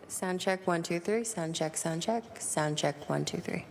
Sound check, 1, 2, 3. Sound check, sound check. Sound check, 1, 2, 3.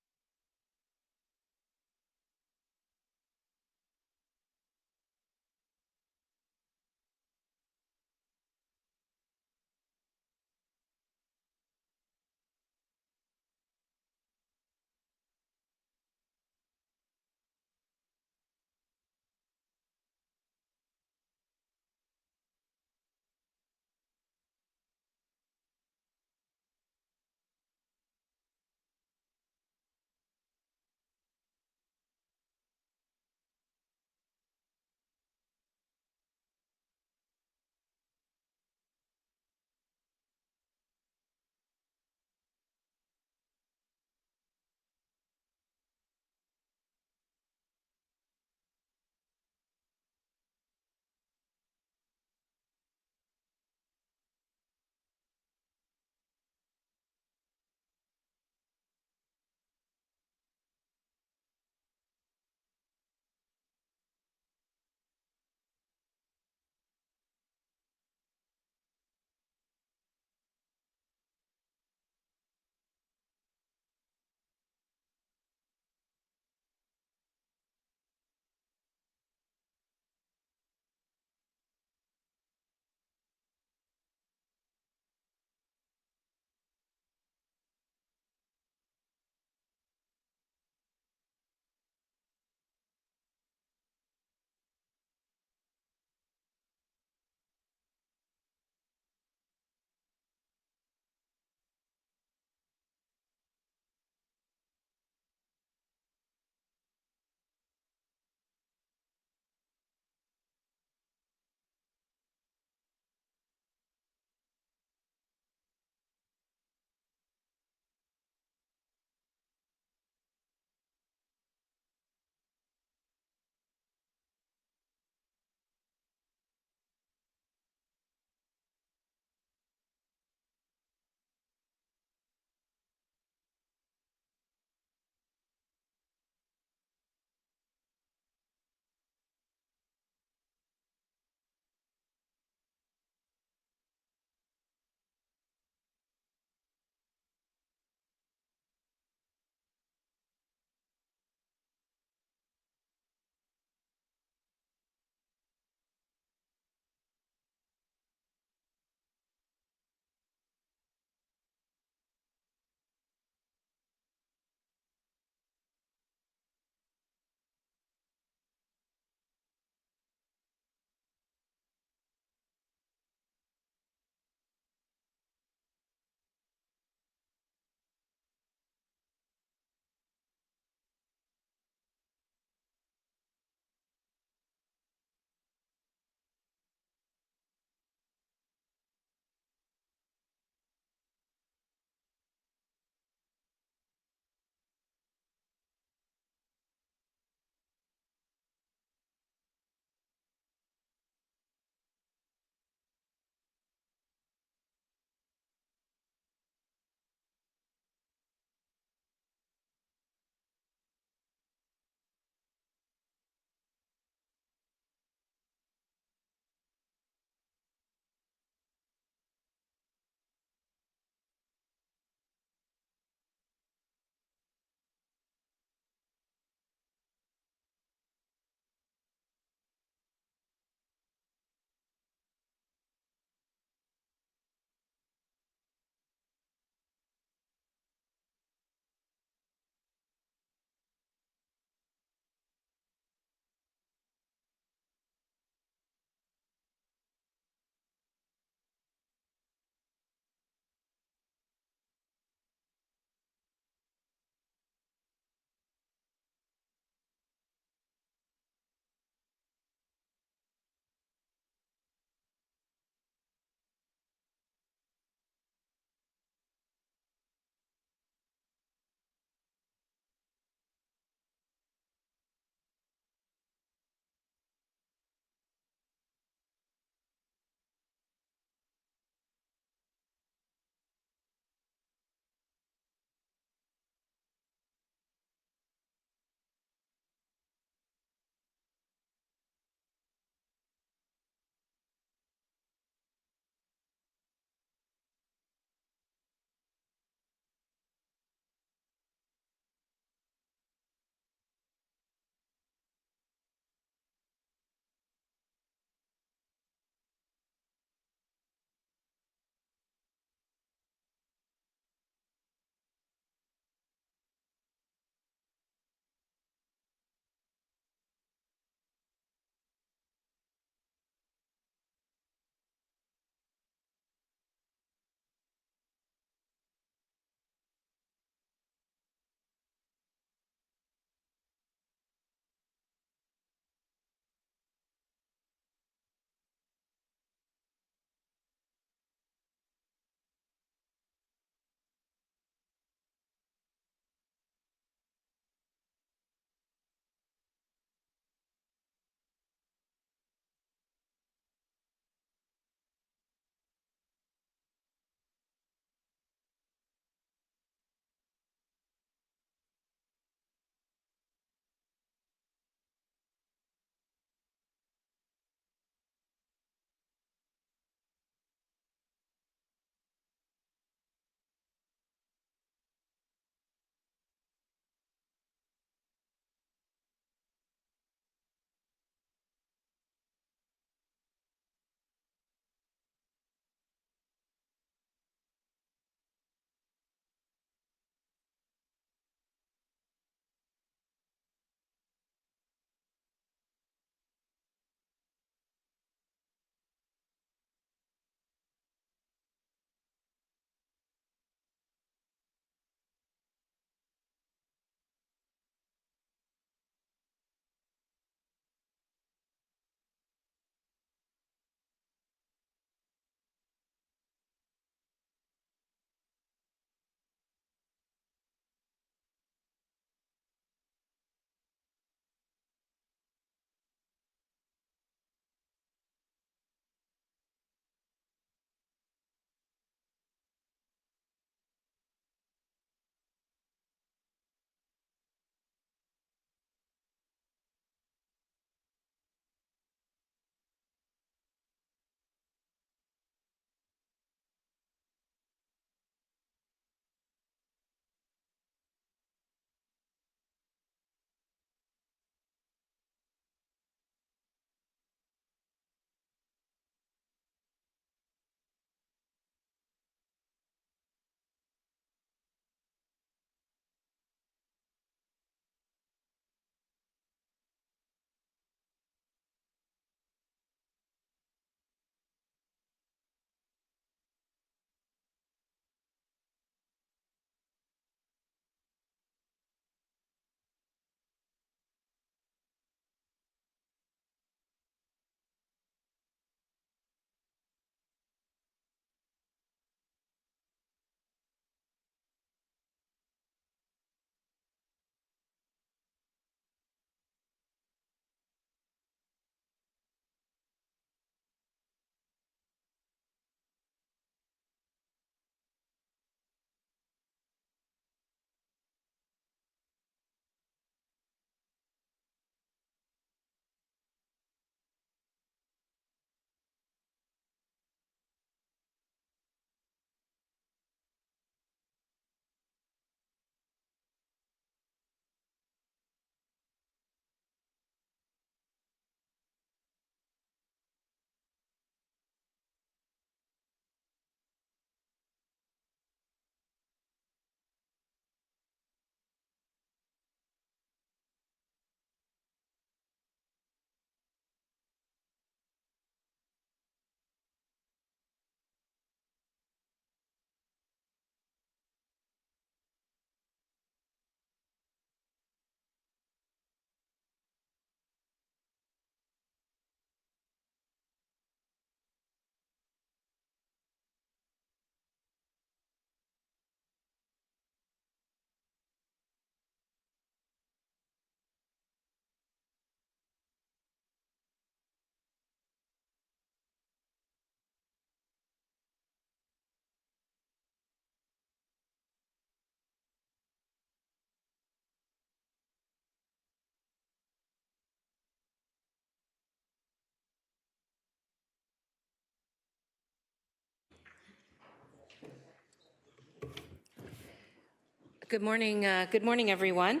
Good morning, everyone.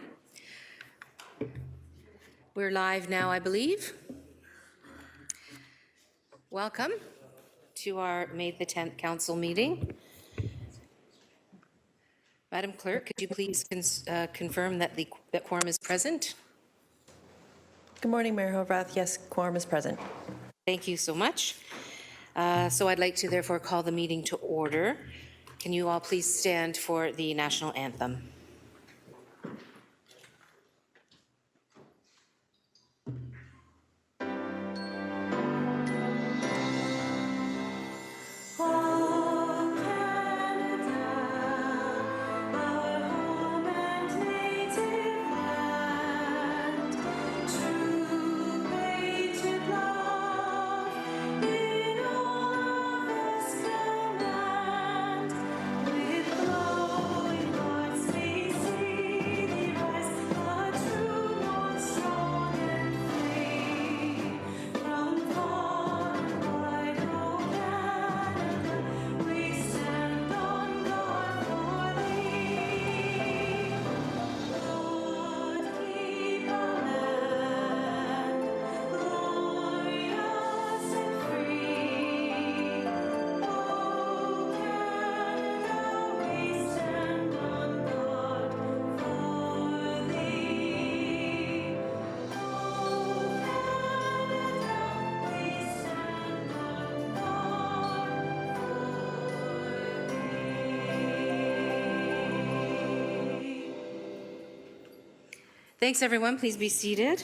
We're live now, I believe. Welcome to our May the 10th council meeting. Madam Clerk, could you please confirm that the quorum is present? Good morning, Mayor Horvath. Yes, quorum is present. Thank you so much. So I'd like to therefore call the meeting to order. Can you all please stand for the national anthem? Thanks, everyone. Please be seated.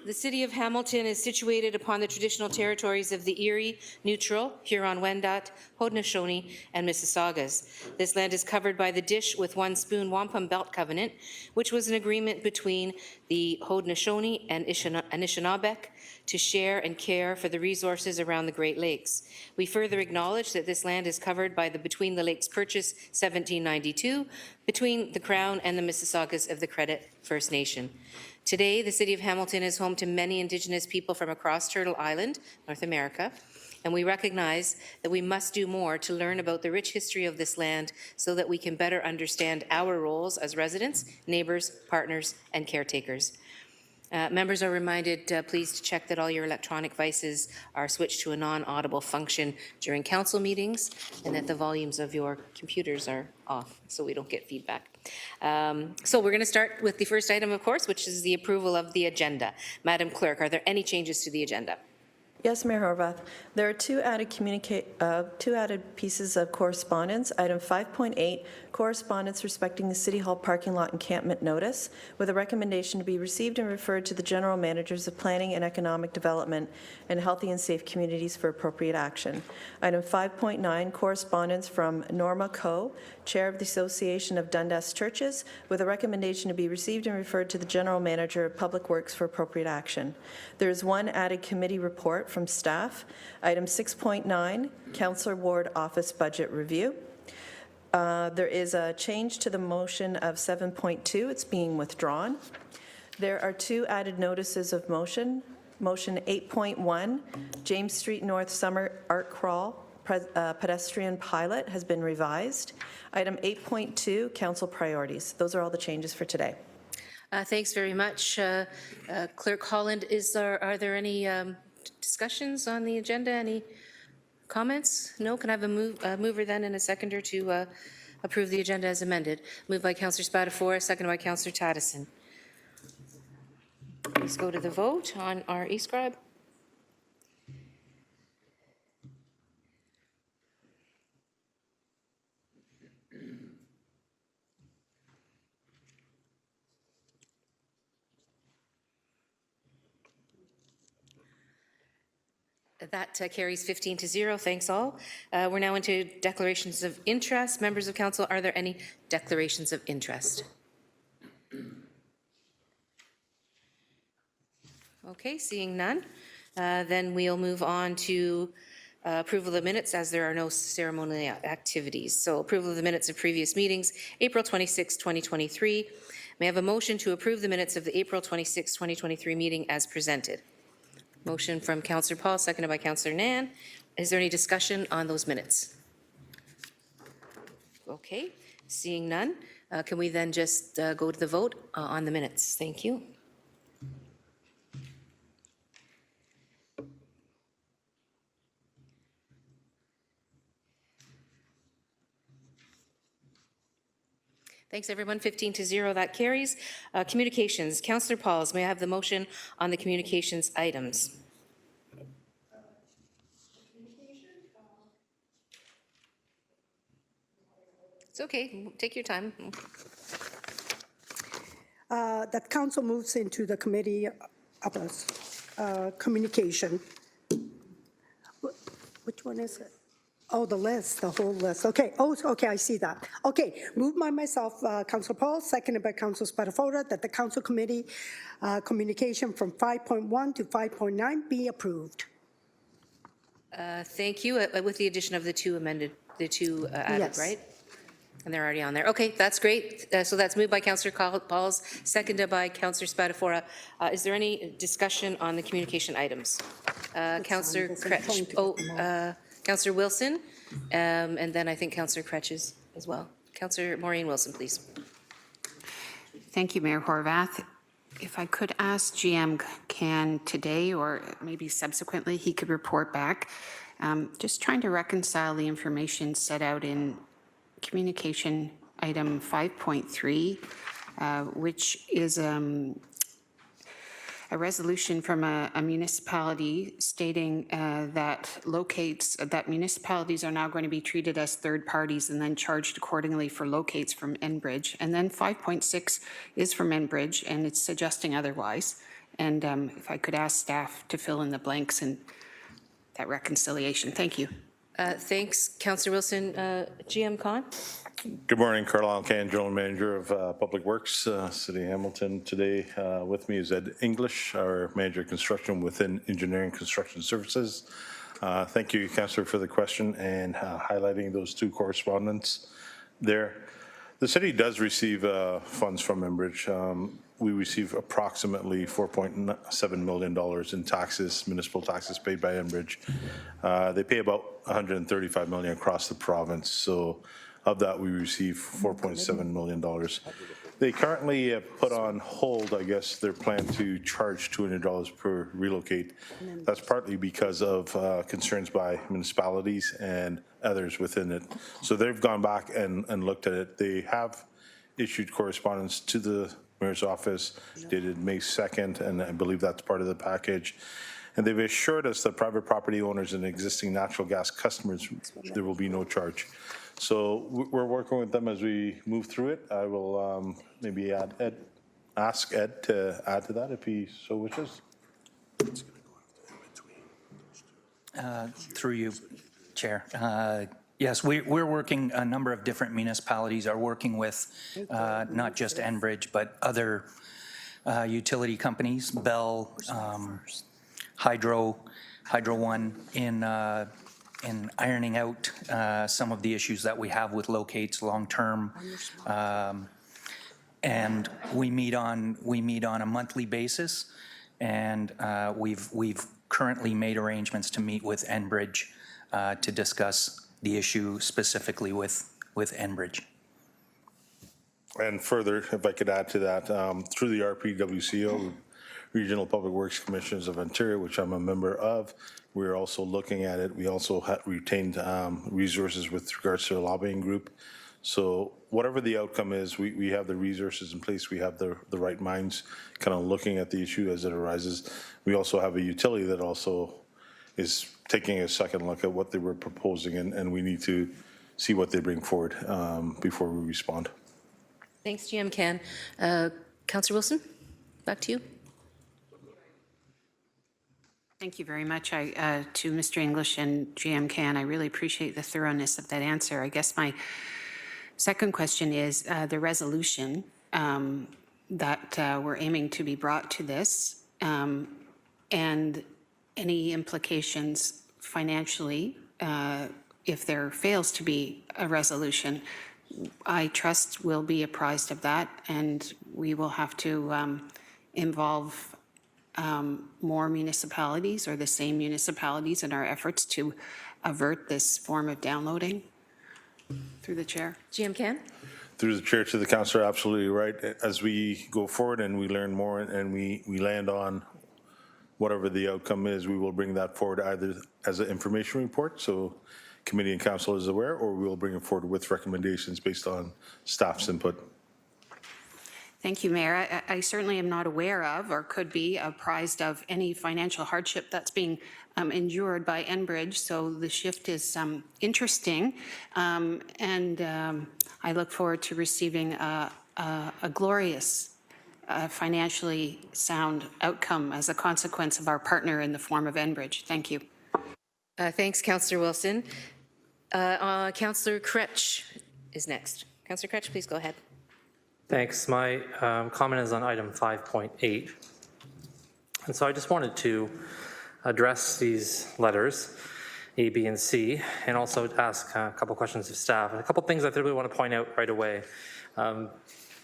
The City of Hamilton is situated upon the traditional territories of the Erie, Neutral, Huron-Wendat, Haudenosaunee, and Mississaugas. This land is covered by the Dish with One Spoon Wampum Belt Covenant, which was an agreement between the Haudenosaunee and Anishinaabeg to share and care for the resources around the Great Lakes. We further acknowledge that this land is covered by the Between the Lakes Purchase 1792 between the Crown and the Mississaugas of the Credit First Nation. Today, the City of Hamilton is home to many Indigenous people from across Turtle Island, North America, and we recognize that we must do more to learn about the rich history of this land so that we can better understand our roles as residents, neighbours, partners, and caretakers. Members are reminded, please, to check that all your electronic devices are switched to a non-audible function during council meetings and that the volumes of your computers are off so we don't get feedback. So we're going to start with the first item, of course, which is the approval of the agenda. Madam Clerk, are there any changes to the agenda? Yes, Mayor Horvath. There are two added pieces of correspondence. Item 5.8, correspondence respecting the City Hall parking lot encampment notice, with a recommendation to be received and referred to the General Managers of Planning and Economic Development and Healthy and Safe Communities for appropriate action. Item 5.9, correspondence from Norma Coe, Chair of the Association of Dundas Churches, with a recommendation to be received and referred to the General Manager of Public Works for appropriate action. There is one added committee report from staff. Item 6.9, Councillor Ward Office Budget Review. There is a change to the motion of 7.2. It's being withdrawn. There are two added notices of motion. Motion 8.1, James Street North Summer Art Crawl pedestrian pilot has been revised. Item 8.2, council priorities. Those are all the changes for today. Thanks very much. Clerk Holland, are there any discussions on the agenda? Any comments? No? Can I have a mover then and a seconder to approve the agenda as amended? Moved by Councillor Spatafora, seconded by Councillor Tattison. Let's go to the vote on our e-scribe. That carries 15-0. Thanks all. We're now into declarations of interest. Members of council, are there any declarations of interest? Okay, seeing none, then we'll move on to approval of minutes as there are no ceremonial activities. So approval of the minutes of previous meetings, April 26, 2023. May I have a motion to approve the minutes of the April 26, 2023 meeting as presented? Motion from Councillor Paul, seconded by Councillor Nan. Is there any discussion on those minutes? Okay, seeing none, can we then just go to the vote on the minutes? Thank you. Thanks, everyone. 15-0, that carries. Communications, Councillor Pauls, may I have the motion on the communications items? It's okay, take your time. That council moves into the committee of communication. Which one is it? Oh, the list, the whole list. Okay. Oh, okay, I see that. Okay, moved by myself, Councilor Paul, seconded by Councilor Spadafora, that the council committee communication from 5.1 to 5.9 be approved. Thank you, with the addition of the two added, Yes. right? And they're already on there. Okay, that's great. So that's moved by Councillor Pauls, seconded by Councillor Spadafora. Is there any discussion on the communication items? Councillor Kretsch, Councillor Wilson, and then I think Councillor Kretsch as well. Councillor Maureen Wilson, please. Thank you, Mayor Horvath. If I could ask GM Can today, or maybe subsequently, he could report back, just trying to reconcile the information set out in communication item 5.3, which is a resolution from a municipality stating that municipalities are now going to be treated as third parties and then charged accordingly for locates from Enbridge. And then 5.6 is from Enbridge, and it's suggesting otherwise. And if I could ask staff to fill in the blanks in that reconciliation. Thank you. Thanks, Councillor Wilson. GM Khan? Good morning, Carlisle Can, General Manager of Public Works, City of Hamilton. Today with me is Ed English, our Manager of Construction within Engineering Construction Services. Thank you, Councillor, for the question and highlighting those two correspondents there. The city does receive funds from Enbridge. We receive approximately $4.7 million in taxes, municipal taxes paid by Enbridge. They pay about $135 million across the province. So of that, we receive $4.7 million. They currently put on hold, I guess, their plan to charge $200 per relocate. That's partly because of concerns by municipalities and others within it. So they've gone back and looked at it. They have issued correspondence to the Mayor's office dated May 2nd, and I believe that's part of the package. And they've assured us that private property owners and existing natural gas customers, there will be no charge. So we're working with them as we move through it. I will maybe ask Ed to add to that if he so wishes. Through you, Chair. Yes, we're working, a number of different municipalities are working with not just Enbridge, but other utility companies, Bell, Hydro One, in ironing out some of the issues that we have with locates long-term. And we meet on a monthly basis, and we've currently made arrangements to meet with Enbridge to discuss the issue specifically with Enbridge. And further, if I could add to that, through the RPWCO, Regional Public Works Commissions of Ontario, which I'm a member of, we're also looking at it. We also retained resources with regards to a lobbying group. So whatever the outcome is, we have the resources in place. We have the right minds kind of looking at the issue as it arises. We also have a utility that also is taking a second look at what they were proposing, and we need to see what they bring forward before we respond. Thanks, GM Can. Councillor Wilson, back to you. Thank you very much to Mr. English and GM Can. I really appreciate the thoroughness of that answer. I guess my second question is the resolution that we're aiming to be brought to this, and any implications financially if there fails to be a resolution. I trust we'll be apprised of that, and we will have to involve more municipalities or the same municipalities in our efforts to avert this form of downloading. Through the chair. GM Can? Through the chair to the councillor, absolutely right. As we go forward and we learn more and we land on whatever the outcome is, we will bring that forward either as an information report, so committee and council is aware, or we will bring it forward with recommendations based on staff's input. Thank you, Mayor. I certainly am not aware of or could be apprised of any financial hardship that's being endured by Enbridge, so the shift is interesting, and I look forward to receiving a glorious, financially sound outcome as a consequence of our partner in the form of Enbridge. Thank you. Thanks, Councillor Wilson. Councillor Kretsch is next. Councillor Kretsch, please go ahead. Thanks. My comment is on item 5.8. And so I just wanted to address these letters, A, B, and C, and also ask a couple questions of staff. And a couple things I really want to point out right away.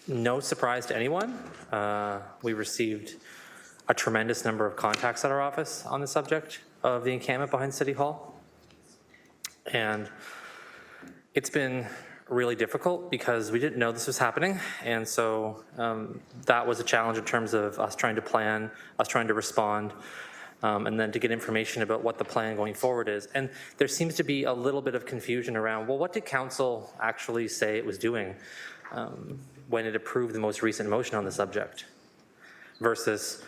No surprise to anyone, we received a tremendous number of contacts at our office on the subject of the encampment behind City Hall. And it's been really difficult because we didn't know this was happening, and so that was a challenge in terms of us trying to plan, us trying to respond, and then to get information about what the plan going forward is. And there seems to be a little bit of confusion around, well, what did council actually say it was doing when it approved the most recent motion on the subject versus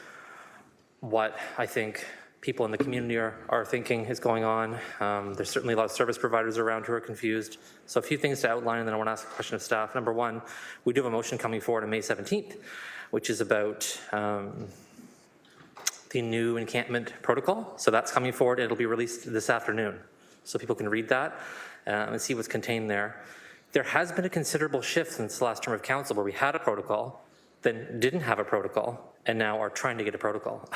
what I think people in the community are thinking is going on. There's certainly a lot of service providers around who are confused. So a few things to outline, and then I want to ask a question of staff. Number one, we do have a motion coming forward on May 17th, which is about the new encampment protocol. So that's coming forward. It'll be released this afternoon, so people can read that and see what's contained there. There has been a considerable shift since the last term of council where we had a protocol, then didn't have a protocol, and now are trying to get a protocol.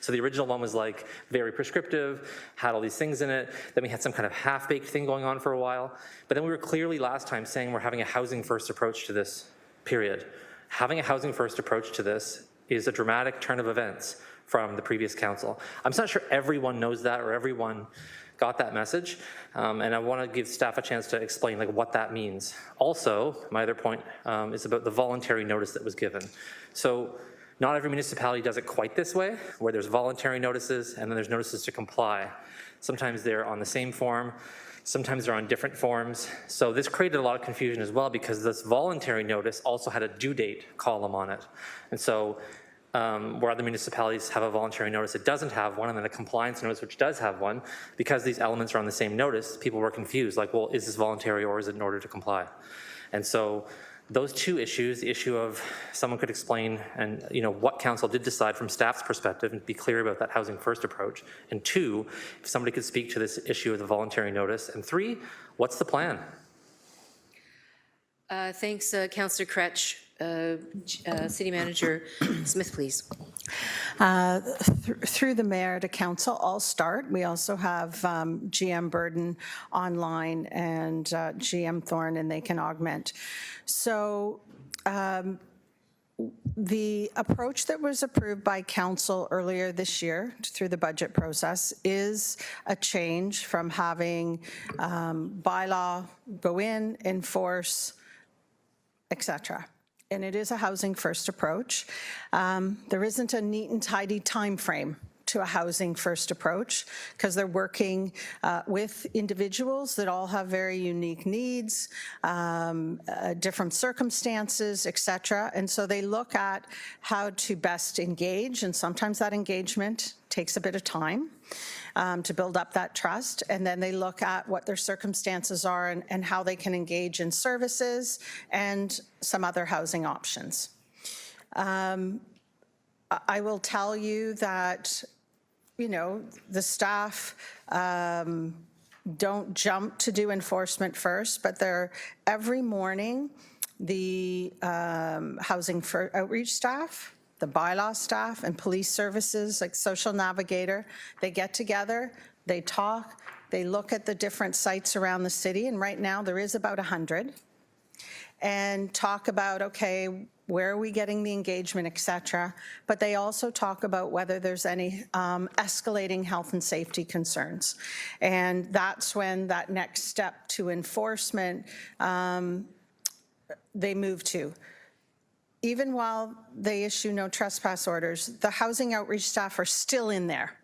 So the original one was like very prescriptive, had all these things in it. Then we had some kind of half-baked thing going on for a while. But then we were clearly last time saying we're having a housing-first approach to this, period. Having a housing-first approach to this is a dramatic turn of events from the previous council. I'm not sure everyone knows that or everyone got that message, and I want to give staff a chance to explain like what that means. Also, my other point is about the voluntary notice that was given. So not every municipality does it quite this way, where there's voluntary notices and then there's notices to comply. Sometimes they're on the same form, sometimes they're on different forms. So this created a lot of confusion as well because this voluntary notice also had a due date column on it. And so where other municipalities have a voluntary notice, it doesn't have one, and then a compliance notice, which does have one, because these elements are on the same notice, people were confused, like, well, is this voluntary or is it in order to comply? And so those two issues, the issue of someone could explain and what council did decide from staff's perspective and be clear about that housing first approach, and two, if somebody could speak to this issue of the voluntary notice, and three, what's the plan? Thanks, Councillor Kretsch. City Manager Smith, please. Through the mayor to council, I'll start. We also have GM Burden online and GM Thorne, and they can augment. So the approach that was approved by council earlier this year through the budget process is a change from having bylaw go in, enforce, etc. And it is a housing first approach. There isn't a neat and tidy time frame to a housing first approach because they're working with individuals that all have very unique needs, different circumstances, et cetera. And so they look at how to best engage, and sometimes that engagement takes a bit of time to build up that trust. And then they look at what their circumstances are and how they can engage in services and some other housing options. I will tell you that, the staff don't jump to do enforcement first, but every morning, the housing for outreach staff, the bylaw staff, and police services like Social Navigator, they get together, they talk, they look at the different sites around the city, and right now there is about 100. and talk about, okay, where are we getting the engagement, et cetera, but they also talk about whether there's any escalating health and safety concerns. And that's when that next step to enforcement they move to. Even while they issue no trespass orders, the housing outreach staff are still in there,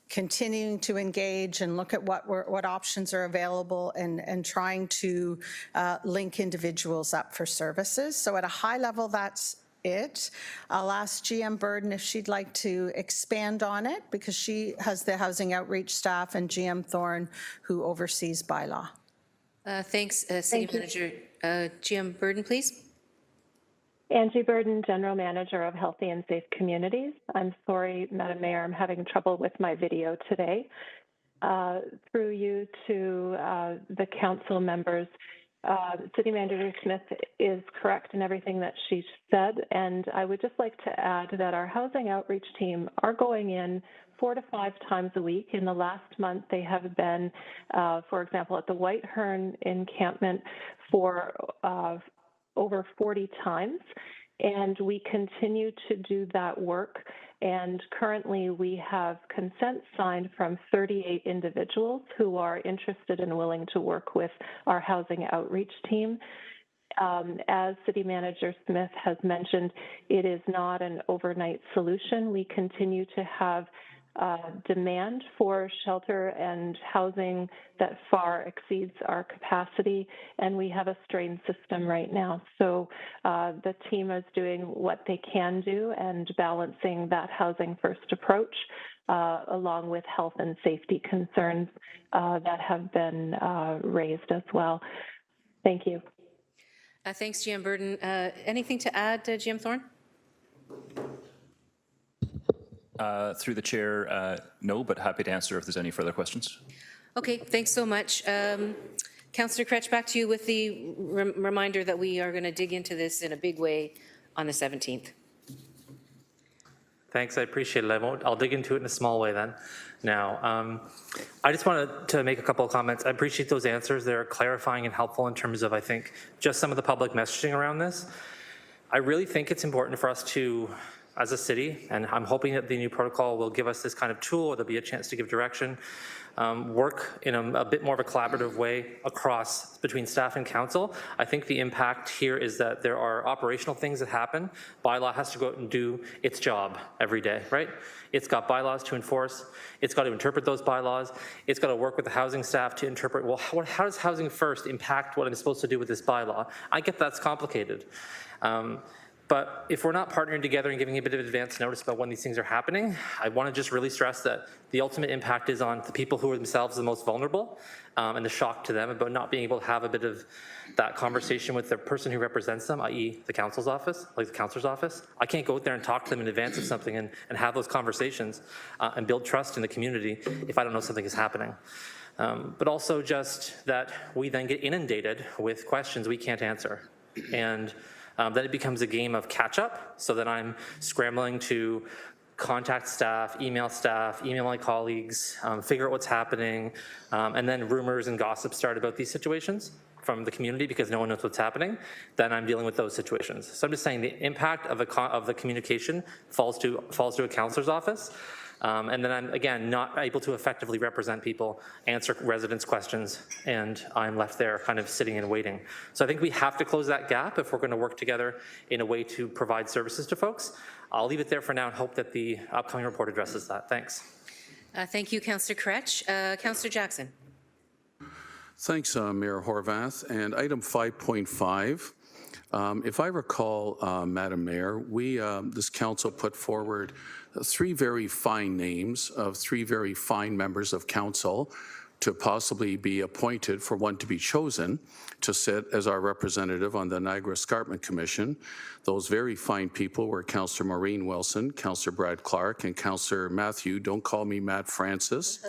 continuing to engage and look at what options are available and trying to link individuals up for services. So at a high level, that's it. I'll ask GM Burden if she'd like to expand on it, because she has the housing outreach staff, and GM Thorne, who oversees bylaw. Thanks, City Manager. GM Burden, please. Angie Burden, General Manager of Healthy and Safe Communities. I'm sorry, Madam Mayor, I'm having trouble with my video today. Through you to the council members, City Manager Smith is correct in everything that she said, and I would just like to add that our housing outreach team are going in 4 to 5 times a week. In the last month, they have been, for example, at the White Hearn encampment for over 40 times, and we continue to do that work. And currently we have consent signed from 38 individuals who are interested and willing to work with our housing outreach team. As City Manager Smith has mentioned, it is not an overnight solution. We continue to have demand for shelter and housing that far exceeds our capacity, and we have a strained system right now. So the team is doing what they can do and balancing that housing first approach along with health and safety concerns that have been raised as well. Thank you. Thanks, GM Burden. Anything to add, GM Thorne? Through the chair, no, but happy to answer if there's any further questions. Okay, thanks so much. Councillor Kretsch, back to you with the reminder that we are going to dig into this in a big way on the 17th. Thanks, I appreciate it. I'll dig into it in a small way then. Now, I just wanted to make a couple of comments. I appreciate those answers. They're clarifying and helpful in terms of, I think, just some of the public messaging around this. I really think it's important for us to, as a city, and I'm hoping that the new protocol will give us this kind of tool, or there'll be a chance to give direction, work in a bit more of a collaborative way across between staff and council. I think the impact here is that there are operational things that happen. Bylaw has to go out and do its job every day, right? It's got bylaws to enforce. It's got to interpret those bylaws. It's got to work with the housing staff to interpret, well, how does housing first impact what I'm supposed to do with this bylaw? I get that's complicated. But if we're not partnering together and giving a bit of advance notice about when these things are happening, I want to just really stress that the ultimate impact is on the people who are themselves the most vulnerable, and the shock to them about not being able to have a bit of that conversation with the person who represents them, i.e. the council's office, like the councilor's office. I can't go out there and talk to them in advance of something and have those conversations and build trust in the community if I don't know something is happening. But also just that we then get inundated with questions we can't answer. And then it becomes a game of catch up, so that I'm scrambling to contact staff, email my colleagues, figure out what's happening, and then rumors and gossip start about these situations from the community because no one knows what's happening. Then I'm dealing with those situations. So I'm just saying the impact of the communication falls to a councilor's office. And then I'm, again, not able to effectively represent people, answer residents' questions, and I'm left there kind of sitting and waiting. So I think we have to close that gap if we're going to work together in a way to provide services to folks. I'll leave it there for now and hope that the upcoming report addresses that. Thanks. Thank you, Councillor Kretsch. Councillor Jackson. Thanks, Mayor Horvath. And item 5.5. If I recall, Madam Mayor, this council put forward 3 very fine names of 3 very fine members of council to possibly be appointed for one to be chosen to sit as our representative on the Niagara Escarpment Commission. Those very fine people were Councillor Maureen Wilson, Councillor Brad Clark, and Councillor Matthew, don't call me Matt Francis.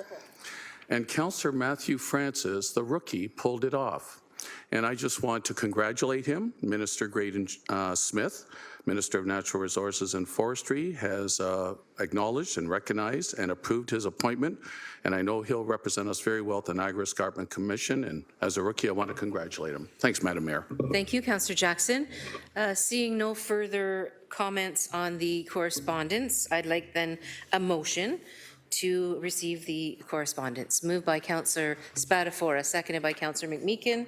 And Councillor Matthew Francis, the rookie, pulled it off. And I just want to congratulate him, Minister Graydon Smith, Minister of Natural Resources and Forestry, has acknowledged and recognized and approved his appointment, and I know he'll represent us very well at the Niagara Escarpment Commission, and as a rookie, I want to congratulate him. Thanks, Madam Mayor. Thank you, Councillor Jackson. Seeing no further comments on the correspondence, I'd like then a motion to receive the correspondence. Moved by Councillor Spatafora, seconded by Councillor McMeekin.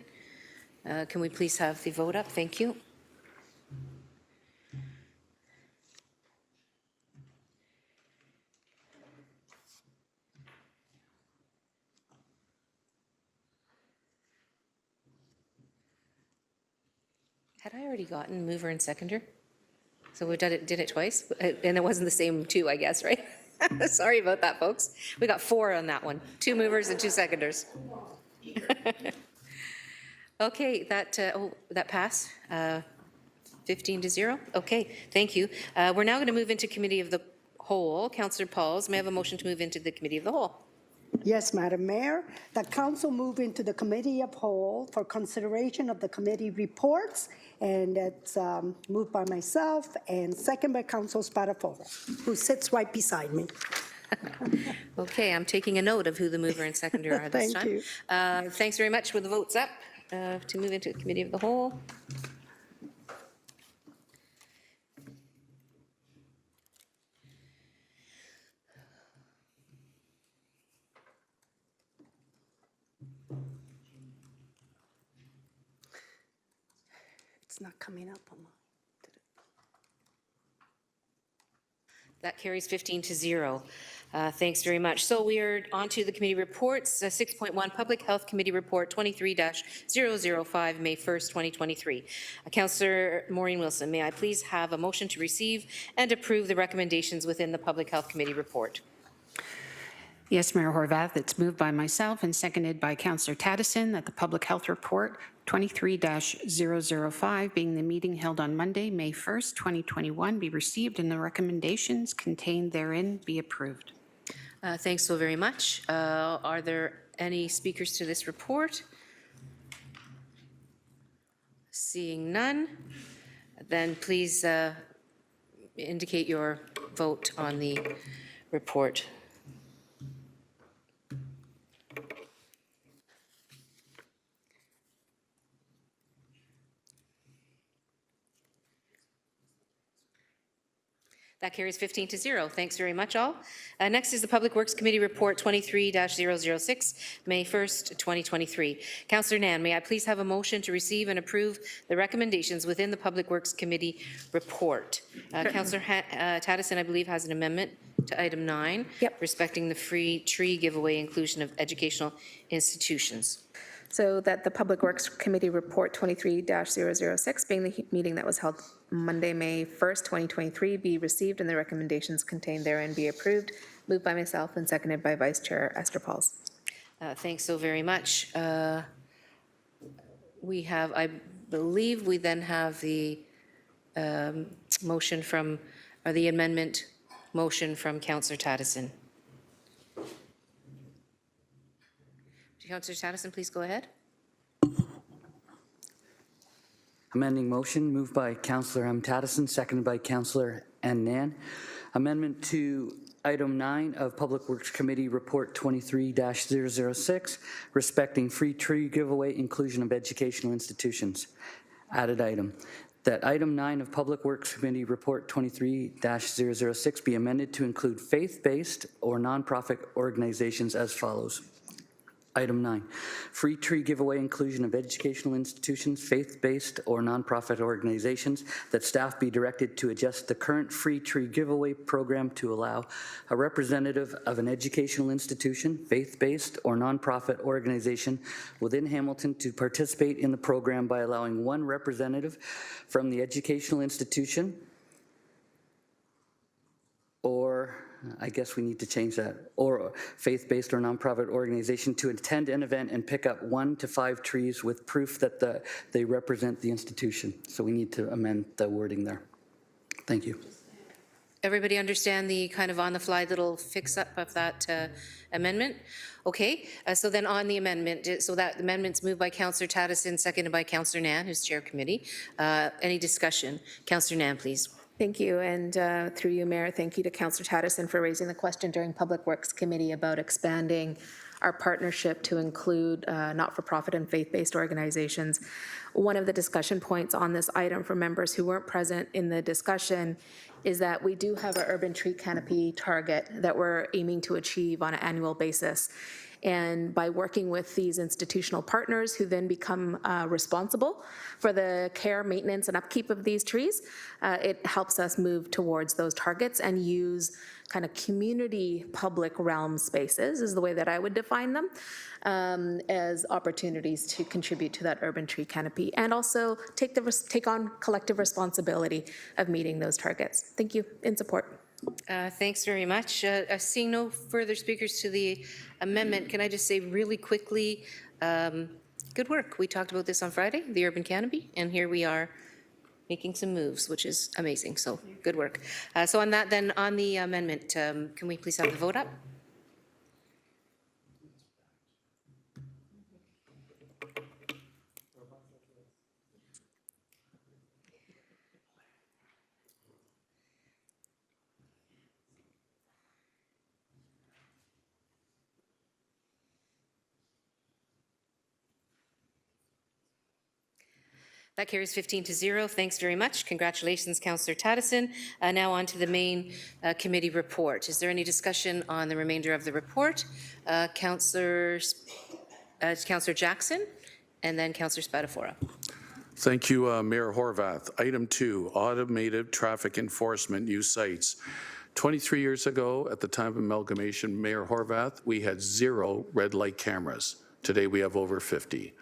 Can we please have the vote up? Thank you. Had I already gotten mover and seconder? So we did it twice? And it wasn't the same two, I guess, right? Sorry about that, folks. We got 4 on that one. 2 movers and 2 seconders. Okay, that passed. 15-0. Okay, thank you. We're now going to move into Committee of the Whole. Councillor Pauls, may I have a motion to move into the Committee of the Whole? Yes, Madam Mayor. The council move into the Committee of Whole for consideration of the committee reports, and it's moved by myself and second by Council Spatafora, who sits right beside me. Okay, I'm taking a note of who the mover and seconder are this Thank time. you. Thanks very much. With the votes up to move into Committee of the Whole. It's not coming up on mine. That carries 15-0. Thanks very much. So we are on to the committee reports. 6.1 Public Health Committee Report 23-005, May 1st, 2023. Councillor Maureen Wilson, may I please have a motion to receive and approve the recommendations within the Public Health Committee report? Yes, Mayor Horvath, it's moved by myself and seconded by Councillor Taddison that the Public Health Report 23-005, being the meeting held on Monday, May 1st, 2021, be received and the recommendations contained therein be approved. Thanks so very much. Are there any speakers to this report? Seeing none, then please indicate your vote on the report. That carries 15-0. Thanks very much, all. Next is the Public Works Committee Report 23-006, May 1st, 2023. Councillor Nan, may I please have a motion to receive and approve the recommendations within the Public Works Committee report? Councillor Taddison, I believe, has an amendment to item 9 respecting the free tree giveaway inclusion of educational institutions. So that the Public Works Committee Report 23-006, being the meeting that was held Monday, May 1st, 2023, be received and the recommendations contained therein be approved. Moved by myself and seconded by Vice Chair Esther Pauls. Thanks so very much. We have, I believe we then have the motion from, or the amendment motion from Councillor Taddison. Councillor Taddison, please go ahead. Amending motion moved by Councillor Taddison, seconded by Councillor Nan. Amendment to item 9 of Public Works Committee Report 23-006, respecting free tree giveaway inclusion of educational institutions. Added item. That item 9 of Public Works Committee Report 23-006 be amended to include faith-based or nonprofit organizations as follows. Item 9, free tree giveaway inclusion of educational institutions, faith-based or nonprofit organizations, that staff be directed to adjust the current free tree giveaway program to allow a representative of an educational institution, faith-based or nonprofit organization within Hamilton to participate in the program by allowing one representative from the educational institution, or I guess we need to change that, or faith-based or nonprofit organization to attend an event and pick up 1 to 5 trees with proof that they represent the institution. So we need to amend the wording there. Thank you. Everybody understand the kind of on-the-fly little fix-up of that amendment? Okay, so then on the amendment, so that amendment's moved by Councillor Tattison, seconded by Councillor Nan, who's Chair Committee. Any discussion? Councillor Nan, please. Thank you, and through you, Mayor, thank you to Councillor Tattison for raising the question during Public Works Committee about expanding our partnership to include not-for-profit and faith-based organizations. One of the discussion points on this item for members who weren't present in the discussion is that we do have an urban tree canopy target that we're aiming to achieve on an annual basis. And by working with these institutional partners who then become responsible for the care, maintenance, and upkeep of these trees, it helps us move towards those targets and use kind of community public realm spaces, is the way that I would define them, as opportunities to contribute to that urban tree canopy and also take on collective responsibility of meeting those targets. Thank you. In support. Thanks very much. Seeing no further speakers to the amendment, can I just say really quickly, good work. We talked about this on Friday, the urban canopy, and here we are making some moves, which is amazing. So good work. So on that, then, on the amendment, can we please have the vote up? That carries 15-0. Thanks very much. Congratulations, Councillor Tattison. Now on to the main committee report. Is there any discussion on the remainder of the report? Councillor Jackson, and then Councillor Spadafora. Thank you, Mayor Horwath. Item 2, automated traffic enforcement new sites. 23 years ago, at the time of amalgamation, Mayor Horwath, we had 0 red light cameras. Today we have over 50.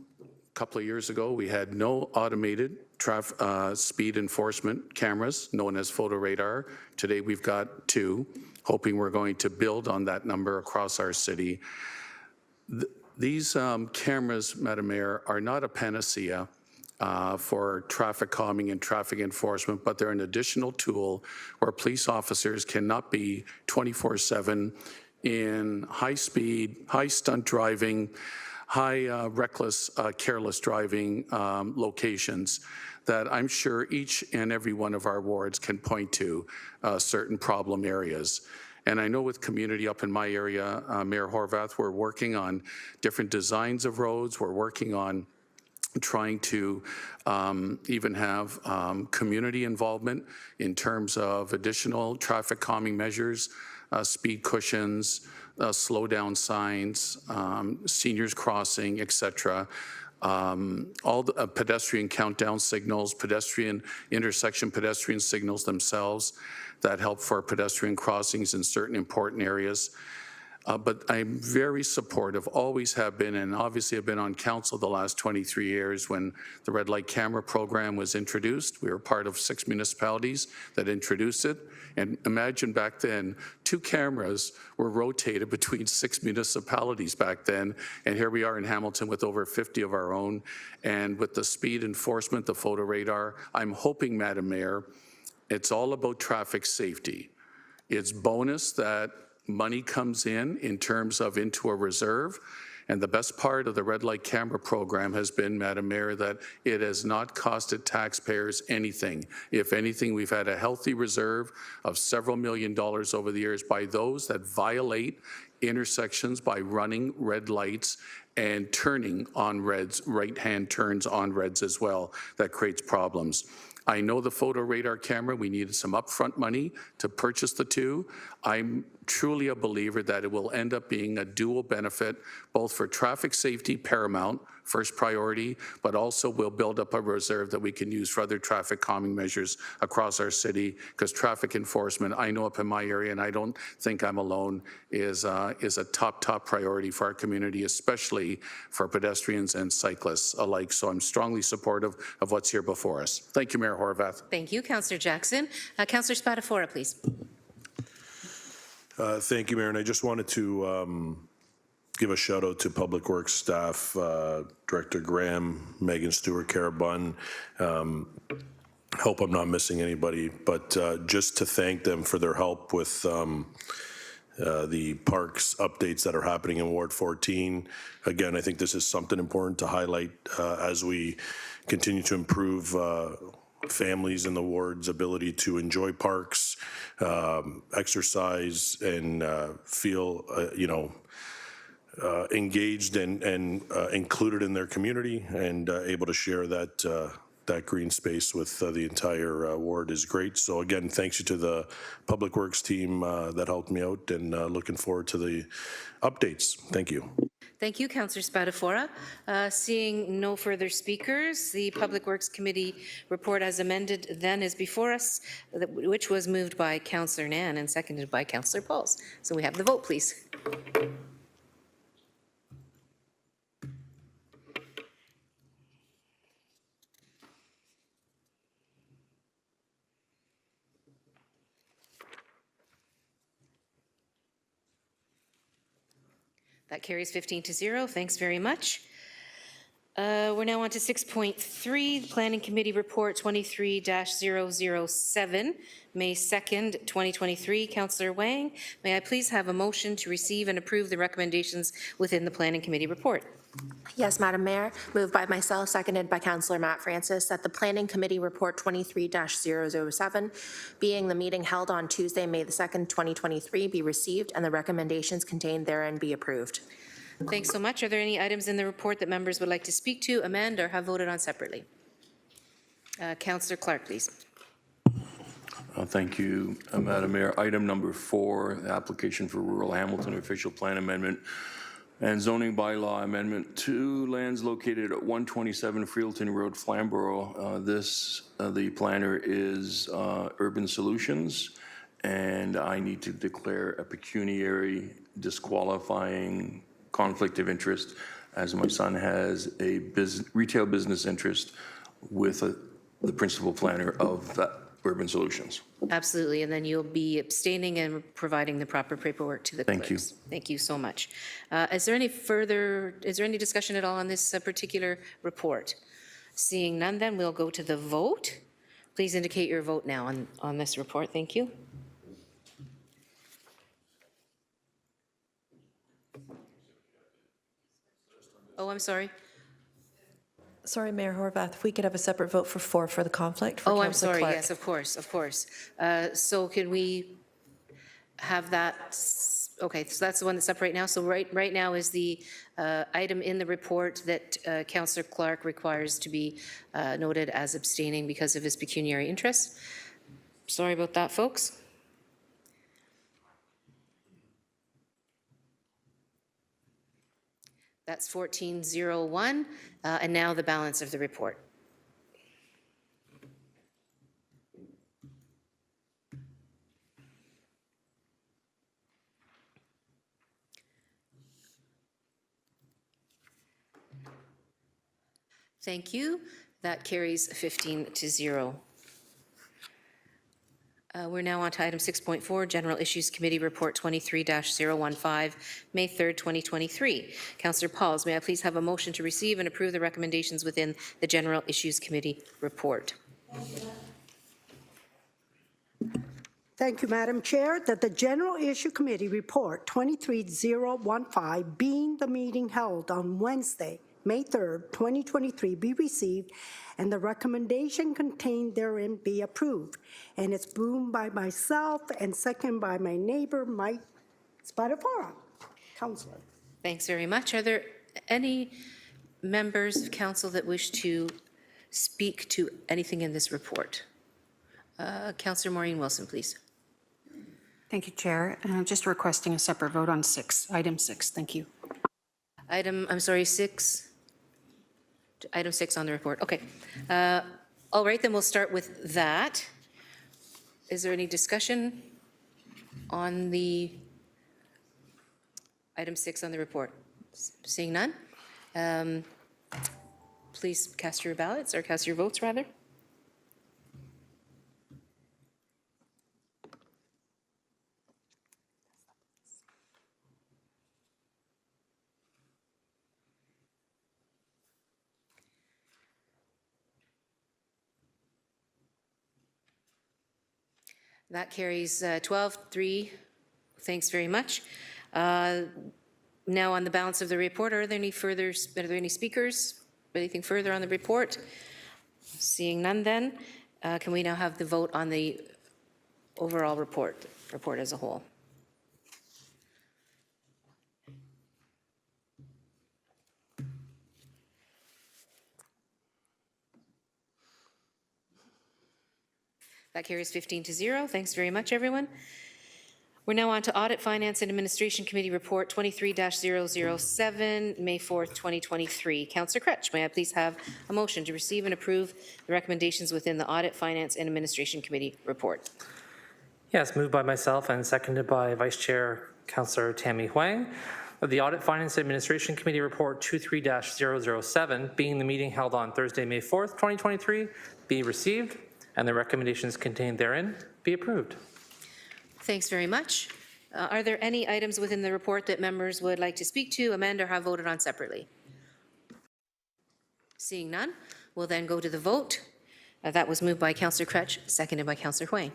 A couple of years ago, we had no automated speed enforcement cameras, known as photo radar. Today we've got 2, hoping we're going to build on that number across our city. These cameras, Madam Mayor, are not a panacea for traffic calming and traffic enforcement, but they're an additional tool where police officers cannot be 24/7 in high speed, high stunt driving, high reckless, careless driving locations that I'm sure each and every one of our wards can point to certain problem areas. And I know with community up in my area, Mayor Horwath, we're working on different designs of roads. We're working on trying to even have community involvement in terms of additional traffic calming measures, speed cushions, slow down signs, seniors crossing, etc. All the pedestrian countdown signals, pedestrian intersection pedestrian signals themselves that help for pedestrian crossings in certain important areas. But I'm very supportive, always have been, and obviously have been on council the last 23 years when the red light camera program was introduced. We were part of 6 municipalities that introduced it. And imagine back then, 2 cameras were rotated between 6 municipalities back then. And here we are in Hamilton with over 50 of our own. And with the speed enforcement, the photo radar, I'm hoping, Madam Mayor, it's all about traffic safety. It's bonus that money comes in terms of into a reserve. And the best part of the red light camera program has been, Madam Mayor, that it has not costed taxpayers anything. If anything, we've had a healthy reserve of several $1 million over the years by those that violate intersections by running red lights and turning on reds, right-hand turns on reds as well. That creates problems. I know the photo radar camera, we needed some upfront money to purchase the 2. I'm truly a believer that it will end up being a dual benefit, both for traffic safety, paramount, first priority, but also we'll build up a reserve that we can use for other traffic calming measures across our city, because traffic enforcement, I know up in my area, and I don't think I'm alone, is a top priority for our community, especially for pedestrians and cyclists alike. So I'm strongly supportive of what's here before us. Thank you, Mayor Horwath. Thank you, Councillor Jackson. Councillor Spadafora, please. Thank you, Mayor. And I just wanted to give a shout out to Public Works staff, Director Graham, Megan Stewart, Cara Bunn, hope I'm not missing anybody, but just to thank them for their help with the parks updates that are happening in Ward 14. Again, I think this is something important to highlight as we continue to improve families in the ward's ability to enjoy parks, exercise, and feel, engaged and included in their community, and able to share that green space with the entire ward is great. So again, thanks you to the Public Works team that helped me out, and looking forward to the updates. Thank you. Thank you, Councillor Spadafora. Seeing no further speakers, the Public Works Committee report as amended then is before us, which was moved by Councillor Nan and seconded by Councillor Pauls. So we have the vote, please. That carries 15-0. Thanks very much. We're now on to 6.3, the Planning Committee Report 23-007, May 2nd, 2023. Councillor Wang, may I please have a motion to receive and approve the recommendations within the Planning Committee report? Yes, Madam Mayor. Moved by myself, seconded by Councillor Matt Francis, that the Planning Committee Report 23-007, being the meeting held on Tuesday, May the 2nd, 2023, be received and the recommendations contained therein be approved. Thanks so much. Are there any items in the report that members would like to speak to, amend, or have voted on separately? Councillor Clark, please. Thank you, Madam Mayor. Item number 4, the application for Rural Hamilton official plan amendment and zoning bylaw amendment to lands located at 127 Freelton Road, Flamborough. The planner is Urban Solutions, and I need to declare a pecuniary disqualifying conflict of interest, as my son has a retail business interest with the principal planner of that Urban Solutions. Absolutely, and then you'll be abstaining and providing the proper paperwork to the clerks. Thank you. Thank you so much. Is there any discussion at all on this particular report? Seeing none, then we'll go to the vote. Please indicate your vote now on this report. Thank you. Oh, I'm sorry. Sorry, Mayor Horvath, if we could have a separate vote for 4 for the conflict. For Oh, I'm Councillor sorry. Clark. Yes, of course, of course. So can we have that? Okay, so that's the one that's up right now. So right now is the item in the report that Councillor Clark requires to be noted as abstaining because of his pecuniary interests. Sorry about that, folks. That's 1401, and now the balance of the report. Thank you. That carries 15-0. We're now on to item 6.4, General Issues Committee Report 23-015, May 3rd, 2023. Councillor Pauls, may I please have a motion to receive and approve the recommendations within the General Issues Committee report? Thank you, Madam Chair, that the General Issue Committee Report 23-015, being the meeting held on Wednesday, May 3rd, 2023, be received and the recommendation contained therein be approved. And it's moved by myself and seconded by my neighbor, Mike Spadafora. Councillor. Thanks very much. Are there any members of council that wish to speak to anything in this report? Councillor Maureen Wilson, please. Thank you, Chair. Just requesting a separate vote on item 6. Thank you. Item 6. Item 6 on the report. Okay. All right, then we'll start with that. Is there any discussion on the item 6 on the report? Seeing none. Please cast your ballots, or cast your votes, rather. That carries 12-3. Thanks very much. Now on the balance of the report, are there any speakers? Anything further on the report? Seeing none then, can we now have the vote on the overall report as a whole? That carries 15-0. Thanks very much, everyone. We're now on to Audit, Finance, and Administration Committee Report 23-007, May 4th, 2023. Councillor Cretch, may I please have a motion to receive and approve the recommendations within the Audit, Finance, and Administration Committee report? Yes, moved by myself and seconded by Vice Chair Councillor Tammy Huang. The Audit, Finance, and Administration Committee Report 23-007, being the meeting held on Thursday, May 4th, 2023, be received, and the recommendations contained therein be approved. Thanks very much. Are there any items within the report that members would like to speak to, amend, or have voted on separately? Seeing none, we'll then go to the vote. That was moved by Councillor Cretch, seconded by Councillor Huang.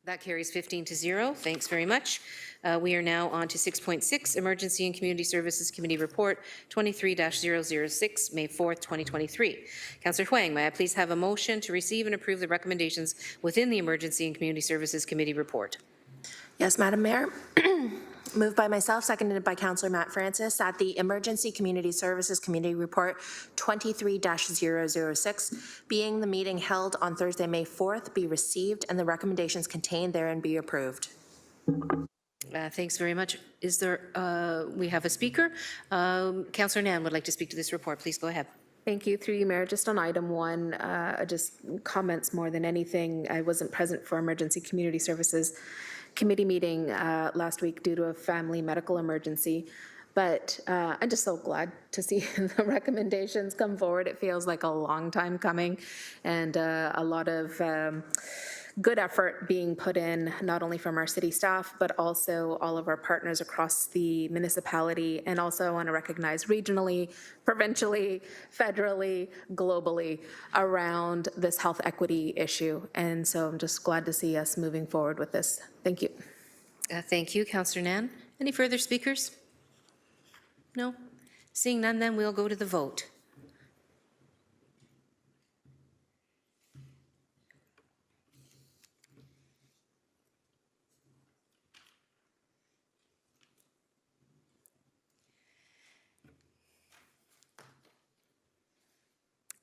That carries 15-0. Thanks very much. We are now on to 6.6, Emergency and Community Services Committee Report 23-006, May 4th, 2023. Councillor Huang, may I please have a motion to receive and approve the recommendations within the Emergency and Community Services Committee Report? Yes, Madam Mayor. Moved by myself, seconded by Councillor Matt Francis, that the Emergency Community Services Committee Report 23-006, being the meeting held on Thursday, May 4th, be received and the recommendations contained therein be approved. Thanks very much. Is there, we have a speaker. Councillor Nan would like to speak to this report. Please go ahead. Thank you. Through you, Mayor. Just on item 1, just comments more than anything. I wasn't present for Emergency Community Services Committee meeting last week due to a family medical emergency, but I'm just so glad to see the recommendations come forward. It feels like a long time coming, and a lot of good effort being put in, not only from our city staff, but also all of our partners across the municipality. And also I want to recognize regionally, provincially, federally, globally around this health equity issue. And so I'm just glad to see us moving forward with this. Thank you. Thank you, Councillor Nan. Any further speakers? No? Seeing none, then we'll go to the vote.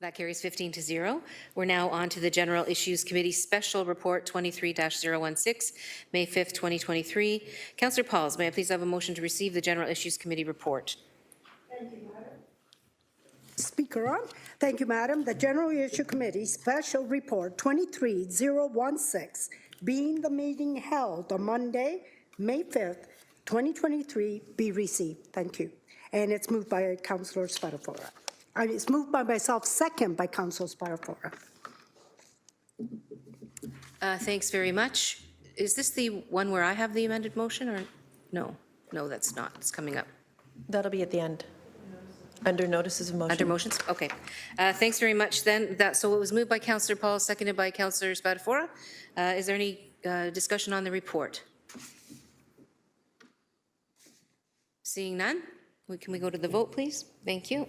That carries 15-0. We're now on to the General Issues Committee Special Report 23-016, May 5th, 2023. Councillor Pauls, may I please have a motion to receive the General Issues Committee report? Thank you, Madam. Speaker on. Thank you, Madam. The General Issue Committee Special Report 23-016, being the meeting held on Monday, May 5th, 2023, be received. Thank you. And it's moved by Councillor Spadafora. It's moved by myself, second by Councillor Spadafora. Thanks very much. Is this the one where I have the amended motion, or no? No, that's not. It's coming up. That'll be at the end. Under notices of motion. Under motions? Okay. Thanks very much then. So it was moved by Councillor Paul, seconded by Councillor Spadafora. Is there any discussion on the report? Seeing none, can we go to the vote, please? Thank you.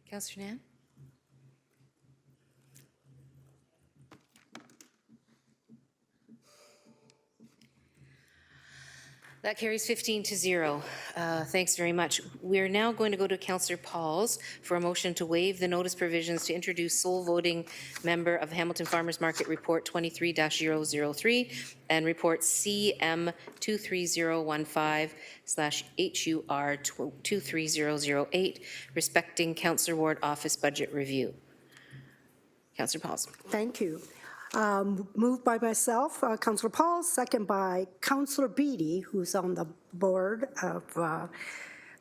Councillor Nan? That carries 15-0. Thanks very much. We're now going to go to Councillor Pauls for a motion to waive the notice provisions to introduce sole voting member of Hamilton Farmers Market Report 23-003 and Report CM 23015/HUR 23008 respecting Councillor Ward Office Budget Review. Councillor Pauls. Thank you. Moved by myself, Councillor Paul, second by Councillor Beatty, who's on the board of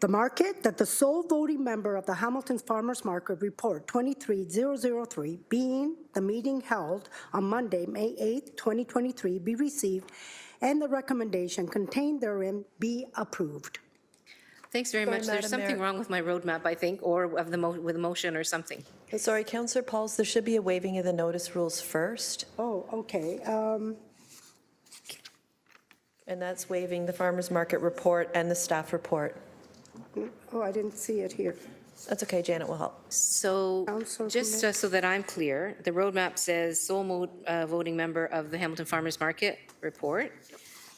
the market, that the sole voting member of the Hamilton Farmers Market Report 23003, being the meeting held on Monday, May 8th, 2023, be received, and the recommendation contained therein be approved. Thanks very much. There's Madam something Mayor. wrong with my roadmap, I think, or of the with the motion or something. Sorry, Councillor Pauls, there should be a waiving of the notice rules first, Oh, okay. and that's waiving the farmer's market report and the staff report. Oh, I didn't see it here. That's okay, Janet will help. So, Councillor just so that I'm clear, the roadmap says sole voting member of the Hamilton Farmers Market report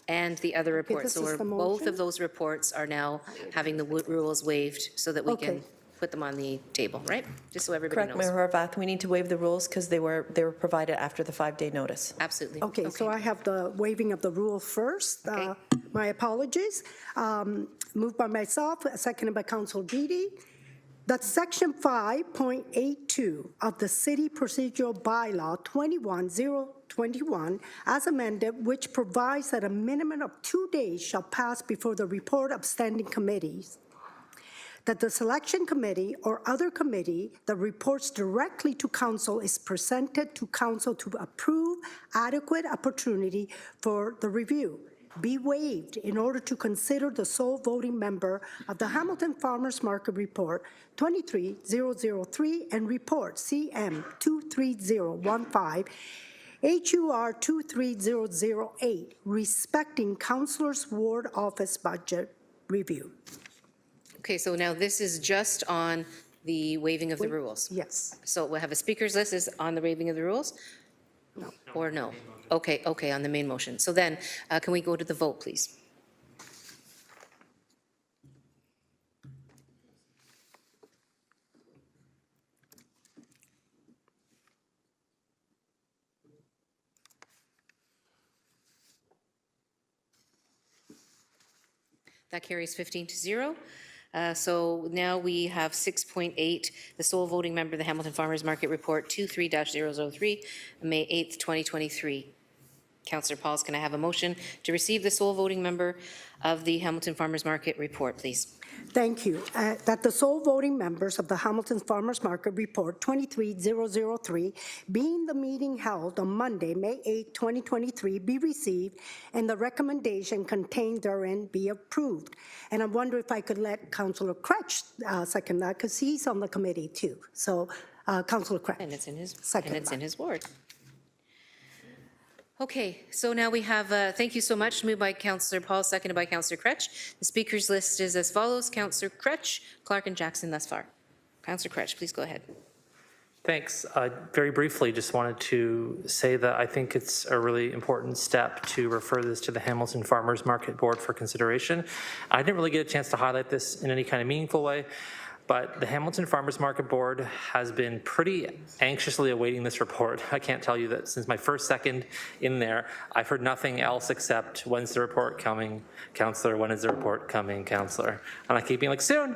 and the other report. this So is the both motion? of those reports are now having the rules waived so that we can Okay. put them on the table, right? Just so everybody Correct, knows. Mayor Horvath, we need to waive the rules because they were provided after the 5-day notice. Absolutely. Okay, so I have the waiving of the rule first. Okay. My apologies. Moved by myself, seconded by Councilor Beatty, that Section 5.82 of the City Procedural Bylaw 21021, as amended, which provides that a minimum of 2 days shall pass before the report of standing committees, that the selection committee or other committee that reports directly to council is presented to council to approve adequate opportunity for the review, be waived in order to consider the sole voting member of the Hamilton Farmers Market Report 23003 and Report CM 23015, HUR 23008, respecting Councilor's Ward Office Budget Review. Okay, so now this is just on the waiving of the rules. Yes. So we'll have a speaker's list is on the waiving of the rules? No. Or no? Okay, okay, on the main motion. So then, can we go to the vote, please? That carries 15-0. So now we have 6.8, the sole voting member of the Hamilton Farmers Market Report 23-003, May 8th, 2023. Councillor Pauls, can I have a motion to receive the sole voting member of the Hamilton Farmers Market Report, please? Thank you. That the sole voting members of the Hamilton Farmers Market Report 23003, being the meeting held on Monday, May 8, 2023, be received and the recommendation contained therein be approved. And I wonder if I could let Councillor Kretsch second that, because he's on the committee too. So, Councillor Kretsch. And it's in his, Second and it's that. in his ward. Okay, so now we have, thank you so much, moved by Councillor Paul, seconded by Councillor Kretsch. The speakers list is as follows: Councillor Kretsch, Clark and Jackson thus far. Councillor Kretsch, please go ahead. Thanks. Very briefly, just wanted to say that I think it's a really important step to refer this to the Hamilton Farmers Market Board for consideration. I didn't really get a chance to highlight this in any kind of meaningful way, but the Hamilton Farmers Market Board has been pretty anxiously awaiting this report. I can't tell you that since my first second in there, I've heard nothing else except, when's the report coming, Councillor? When is the report coming, Councillor? And I keep being like, soon.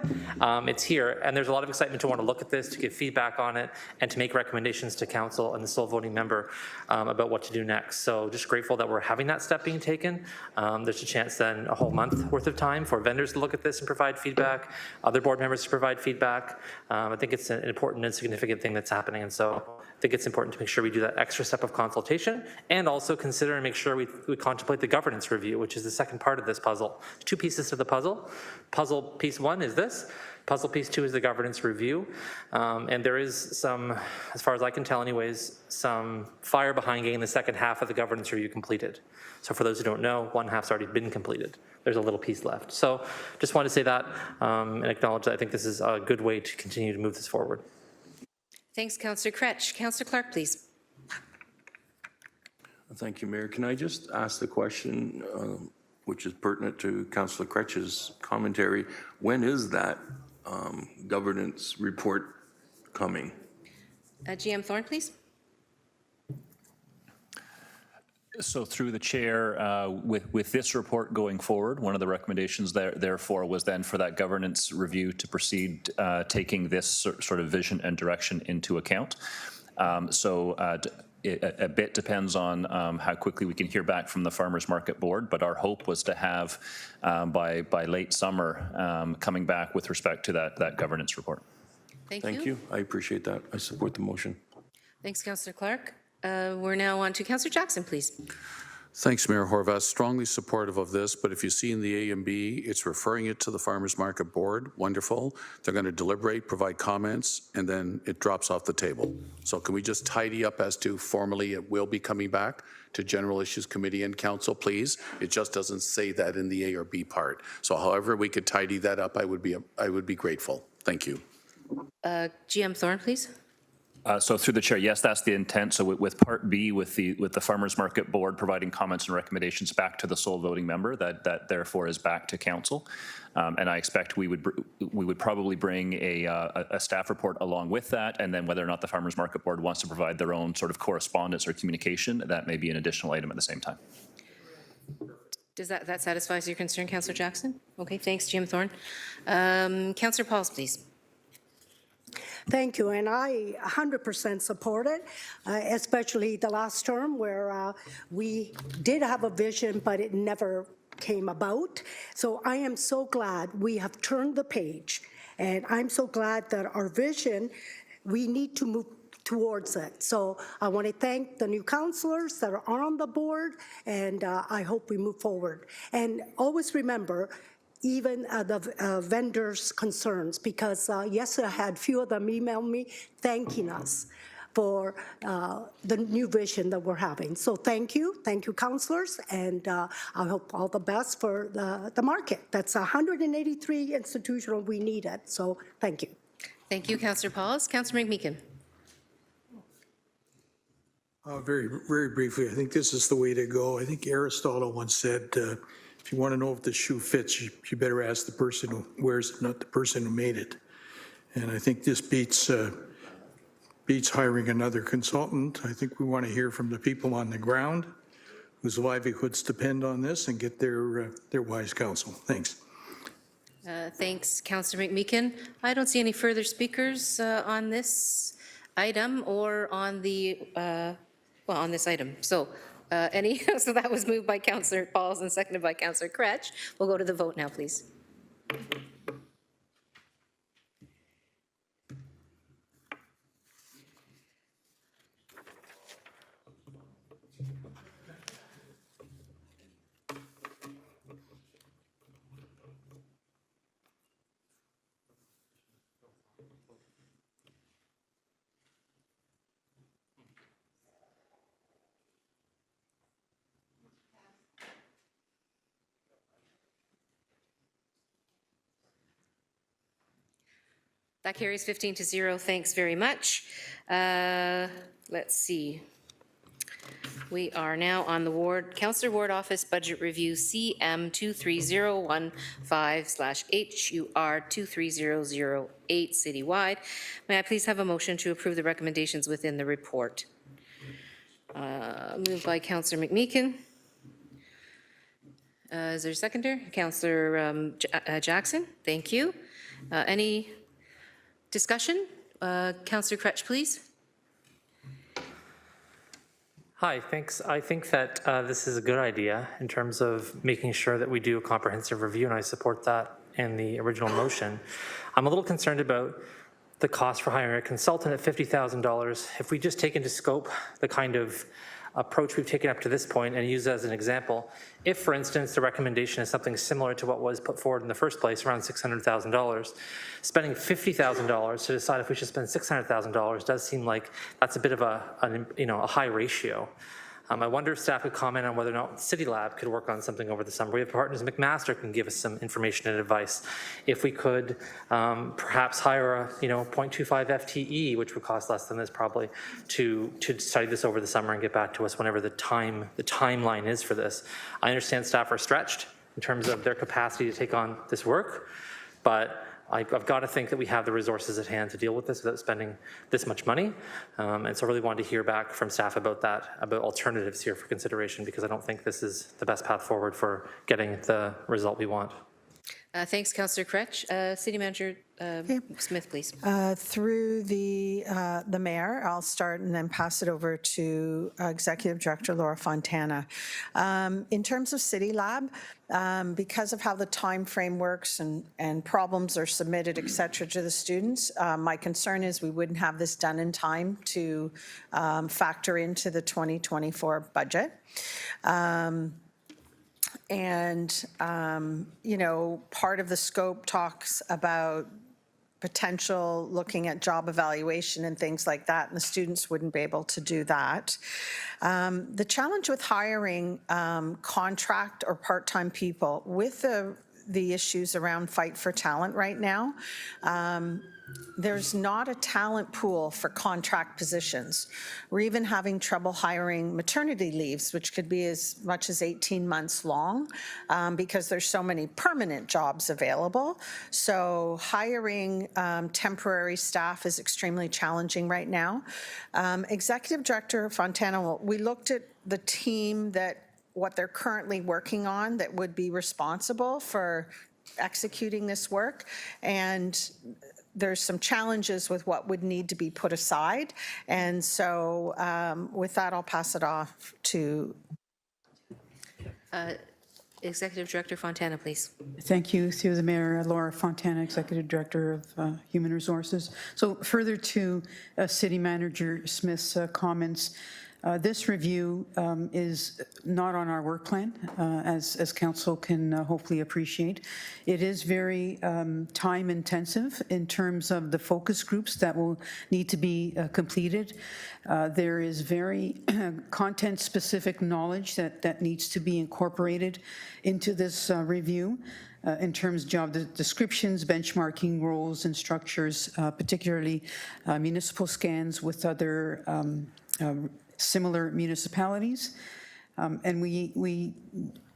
It's here, and there's a lot of excitement to want to look at this, to give feedback on it, and to make recommendations to council and the sole voting member about what to do next. So just grateful that we're having that step being taken. There's a chance then a whole month worth of time for vendors to look at this and provide feedback, other board members to provide feedback. I think it's an important and significant thing that's happening, and so I think it's important to make sure we do that extra step of consultation and also consider and make sure we contemplate the governance review, which is the second part of this puzzle. There's two pieces to the puzzle. Puzzle piece one is this. Puzzle piece two is the governance review. And there is some, as far as I can tell anyways, some fire behind getting the second half of the governance review completed. So for those who don't know, one half's already been completed. There's a little piece left. So just want to say that and acknowledge that I think this is a good way to continue to move this forward. Thanks, Councillor Kretsch. Councillor Clark, please. Thank you, Mayor. Can I just ask the question, which is pertinent to Councillor Kretsch's commentary. When is that governance report coming? GM Thorne, please. So through the chair, with this report going forward, one of the recommendations therefore was then for that governance review to proceed taking this sort of vision and direction into account. A bit depends on how quickly we can hear back from the Farmers Market Board, but our hope was to have by late summer coming back with respect to that governance report. Thank you. I appreciate that. I support the motion. Thanks, Councillor Clark. We're now on to Councillor Jackson, please. Thanks, Mayor Horvath. Strongly supportive of this, but if you see in the A and B, it's referring it to the Farmers Market Board. Wonderful. They're going to deliberate, provide comments, and then it drops off the table. So can we just tidy up as to formally it will be coming back to General Issues Committee and Council, please? It just doesn't say that in the A or B part. So however we could tidy that up, I would be grateful. Thank you. GM Thorne, please. So through the chair, yes, that's the intent. So with Part B, with the Farmers Market Board providing comments and recommendations back to the sole voting member, that therefore is back to council. And I expect we would probably bring a staff report along with that, and then whether or not the Farmers Market Board wants to provide their own sort of correspondence or communication, that may be an additional item at the same time. Does that satisfies your concern, Councillor Jackson? Okay, thanks, GM Thorne. Councillor Pauls, please. Thank you, and I 100% support it, especially the last term where we did have a vision, but it never came about. So I am so glad we have turned the page, and I'm so glad that our vision, we need to move towards it. So I want to thank the new councillors that are on the board, and I hope we move forward. And always remember, even the vendors' concerns, because yesterday I had a few of them email me thanking us for the new vision that we're having. So thank you, councillors, and I hope all the best for the market. That's 183 institutional we needed, so thank you. Thank you, Councillor Pauls. Councillor McMeekin. Very, very briefly, I think this is the way to go. I think Aristotle once said, if you want to know if the shoe fits, you better ask the person who wears it, not the person who made it. And I think this beats hiring another consultant. I think we want to hear from the people on the ground whose livelihoods depend on this and get their wise counsel. Thanks. Thanks, Councillor McMeekin. I don't see any further speakers on this item or on the on this item. So. So that was moved by Councillor Pauls and seconded by Councillor Kretsch. We'll go to the vote now, please. That carries 15-0. Thanks very much. Let's see. We are now on the Councillor Ward Office Budget Review CM 23015/HUR 23008 citywide. May I please have a motion to approve the recommendations within the report? Moved by Councillor McMeekin. Is there a seconder? Councillor Jackson. Thank you. Any discussion? Councillor Kretsch, please. Hi, thanks. I think that this is a good idea in terms of making sure that we do a comprehensive review, and I support that in the original motion. I'm a little concerned about the cost for hiring a consultant at $50,000. If we just take into scope the kind of approach we've taken up to this point and use it as an example, if, for instance, the recommendation is something similar to what was put forward in the first place, around $600,000, spending $50,000 to decide if we should spend $600,000 does seem like that's a bit of a high ratio. I wonder if staff could comment on whether or not City Lab could work on something over the summer. We have partners, McMaster can give us some information and advice. If we could perhaps hire a 0.25 FTE, which would cost less than this probably, to study this over the summer and get back to us whenever the timeline is for this. I understand staff are stretched. in terms of their capacity to take on this work, but I've got to think that we have the resources at hand to deal with this without spending this much money. And so I really wanted to hear back from staff about that, about alternatives here for consideration, because I don't think this is the best path forward for getting the result we want. Thanks, Councillor Kretsch. City Manager Smith, please. Through the mayor, I'll start and then pass it over to Executive Director Laura Fontana. In terms of City Lab, because of how the time frame works and problems are submitted, et cetera, to the students, my concern is we wouldn't have this done in time to factor into the 2024 budget. You know, part of the scope talks about potential looking at job evaluation and things like that, and the students wouldn't be able to do that. The challenge with hiring contract or part-time people with the issues around fight for talent right now, there's not a talent pool for contract positions. We're even having trouble hiring maternity leaves, which could be as much as 18 months long, because there's so many permanent jobs available. So hiring temporary staff is extremely challenging right now. Executive Director Fontana, we looked at the team what they're currently working on that would be responsible for executing this work, and there's some challenges with what would need to be put aside. And so with that, I'll pass it off to Executive Director Fontana, please. Thank you. Through the Mayor, Laura Fontana, Executive Director of Human Resources. So further to City Manager Smith's comments, this review is not on our work plan, as Council can hopefully appreciate. It is very time intensive in terms of the focus groups that will need to be completed. There is very content specific knowledge that needs to be incorporated into this review. In terms of job descriptions, benchmarking roles and structures, particularly municipal scans with other similar municipalities, and we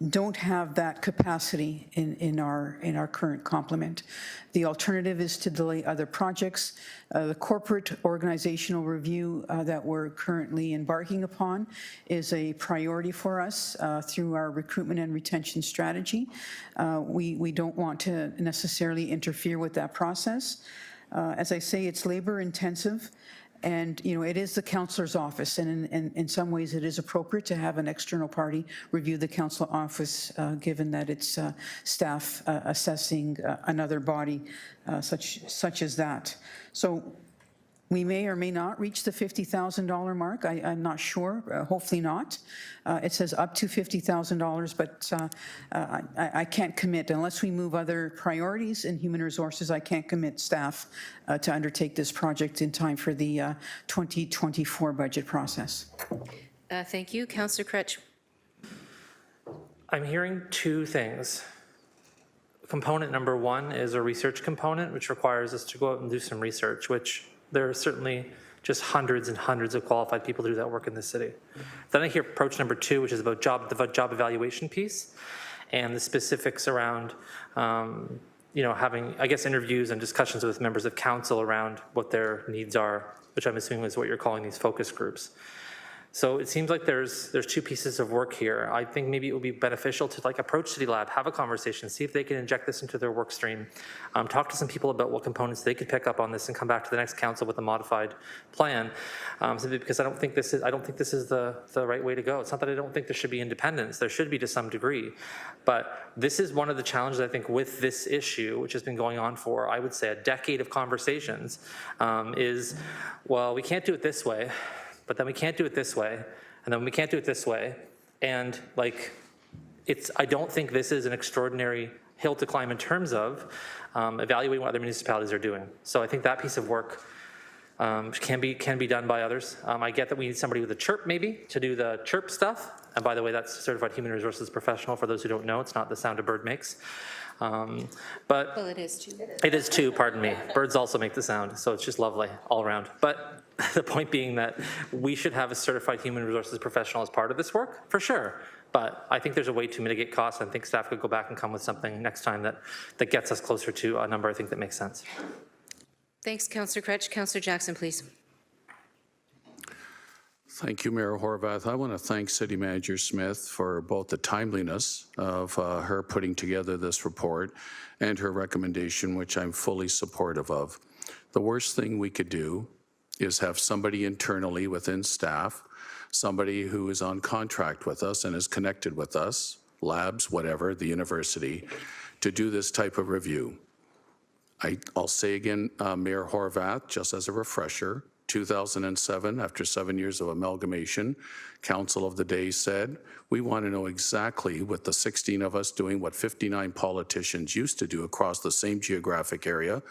don't have that capacity in our current complement. The alternative is to delay other projects. The corporate organizational review that we're currently embarking upon is a priority for us through our recruitment and retention strategy. We don't want to necessarily interfere with that process. As I say, it's labor intensive. And, you know, it is the councillor's office, and in some ways it is appropriate to have an external party review the council office, given that it's staff assessing another body such as that. So we may or may not reach the $50,000 mark. I'm not sure. Hopefully not. It says up to $50,000, but I can't commit. Unless we move other priorities in human resources, I can't commit staff to undertake this project in time for the 2024 budget process. Thank you. Councillor Kretsch. I'm hearing two things. Component number one is a research component, which requires us to go out and do some research, which there are certainly just hundreds and hundreds of qualified people to do that work in this city. Then I hear approach number two, which is about the job evaluation piece and the specifics around, you know, having, I guess, interviews and discussions with members of council around what their needs are, which I'm assuming is what you're calling these focus groups. So it seems like there's two pieces of work here. I think maybe it would be beneficial to approach City Lab, have a conversation, see if they can inject this into their work stream, talk to some people about what components they could pick up on this and come back to the next council with a modified plan. Simply because I don't think this is the right way to go. It's not that I don't think there should be independence. There should be to some degree. But this is one of the challenges, I think, with this issue, which has been going on for, I would say, a decade of conversations, is, well, we can't do it this way, but then we can't do it this way, and then we can't do it this way. And I don't think this is an extraordinary hill to climb in terms of evaluating what other municipalities are doing. So I think that piece of work can be done by others. I get that we need somebody with a chirp maybe to do the chirp stuff. And by the way, that's certified human resources professional. For those who don't know, it's not the sound a bird makes. But well, it is too. It is too, pardon me. Birds also make the sound, so it's just lovely all around. But The point being that we should have a certified human resources professional as part of this work, for sure. But I think there's a way to mitigate costs. I think staff could go back and come with something next time that gets us closer to a number I think that makes sense. Thanks, Councillor Cretch. Councillor Jackson, please. Thank you, Mayor Horvath. I want to thank City Manager Smith for both the timeliness of her putting together this report and her recommendation, which I'm fully supportive of. The worst thing we could do is have somebody internally within staff, somebody who is on contract with us and is connected with us, labs, whatever, the university, to do this type of review. I'll say again, Mayor Horvath, just as a refresher, 2007, after 7 years of amalgamation, Council of the Day said, we want to know exactly, with the 16 of us doing what 59 politicians used to do across the same geographic area,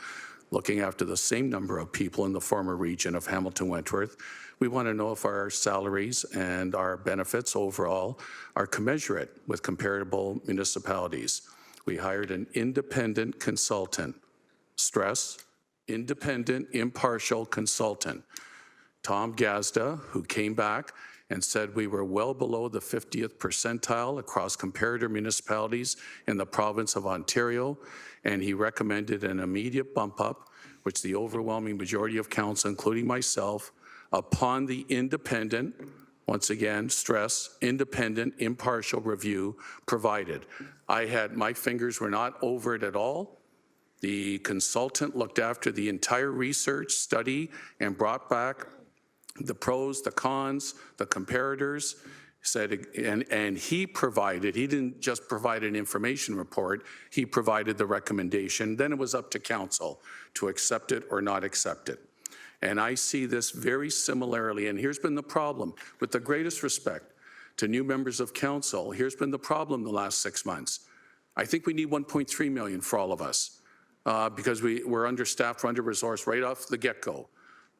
looking after the same number of people in the former region of Hamilton-Wentworth, we want to know if our salaries and our benefits overall are commensurate with comparable municipalities. We hired an independent consultant. Stress, independent, impartial consultant, Tom Gazda, who came back and said we were well below the 50th percentile across comparator municipalities in the province of Ontario, and he recommended an immediate bump up, which the overwhelming majority of council, including myself, upon the independent, once again, stress, independent, impartial review provided. My fingers were not over it at all. The consultant looked after the entire research study and brought back the pros, the cons, the comparators, said, and he didn't just provide an information report, he provided the recommendation. Then it was up to council to accept it or not accept it. And I see this very similarly, and here's been the problem. With the greatest respect to new members of council, here's been the problem the last 6 months. I think we need 1.3 million for all of us. Because we're understaffed, we're under-resourced right off the get-go.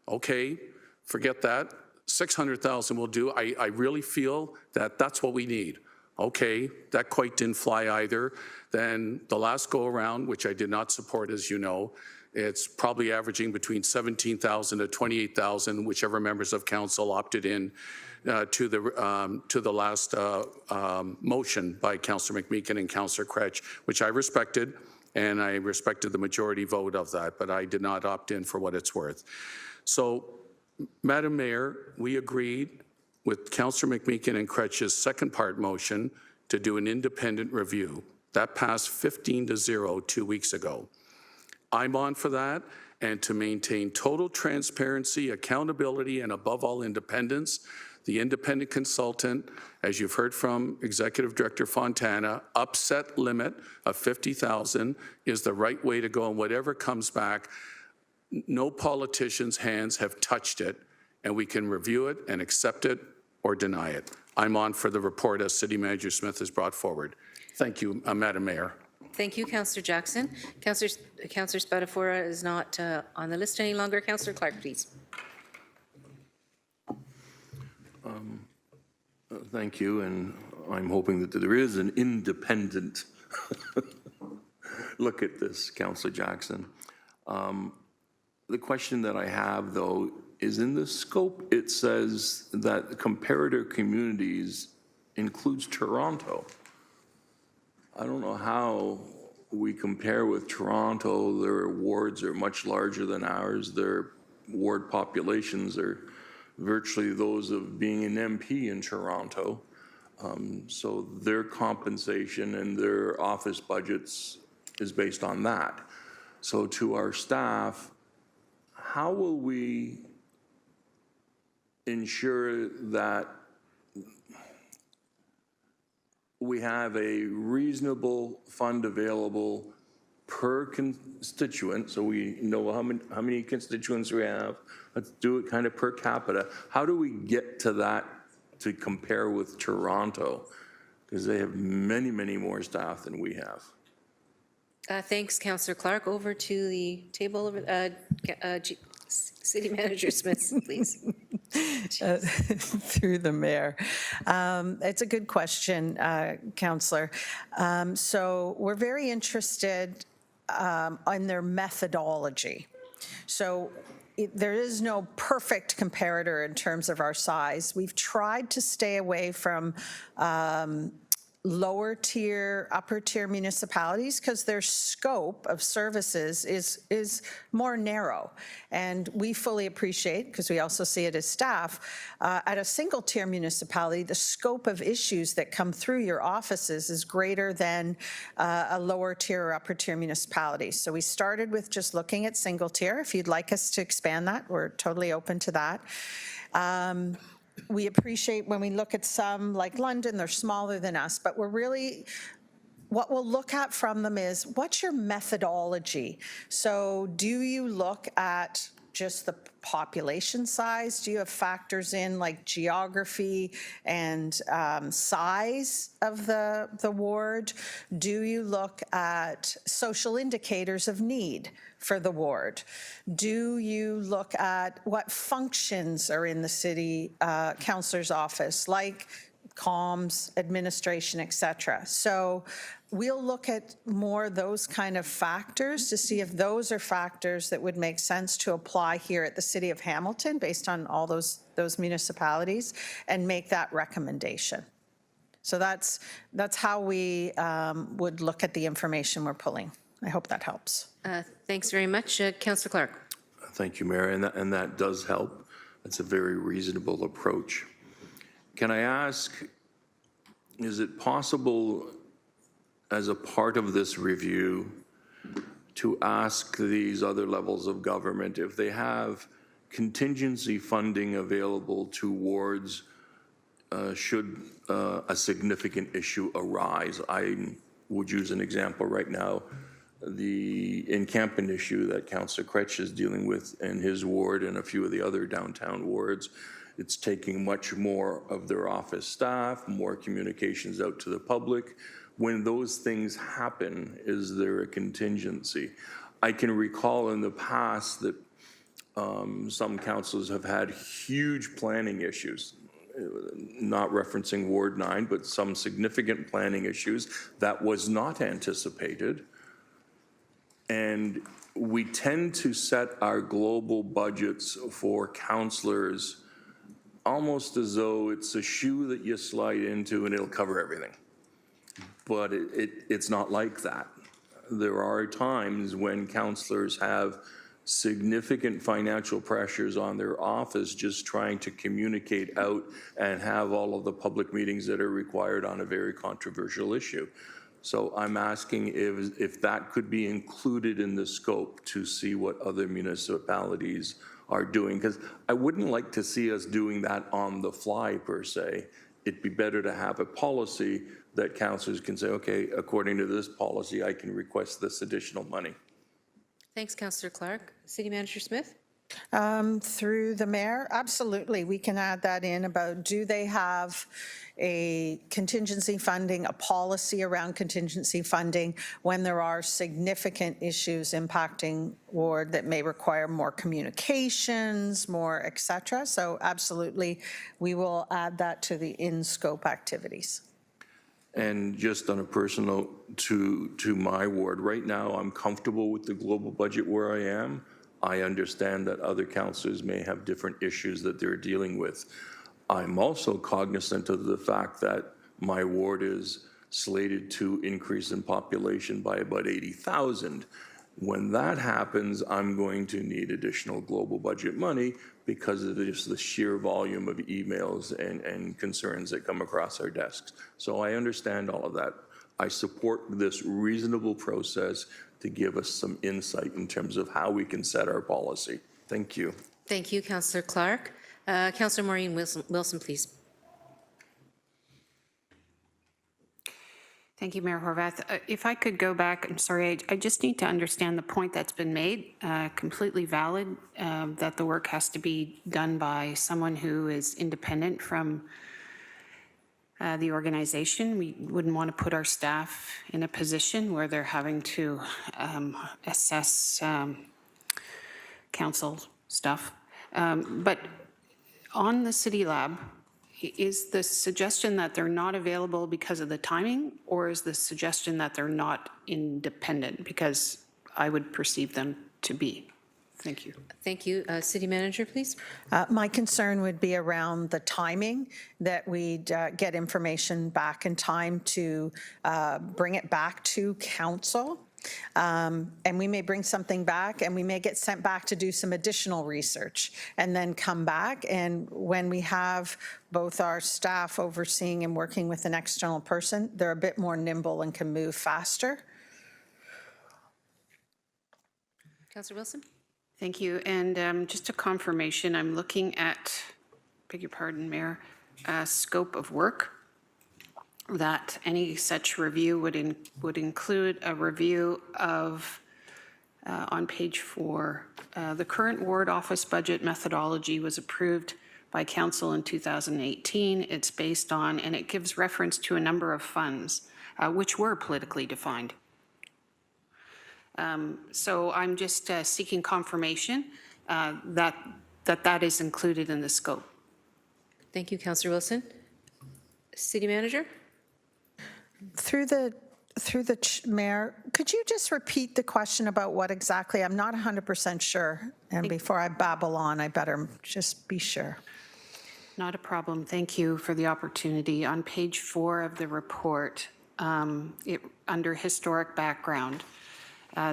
Okay, forget that. 600,000 will do. I really feel that that's what we need. Okay, that quite didn't fly either. Then the last go-around, which I did not support, as you know, it's probably averaging between 17,000 to 28,000, whichever members of council opted in to the last motion by Councillor McMeekin and Councillor Cretch, which I respected. And I respected the majority vote of that, but I did not opt in for what it's worth. So, Madam Mayor, we agreed with Councillor McMeekin and Cretch's second part motion to do an independent review. That passed 15-0 2 weeks ago. I'm on for that, and to maintain total transparency, accountability, and above all independence, the independent consultant, as you've heard from Executive Director Fontana, upset limit of 50,000 is the right way to go, and whatever comes back, no politician's hands have touched it, and we can review it and accept it or deny it. I'm on for the report as City Manager Smith has brought forward. Thank you, Madam Mayor. Thank you, Councillor Jackson. Councillor Spadafora is not on the list any longer. Councillor Clark, please. Thank you, and I'm hoping that there is an independent look at this, Councillor Jackson. The question that I have, though, is in the scope, it says that comparator communities includes Toronto. I don't know how we compare with Toronto. Their wards are much larger than ours. Their ward populations are virtually those of being an MP in Toronto. So their compensation and their office budgets is based on that. So to our staff, how will we ensure that we have a reasonable fund available per constituent, so we know how many constituents we have? Let's do it kind of per capita. How do we get to that to compare with Toronto? Because they have many, many more staff than we have. Thanks, Councillor Clark. Over to the table. City Manager Smith, please. Through the mayor. It's a good question, Councillor. So we're very interested in their methodology. So there is no perfect comparator in terms of our size. We've tried to stay away from lower tier, upper tier municipalities because their scope of services is more narrow. And we fully appreciate, because we also see it as staff, at a single tier municipality, the scope of issues that come through your offices is greater than a lower tier or upper tier municipality. So we started with just looking at single tier. If you'd like us to expand that, we're totally open to that. We appreciate when we look at some like London, they're smaller than us, but we're really, what we'll look at from them is, what's your methodology? So do you look at just the population size? Do you have factors in like geography and size of the ward? Do you look at social indicators of need for the ward? Do you look at what functions are in the city councilor's office, like comms, administration, et cetera? So we'll look at more those kind of factors to see if those are factors that would make sense to apply here at the City of Hamilton based on all those municipalities and make that recommendation. So that's how we would look at the information we're pulling. I hope that helps. Thanks very much. Councillor Clark. Thank you, Mayor, and that does help. That's a very reasonable approach. Can I ask, is it possible as a part of this review to ask these other levels of government if they have contingency funding available towards should a significant issue arise? I would use an example right now, the encampment issue that Councillor Kretsch is dealing with in his ward and a few of the other downtown wards. It's taking much more of their office staff, more communications out to the public. When those things happen, is there a contingency? I can recall in the past that some councils have had huge planning issues, not referencing Ward 9, but some significant planning issues that was not anticipated. And we tend to set our global budgets for councillors almost as though it's a shoe that you slide into and it'll cover everything. But it's not like that. There are times when councillors have significant financial pressures on their office just trying to communicate out and have all of the public meetings that are required on a very controversial issue. So I'm asking if that could be included in the scope to see what other municipalities are doing, because I wouldn't like to see us doing that on the fly per se. It'd be better to have a policy that councillors can say, okay, according to this policy, I can request this additional money. Thanks, Councillor Clark. City Manager Smith? Through the mayor, absolutely. We can add that in about, do they have a contingency funding, a policy around contingency funding when there are significant issues impacting ward that may require more communications, more et cetera. So absolutely, we will add that to the in-scope activities. And just on a personal to my ward, right now I'm comfortable with the global budget where I am. I understand that other councillors may have different issues that they're dealing with. I'm also cognizant of the fact that my ward is slated to increase in population by about 80,000. When that happens, I'm going to need additional global budget money because of just the sheer volume of emails and concerns that come across our desks. So I understand all of that. I support this reasonable process to give us some insight in terms of how we can set our policy. Thank you. Thank you, Councillor Clark. Councillor Maureen Wilson, please. Thank you, Mayor Horwath. If I could go back, I'm sorry, I just need to understand the point that's been made, completely valid, that the work has to be done by someone who is independent from the organization. We wouldn't want to put our staff in a position where they're having to assess council stuff. But on the City Lab, is the suggestion that they're not available because of the timing, or is the suggestion that they're not independent? Because I would perceive them to be. Thank you. Thank you. City Manager, please. My concern would be around the timing, that we'd get information back in time to bring it back to council. And we may bring something back and we may get sent back to do some additional research and then come back. And when we have both our staff overseeing and working with an external person, they're a bit more nimble and can move faster. Councillor Wilson? Thank you. And just a confirmation, I'm looking at, beg your pardon, Mayor, scope of work, that any such review would include a review of, on page 4, the current ward office budget methodology was approved by council in 2018. It's based on, and it gives reference to a number of funds, which were politically defined. So I'm just seeking confirmation that is included in the scope. Thank you, Councillor Wilson. City Manager? Through the Mayor, could you just repeat the question about what exactly? I'm not 100% sure. And before I babble on, I better just be sure. Not a problem. Thank you for the opportunity. On page 4 of the report, under historic background,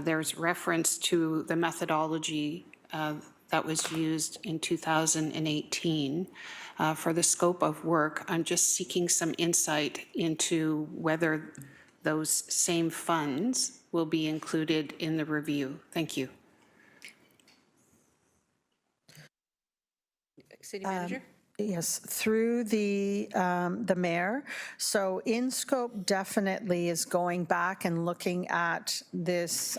there's reference to the methodology that was used in 2018 for the scope of work. I'm just seeking some insight into whether those same funds will be included in the review. Thank you. City Manager? Yes, through the mayor. So in scope definitely is going back and looking at this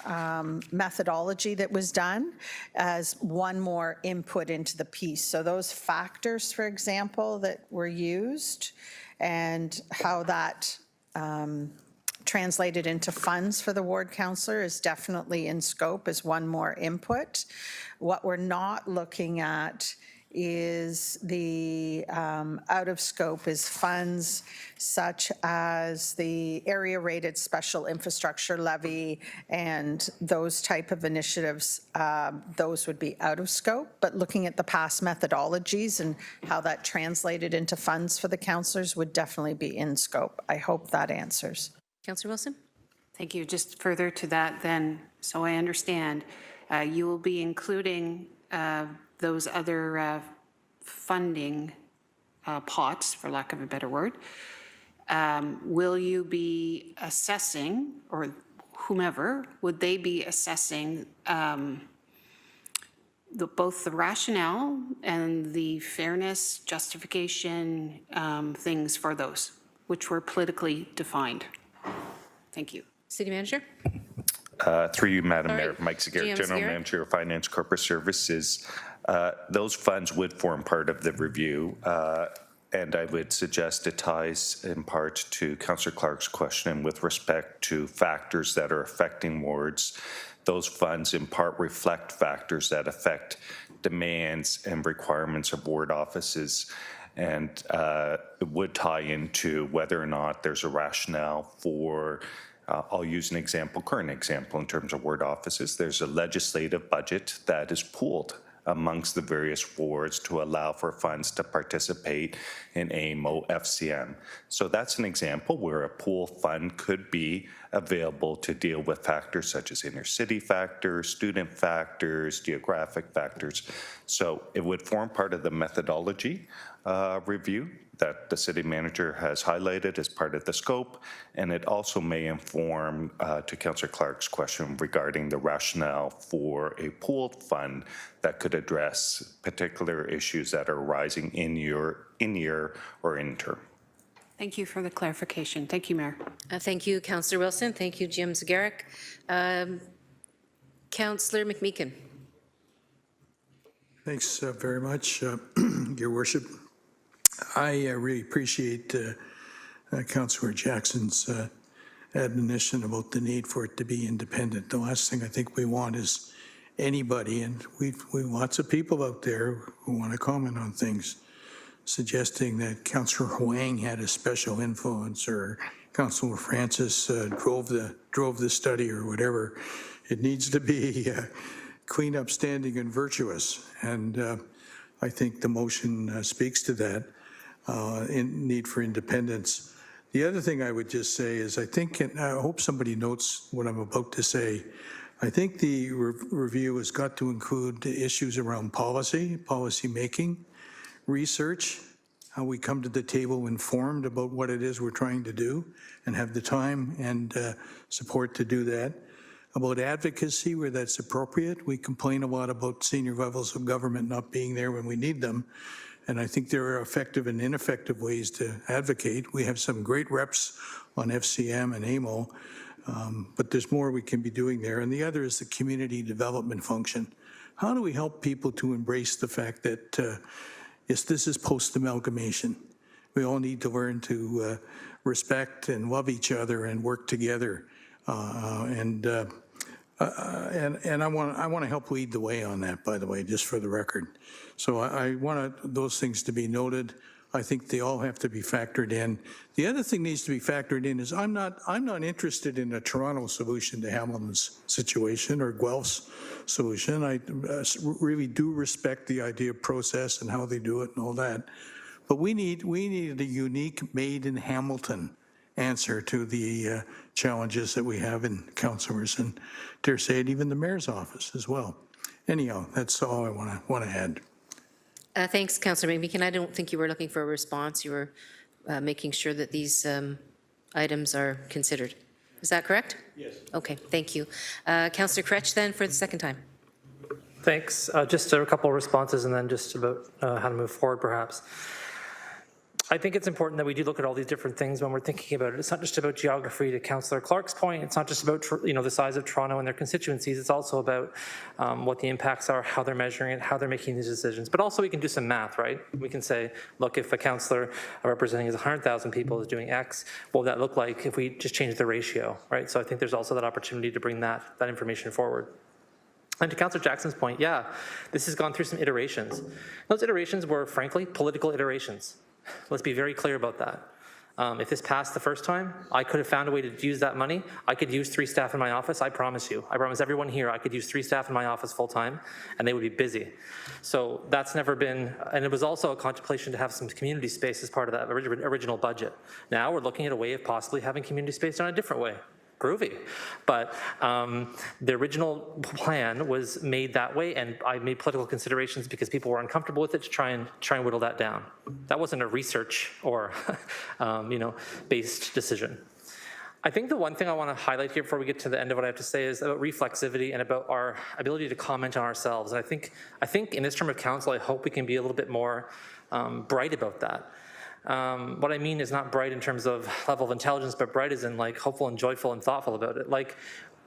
methodology that was done as one more input into the piece. So those factors, for example, that were used and how that translated into funds for the ward councillor is definitely in scope as one more input. What we're not looking at is the out of scope is funds such as the area rated special infrastructure levy and those type of initiatives, those would be out of scope. But looking at the past methodologies and how that translated into funds for the councillors would definitely be in scope. I hope that answers. Councillor Wilson? Thank you. Just further to that then, so I understand, you will be including those other funding pots, for lack of a better word. Will you be assessing, or whomever, would they be assessing both the rationale and the fairness, justification, things for those, which were politically defined? Thank you. City Manager? Through you, Madam Mayor, right. Mike Zagirik, GM General Zagirik. Manager of Finance Corporate Services. Those funds would form part of the review, and I would suggest it ties in part to Councillor Clark's question with respect to factors that are affecting wards. Those funds in part reflect factors that affect demands and requirements of ward offices, and it would tie into whether or not there's a rationale for I'll use an example, current example in terms of ward offices. There's a legislative budget that is pooled amongst the various wards to allow for funds to participate in AMO FCM. So that's an example where a pool fund could be available to deal with factors such as inner city factors, student factors, geographic factors. So it would form part of the methodology review that the city manager has highlighted as part of the scope, and it also may inform, to Councillor Clark's question regarding the rationale for a pooled fund that could address particular issues that are arising in year or in term. Thank you for the clarification. Thank you, Mayor. Thank you, Councillor Wilson. Thank you, Jim Zagirik. Councillor McMeekin. Thanks very much, Your Worship. I really appreciate Councillor Jackson's admonition about the need for it to be independent. The last thing I think we want is anybody, and we've lots of people out there who want to comment on things, suggesting that Councillor Huang had a special influence or Councillor Francis drove the study or whatever. It needs to be clean, upstanding, and virtuous. And I think the motion speaks to that in need for independence. The other thing I would just say is I think, and I hope somebody notes what I'm about to say, I think the review has got to include the issues around policy making, research, how we come to the table informed about what it is we're trying to do and have the time and support to do that. About advocacy where that's appropriate. We complain a lot about senior levels of government not being there when we need them. And I think there are effective and ineffective ways to advocate. We have some great reps on FCM and AMO, but there's more we can be doing there. And the other is the community development function. How do we help people to embrace the fact that this is post-amalgamation? We all need to learn to respect and love each other and work together. And I want to help lead the way on that, by the way, just for the record. So I want those things to be noted. I think they all have to be factored in. The other thing needs to be factored in is I'm not interested in a Toronto solution to Hamilton's situation or Guelph's solution. I really do respect the idea of process and how they do it and all that. But we need a unique made in Hamilton answer to the challenges that we have in councillors and, dare say it, even the mayor's office as well. Anyhow, that's all I want to add. Thanks, Councillor McMeekin. I don't think you were looking for a response. You were making sure that these items are considered. Is that correct? Yes. Okay, thank you. Councillor Kretsch then for the second time. Thanks. Just a couple of responses and then just about how to move forward perhaps. I think it's important that we do look at all these different things when we're thinking about it. It's not just about geography, to Councillor Clark's point. It's not just about the size of Toronto and their constituencies. It's also about what the impacts are, how they're measuring it, how they're making these decisions. But also we can do some math, right? We can say, look, if a councillor representing 100,000 people is doing X, what would that look like if we just change the ratio, right? So I think there's also that opportunity to bring that information forward. And to Councillor Jackson's point, yeah, this has gone through some iterations. Those iterations were, frankly, political iterations. Let's be very clear about that. If this passed the first time, I could have found a way to use that money. I could use 3 staff in my office, I promise you. I promise everyone here I could use 3 staff in my office full time and they would be busy. So that's never been, and it was also a contemplation to have some community space as part of that original budget. Now we're looking at a way of possibly having community space done a different way. Groovy. But the original plan was made that way, and I made political considerations because people were uncomfortable with it to try and whittle that down. That wasn't a research or based decision. I think the one thing I want to highlight here before we get to the end of what I have to say is about reflexivity and about our ability to comment on ourselves. And I think in this term of council, I hope we can be a little bit more bright about that. What I mean is not bright in terms of level of intelligence, but bright as in like hopeful and joyful and thoughtful about it. Like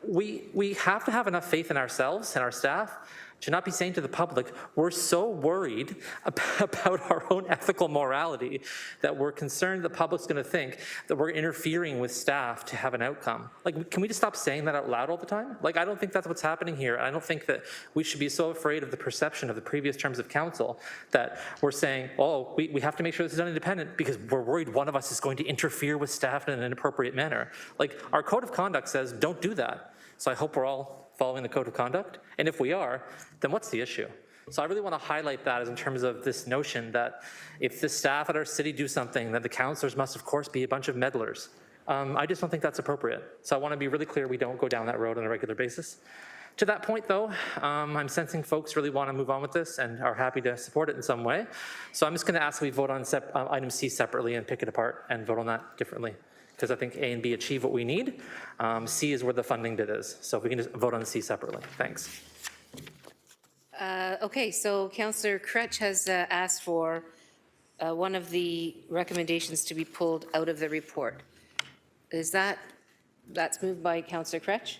we have to have enough faith in ourselves and our staff to not be saying to the public, we're so worried about our own ethical morality that we're concerned the public's going to think that we're interfering with staff to have an outcome. Like, can we just stop saying that out loud all the time? Like, I don't think that's what's happening here. I don't think that we should be so afraid of the perception of the previous terms of council that we're saying, oh, we have to make sure this is done independent because we're worried one of us is going to interfere with staff in an inappropriate manner. Like, our code of conduct says don't do that. So I hope we're all following the code of conduct. And if we are, then what's the issue? So I really want to highlight that as in terms of this notion that if the staff at our city do something, then the councillors must of course be a bunch of meddlers. I just don't think that's appropriate. So I want to be really clear we don't go down that road on a regular basis. To that point though, I'm sensing folks really want to move on with this and are happy to support it in some way. So I'm just going to ask that we vote on item C separately and pick it apart and vote on that differently. Because I think A and B achieve what we need. C is where the funding bit is. So if we can just vote on C separately. Thanks. Okay, so Councillor Kretsch has asked for one of the recommendations to be pulled out of the report. Is that's moved by Councillor Kretsch?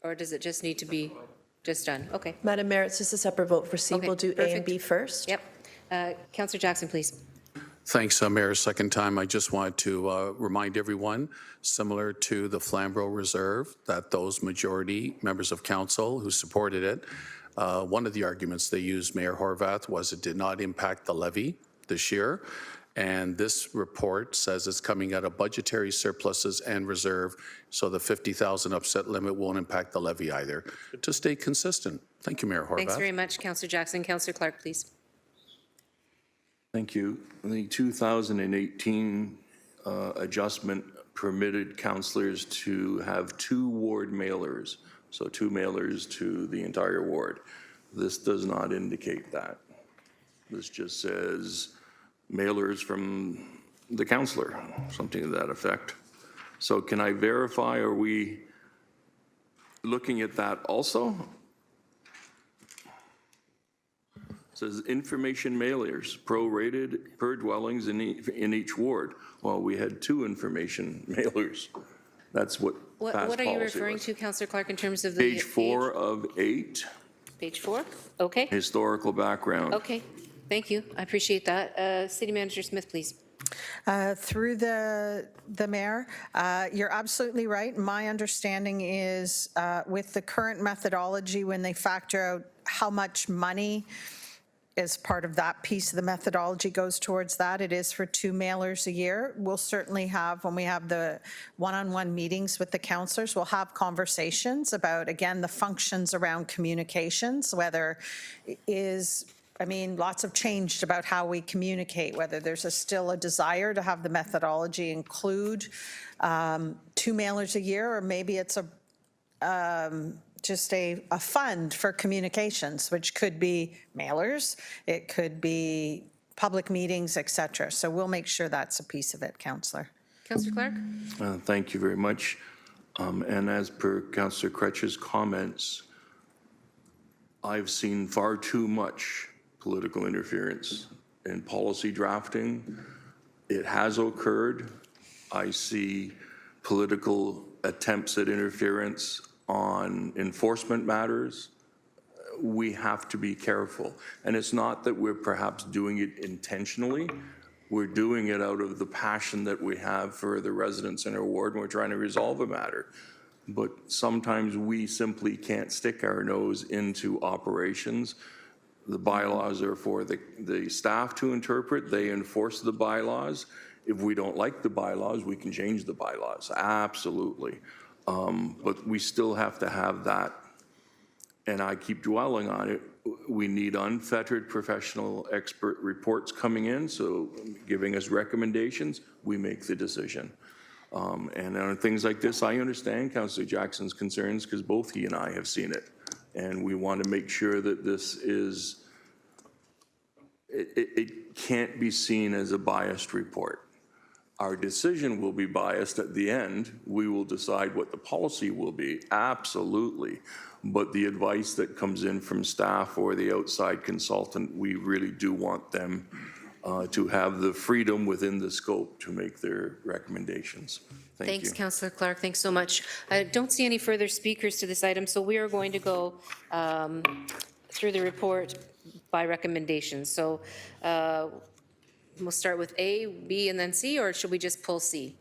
Or does it just need to be just done? Okay. Madam Mayor, it's just a separate vote for C. Okay, We'll do A and B first. Yep. Councillor Jackson, please. Thanks, Mayor. Second time, I just wanted to remind everyone, similar to the Flamborough Reserve, that those majority members of council who supported it, one of the arguments they used, Mayor Horwath, was it did not impact the levy this year. And this report says it's coming out of budgetary surpluses and reserve, so the 50,000 upset limit won't impact the levy either. To stay consistent. Thank you, Mayor Horvath. Thanks very much, Councillor Jackson. Councillor Clark, please. Thank you. The 2018 adjustment permitted councillors to have 2 ward mailers, so 2 mailers to the entire ward. This does not indicate that. This just says mailers from the councillor, something to that effect. So can I verify, are we looking at that also? It says information mailers, prorated per dwellings in each ward. Well, we had 2 information mailers. That's what past What are you policy referring was. to, Councillor Clark, in terms of the Page 4 of 8, Page 4? Okay. historical background. Okay. Thank you. I appreciate that. City Manager Smith, please. Through the mayor, you're absolutely right. My understanding is with the current methodology, when they factor out how much money as part of that piece of the methodology goes towards that, it is for 2 mailers a year. We'll certainly have, when we have the one-on-one meetings with the councillors, we'll have conversations about, again, the functions around communications, whether lots have changed about how we communicate, whether there's still a desire to have the methodology include 2 mailers a year, or maybe it's just a fund for communications, which could be mailers, it could be public meetings, et cetera. So we'll make sure that's a piece of it, Councillor. Councillor Clark? Thank you very much. And as per Councillor Kretsch's comments, I've seen far too much political interference in policy drafting. It has occurred. I see political attempts at interference on enforcement matters. We have to be careful. And it's not that we're perhaps doing it intentionally. We're doing it out of the passion that we have for the residents in our ward, and we're trying to resolve a matter. But sometimes we simply can't stick our nose into operations. The bylaws are for the staff to interpret. They enforce the bylaws. If we don't like the bylaws, we can change the bylaws, absolutely. But we still have to have that, and I keep dwelling on it. We need unfettered professional expert reports coming in, so giving us recommendations, we make the decision. And on things like this, I understand Councillor Jackson's concerns because both he and I have seen it. And we want to make sure that this is, it can't be seen as a biased report. Our decision will be biased at the end. We will decide what the policy will be, absolutely. But the advice that comes in from staff or the outside consultant, we really do want them to have the freedom within the scope to make their recommendations. Thanks, Councillor Clark. Thanks so much. I don't see any further speakers to this item, so we are going to go through the report by recommendation. So we'll start with A, B, and then C, or should we just pull C?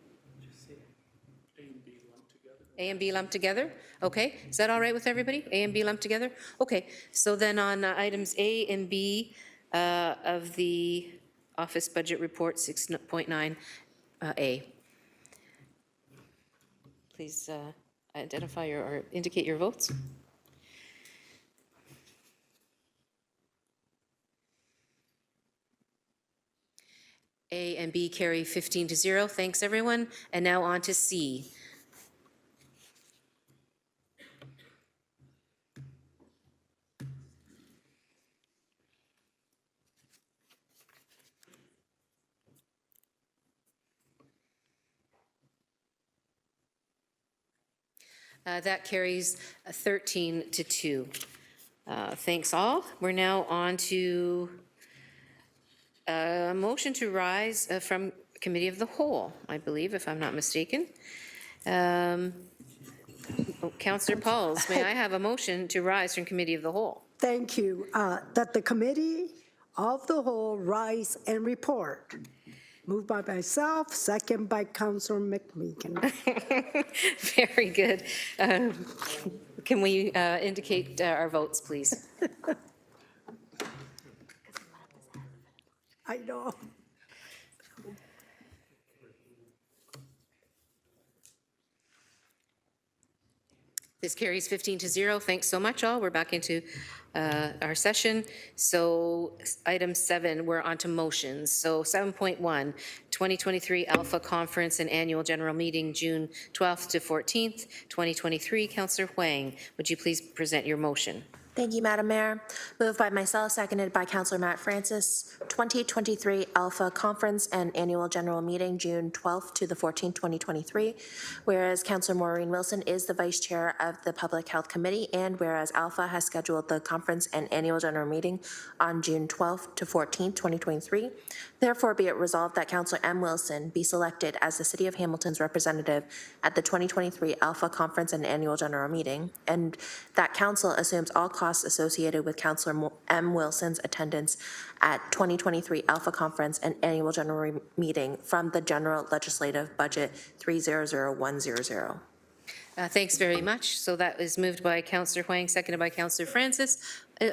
A and B lumped together? Okay. Is that all right with everybody? A and B lumped together? Okay. So then on items A and B of the Office Budget Report 6.9 A. Please identify or indicate your votes. A and B carry 15-0. Thanks, everyone. And now on to C. That carries 13-2. Thanks all. We're now on to a motion to rise from Committee of the Whole, I believe, if I'm not mistaken. Councillor Pauls, may I have a motion to rise from Committee of the Whole? Thank you. That the Committee of the Whole rise and report. Moved by myself, second by Councillor McMeekin. Very good. Can we indicate our votes, please? I know. This carries 15-0. Thanks so much, all. We're back into our session. So item 7, we're on to motions. So 7.1, 2023 Alpha Conference and Annual General Meeting, June 12th to 14th, 2023. Councillor Huang, would you please present your motion? Thank you, Madam Mayor. Moved by myself, seconded by Councillor Matt Francis. 2023 Alpha Conference and Annual General Meeting, June 12th to the 14th, 2023. Whereas Councillor Maureen Wilson is the Vice Chair of the Public Health Committee, and whereas Alpha has scheduled the conference and Annual General Meeting on June 12th to 14th, 2023. Therefore, be it resolved that Councillor M. Wilson be selected as the City of Hamilton's representative at the 2023 Alpha Conference and Annual General Meeting, and that Council assumes all costs associated with Councillor M. Wilson's attendance at 2023 Alpha Conference and Annual General Meeting from the General Legislative Budget 300100. Thanks very much. So that is moved by Councillor Huang, seconded by Councillor Francis.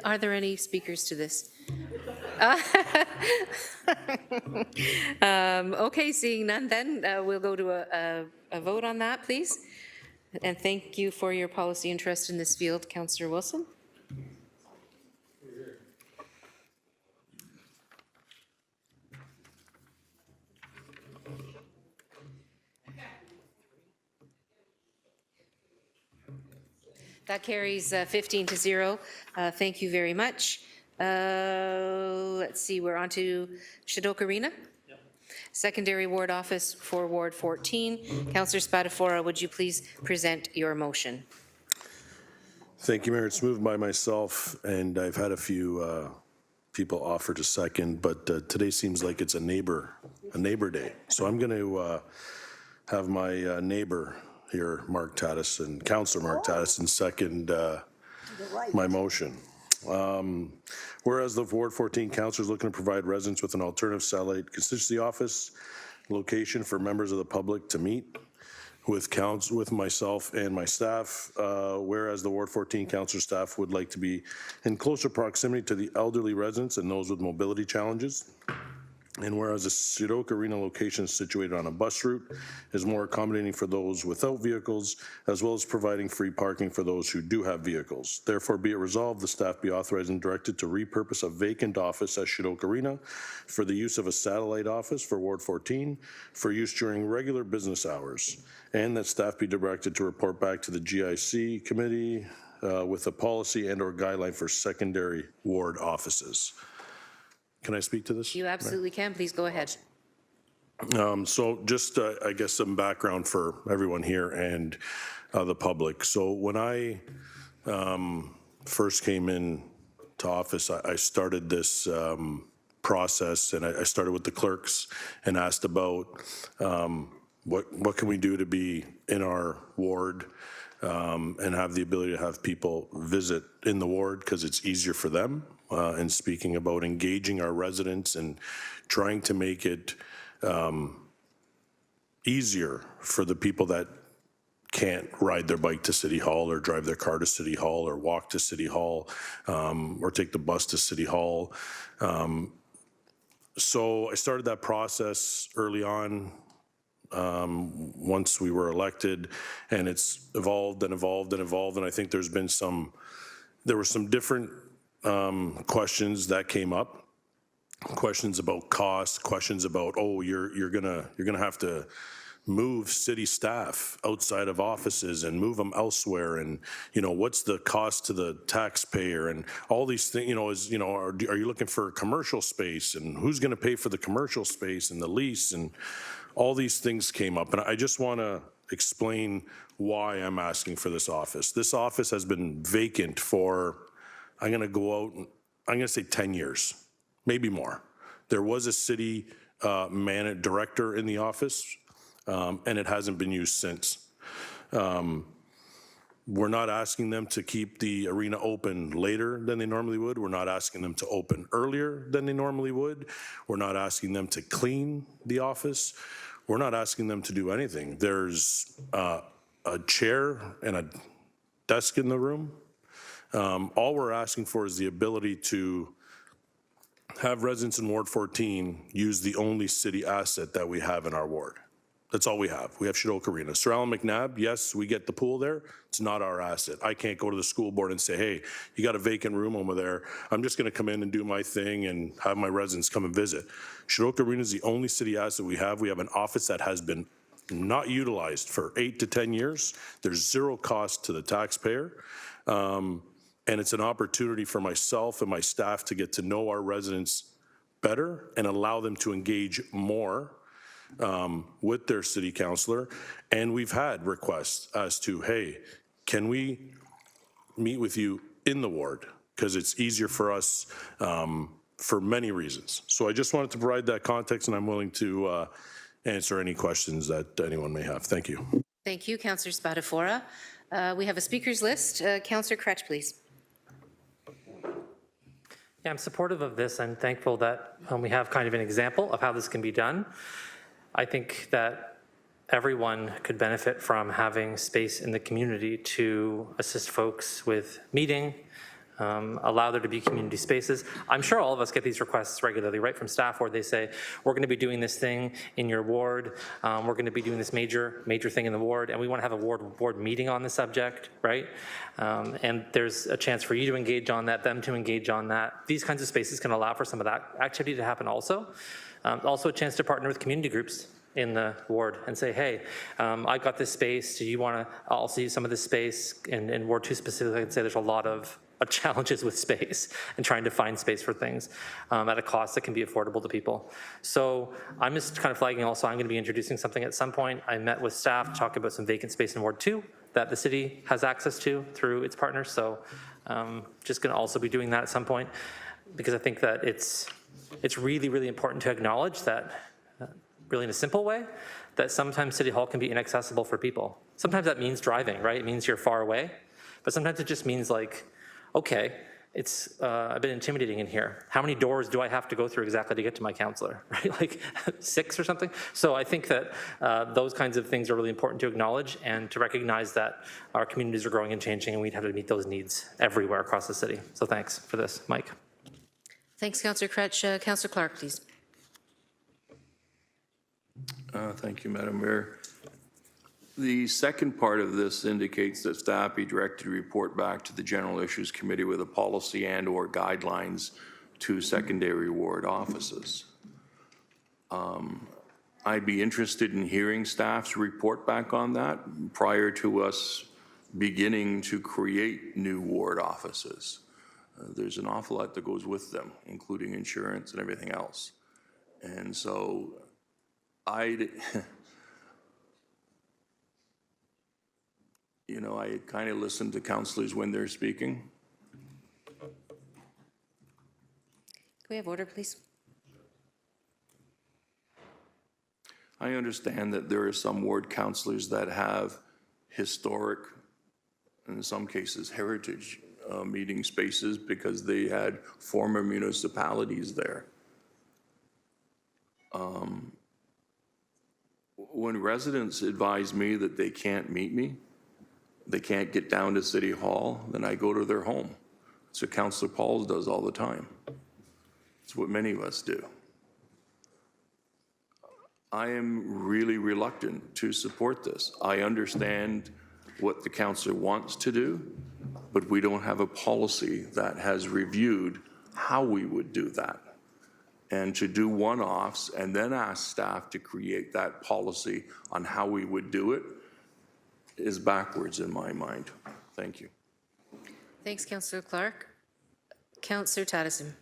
Are there any speakers to this? Okay, seeing none, then we'll go to a vote on that, please. And thank you for your policy interest in this field, Councillor Wilson. That carries 15-0. Thank you very much. Let's see, we're on to Shadok Arena. Yep. Secondary Ward Office for Ward 14. Councillor Spadafora, would you please present your motion? Thank you, Mayor. It's moved by myself, and I've had a few people offer to second, but today seems like it's a neighbor day. So I'm going to have my neighbor here, Mark Tattison, Councillor Mark Tattison, second my motion. Whereas the Ward 14 Councillor is looking to provide residents with an alternative satellite constituency office location for members of the public to meet with myself and my staff, whereas the Ward 14 Councillor staff would like to be in closer proximity to the elderly residents and those with mobility challenges. And whereas the Shadok Arena location is situated on a bus route, is more accommodating for those without vehicles, as well as providing free parking for those who do have vehicles. Therefore, be it resolved, the staff be authorized and directed to repurpose a vacant office at Shadok Arena for the use of a satellite office for Ward 14 for use during regular business hours, and that staff be directed to report back to the GIC committee with a policy and/or guideline for secondary ward offices. Can I speak to this? You absolutely can. Please go ahead. So just, I guess, some background for everyone here and the public. So when I first came in to office, I started this process, and I started with the clerks and asked about what can we do to be in our ward and have the ability to have people visit in the ward because it's easier for them. And speaking about engaging our residents and trying to make it easier for the people that can't ride their bike to City Hall or drive their car to City Hall or walk to City Hall or take the bus to City Hall. So I started that process early on once we were elected, and it's evolved and evolved and evolved, and I think there were some different questions that came up, questions about cost, questions about, oh, you're gonna have to move city staff outside of offices and move them elsewhere, and what's the cost to the taxpayer, and all these things. Are you looking for commercial space, and who's going to pay for the commercial space and the lease, and all these things came up, and I just want to explain why I'm asking for this office. This office has been vacant for, I'm going to go out, I'm going to say 10 years, maybe more. There was a city director in the office, and it hasn't been used since. We're not asking them to keep the arena open later than they normally would. We're not asking them to open earlier than they normally would. We're not asking them to clean the office. We're not asking them to do anything. There's a chair and a desk in the room. All we're asking for is the ability to have residents in Ward 14 use the only city asset that we have in our ward. That's all we have. We have Shadoka Arena. Sir Alan McNabb, yes, we get the pool there. It's not our asset. I can't go to the school board and say, hey, you got a vacant room over there. I'm just going to come in and do my thing and have my residents come and visit. Shadoka Arena is the only city asset we have. We have an office that has been not utilized for 8 to 10 years. There's zero cost to the taxpayer. And it's an opportunity for myself and my staff to get to know our residents better and allow them to engage more with their city councillor. And we've had requests as to, hey, can we meet with you in the ward? Because it's easier for us for many reasons. So I just wanted to provide that context, and I'm willing to answer any questions that anyone may have. Thank you. Thank you, Councillor Spatafora. We have a speakers list. Councillor Kretsch, please. Yeah, I'm supportive of this. I'm thankful that we have kind of an example of how this can be done. I think that everyone could benefit from having space in the community to assist folks with meeting, allow there to be community spaces. I'm sure all of us get these requests regularly, right, from staff where they say, we're going to be doing this thing in your ward, we're going to be doing this major thing in the ward, and we want to have a board meeting on the subject, right? And there's a chance for you to engage on that, them to engage on that. These kinds of spaces can allow for some of that activity to happen also. Also a chance to partner with community groups in the ward and say, hey, I've got this space, do you want to also use some of this space? In Ward 2 specifically, I'd say there's a lot of challenges with space and trying to find space for things at a cost that can be affordable to people. So I'm just kind of flagging also, I'm going to be introducing something at some point. I met with staff to talk about some vacant space in Ward 2 that the city has access to through its partners. So just going to also be doing that at some point, because I think that it's really, really important to acknowledge that, really in a simple way, that sometimes City Hall can be inaccessible for people. Sometimes that means driving, right? It means you're far away. But sometimes it just means like, okay, it's a bit intimidating in here. How many doors do I have to go through exactly to get to my counselor, right? Like 6 or something? So I think that those kinds of things are really important to acknowledge and to recognize that our communities are growing and changing and we'd have to meet those needs everywhere across the city. So thanks for this, Mike. Thanks, Councillor Kretsch. Councillor Clark, please. Thank you, Madam Mayor. The second part of this indicates that staff be directed to report back to the General Issues Committee with a policy and/or guidelines to secondary ward offices. I'd be interested in hearing staff's report back on that prior to us beginning to create new ward offices. There's an awful lot that goes with them, including insurance and everything else. And so you know, I kind of listen to councillors when they're speaking. Can we have order, please? I understand that there are some ward councillors that have historic, in some cases, heritage meeting spaces because they had former municipalities there. When residents advise me that they can't meet me, they can't get down to City Hall, then I go to their home. That's what Councillor Pauls does all the time. It's what many of us do. I am really reluctant to support this. I understand what the councillor wants to do, but we don't have a policy that has reviewed how we would do that. And to do one-offs and then ask staff to create that policy on how we would do it is backwards in my mind. Thank you. Thanks, Councillor Clark. Councillor Tattison.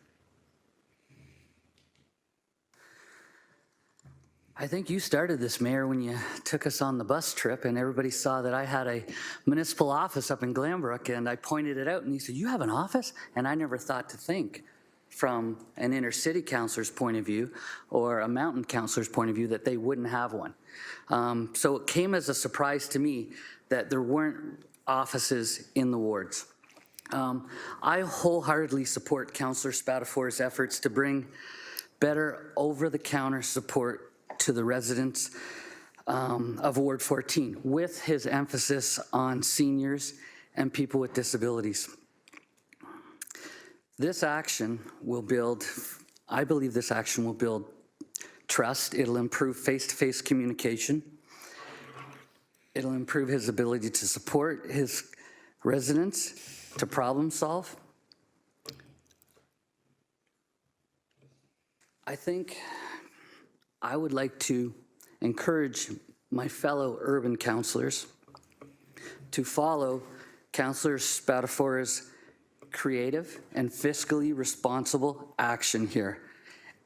I think you started this, Mayor, when you took us on the bus trip and everybody saw that I had a municipal office up in Glanbrook, and I pointed it out and you said, you have an office? And I never thought to think from an inner city councilor's point of view or a mountain councilor's point of view that they wouldn't have one. So it came as a surprise to me that there weren't offices in the wards. I wholeheartedly support Councillor Spatafora's efforts to bring better over-the-counter support to the residents of Ward 14, with his emphasis on seniors and people with disabilities. This action will build, I believe this action will build trust. It'll improve face-to-face communication. It'll improve his ability to support his residents, to problem solve. I think I would like to encourage my fellow urban councillors to follow Councillor Spatafora's creative and fiscally responsible action here.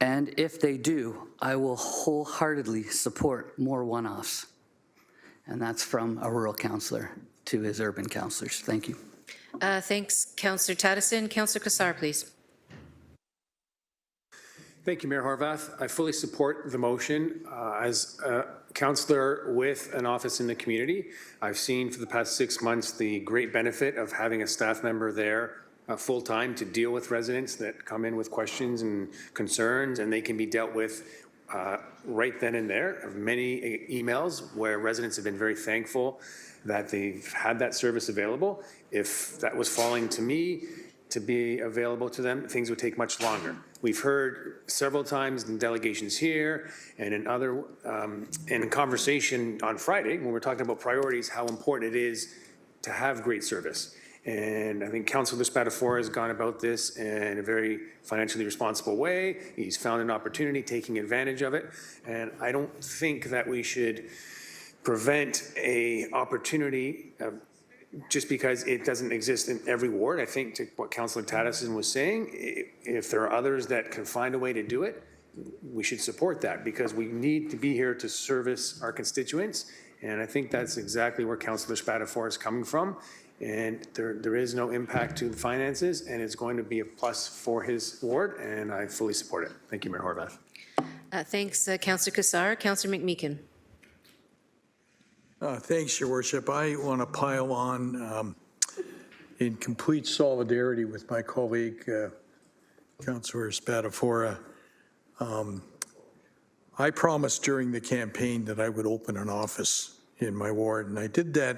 And if they do, I will wholeheartedly support more one-offs. And that's from a rural councillor to his urban councillors. Thank you. Thanks, Councillor Tattison. Councillor Kassar, please. Thank you, Mayor Horvath. I fully support the motion. As a councillor with an office in the community, I've seen for the past 6 months the great benefit of having a staff member there full-time to deal with residents that come in with questions and concerns, and they can be dealt with right then and there. Many emails where residents have been very thankful that they've had that service available. If that was falling to me to be available to them, things would take much longer. We've heard several times in delegations here and in other in conversation on Friday when we're talking about priorities, how important it is to have great service. And I think Councillor Spatafora has gone about this in a very financially responsible way. He's found an opportunity, taking advantage of it. And I don't think that we should prevent a opportunity just because it doesn't exist in every ward. I think to what Councillor Tattison was saying, if there are others that can find a way to do it, we should support that because we need to be here to service our constituents. And I think that's exactly where Councillor Spatafora is coming from. And there is no impact to the finances, and it's going to be a plus for his ward, and I fully support it. Thank you, Mayor Horvath. Thanks, Councillor Kassar. Councillor McMeekin. Thanks, Your Worship. I want to pile on in complete solidarity with my colleague, Councillor Spatafora. I promised during the campaign that I would open an office in my ward, and I did that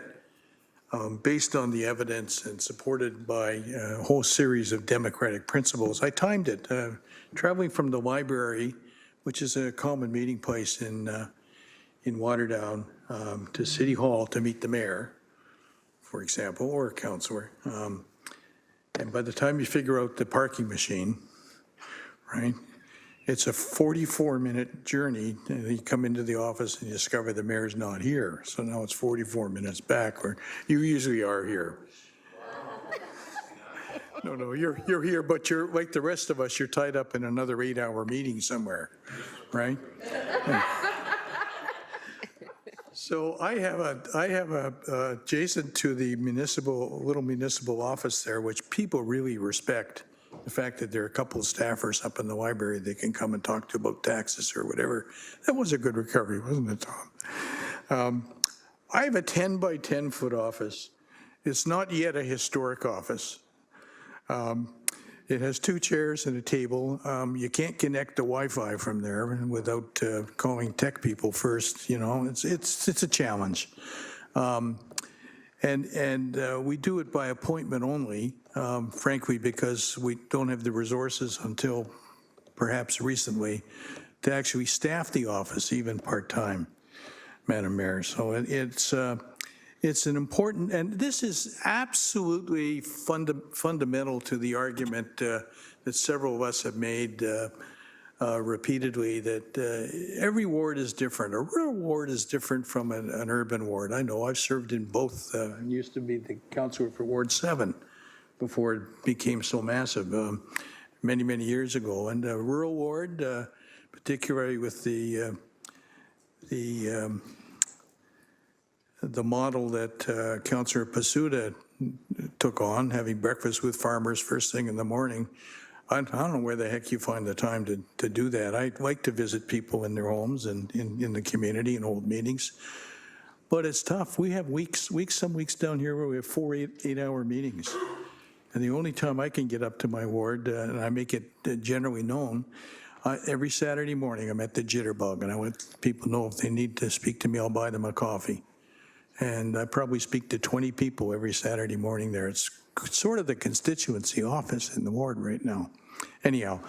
based on the evidence and supported by a whole series of democratic principles. I timed it, traveling from the library, which is a common meeting place in Waterdown, to City Hall to meet the mayor, for example, or a councillor. And by the time you figure out the parking machine, right, it's a 44-minute journey, and you come into the office and you discover the mayor's not here. So now it's 44 minutes back, where you usually are here. No, you're here, but you're like the rest of us, you're tied up in another 8-hour meeting somewhere, right? So I have a adjacent to the little municipal office there, which people really respect. The fact that there are a couple of staffers up in the library they can come and talk to about taxes or whatever. That was a good recovery, wasn't it, Tom? I have a 10 by 10 foot office. It's not yet a historic office. It has 2 chairs and a table. You can't connect the Wi-Fi from there without calling tech people first. You know, it's a challenge. And we do it by appointment only, frankly, because we don't have the resources until perhaps recently to actually staff the office, even part-time, Madam Mayor. So it's an important, and this is absolutely fundamental to the argument that several of us have made repeatedly, that every ward is different. A rural ward is different from an urban ward. I know I've served in both. Used to be the councillor for Ward 7 before it became so massive many, many years ago. And a rural ward, particularly with the model that Councillor Pasuta took on, having breakfast with farmers first thing in the morning. I don't know where the heck you find the time to do that. I like to visit people in their homes and in the community and hold meetings, but it's tough. We have some weeks down here where we have 4 8-hour meetings. And the only time I can get up to my ward, and I make it generally known, every Saturday morning I'm at the Jitterbug, and I let people know if they need to speak to me, I'll buy them a coffee. And I probably speak to 20 people every Saturday morning there. It's sort of the constituency office in the ward right now. Anyhow,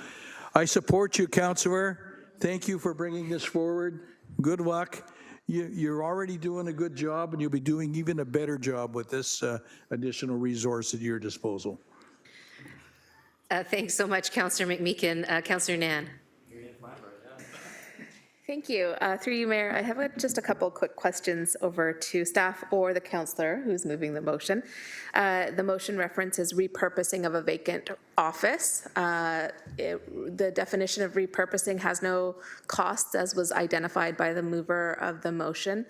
I support you, Councillor. Thank you for bringing this forward. Good luck. you're already doing a good job, and you'll be doing even a better job with this additional resource at your disposal. Thanks so much, Councillor McMeekin. Councillor Nan. Thank you. Through you, Mayor, I have just a couple quick questions over to staff or the councillor who's moving the motion. The motion references repurposing of a vacant office. The definition of repurposing has no costs, as was identified by the mover of the motion.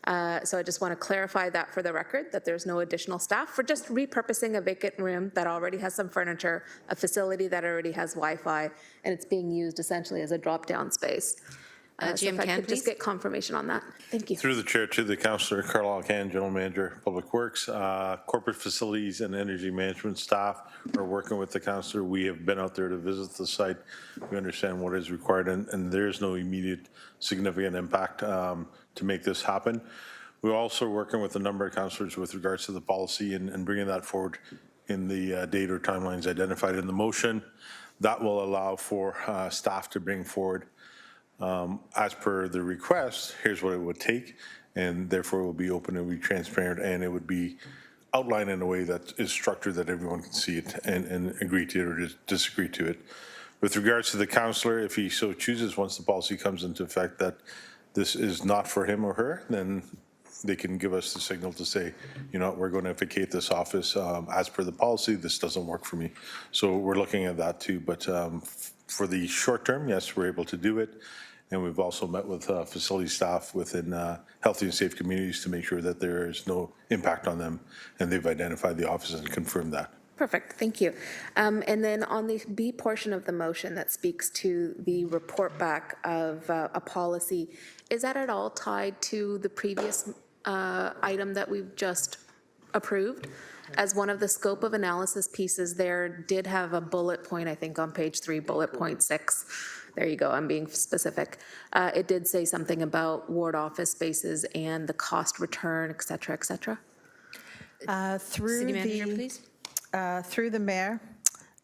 So I just want to clarify that for the record, that there's no additional staff for just repurposing a vacant room that already has some furniture, a facility that already has Wi-Fi, and it's being used essentially as a drop-down space. So GM if I Can, could just please. get confirmation on that. Thank you. Through the chair to the Councillor Carlisle Can, General Manager, Public Works. Corporate facilities and energy management staff are working with the councillor. We have been out there to visit the site. We understand what is required, and there's no immediate significant impact to make this happen. We're also working with a number of councillors with regards to the policy and bringing that forward in the date or timelines identified in the motion. That will allow for staff to bring forward as per the request, here's what it would take, and therefore it will be open and be transparent, and it would be outlined in a way that is structured that everyone can see it and agree to it or disagree to it. With regards to the councillor, if he so chooses, once the policy comes into effect that this is not for him or her, then they can give us the signal to say, you know, we're going to vacate this office as per the policy, this doesn't work for me. So we're looking at that too, but for the short term, yes, we're able to do it. And we've also met with facility staff within healthy and safe communities to make sure that there is no impact on them. And they've identified the offices and confirmed that. Perfect, thank you. And then on the B portion of the motion that speaks to the report back of a policy, is that at all tied to the previous item that we've just approved? As one of the scope of analysis pieces there did have a bullet point, I think on page 3, bullet point 6. There you go, I'm being specific. It did say something about ward office spaces and the cost return, et cetera, et cetera. City Manager, please. Through the mayor,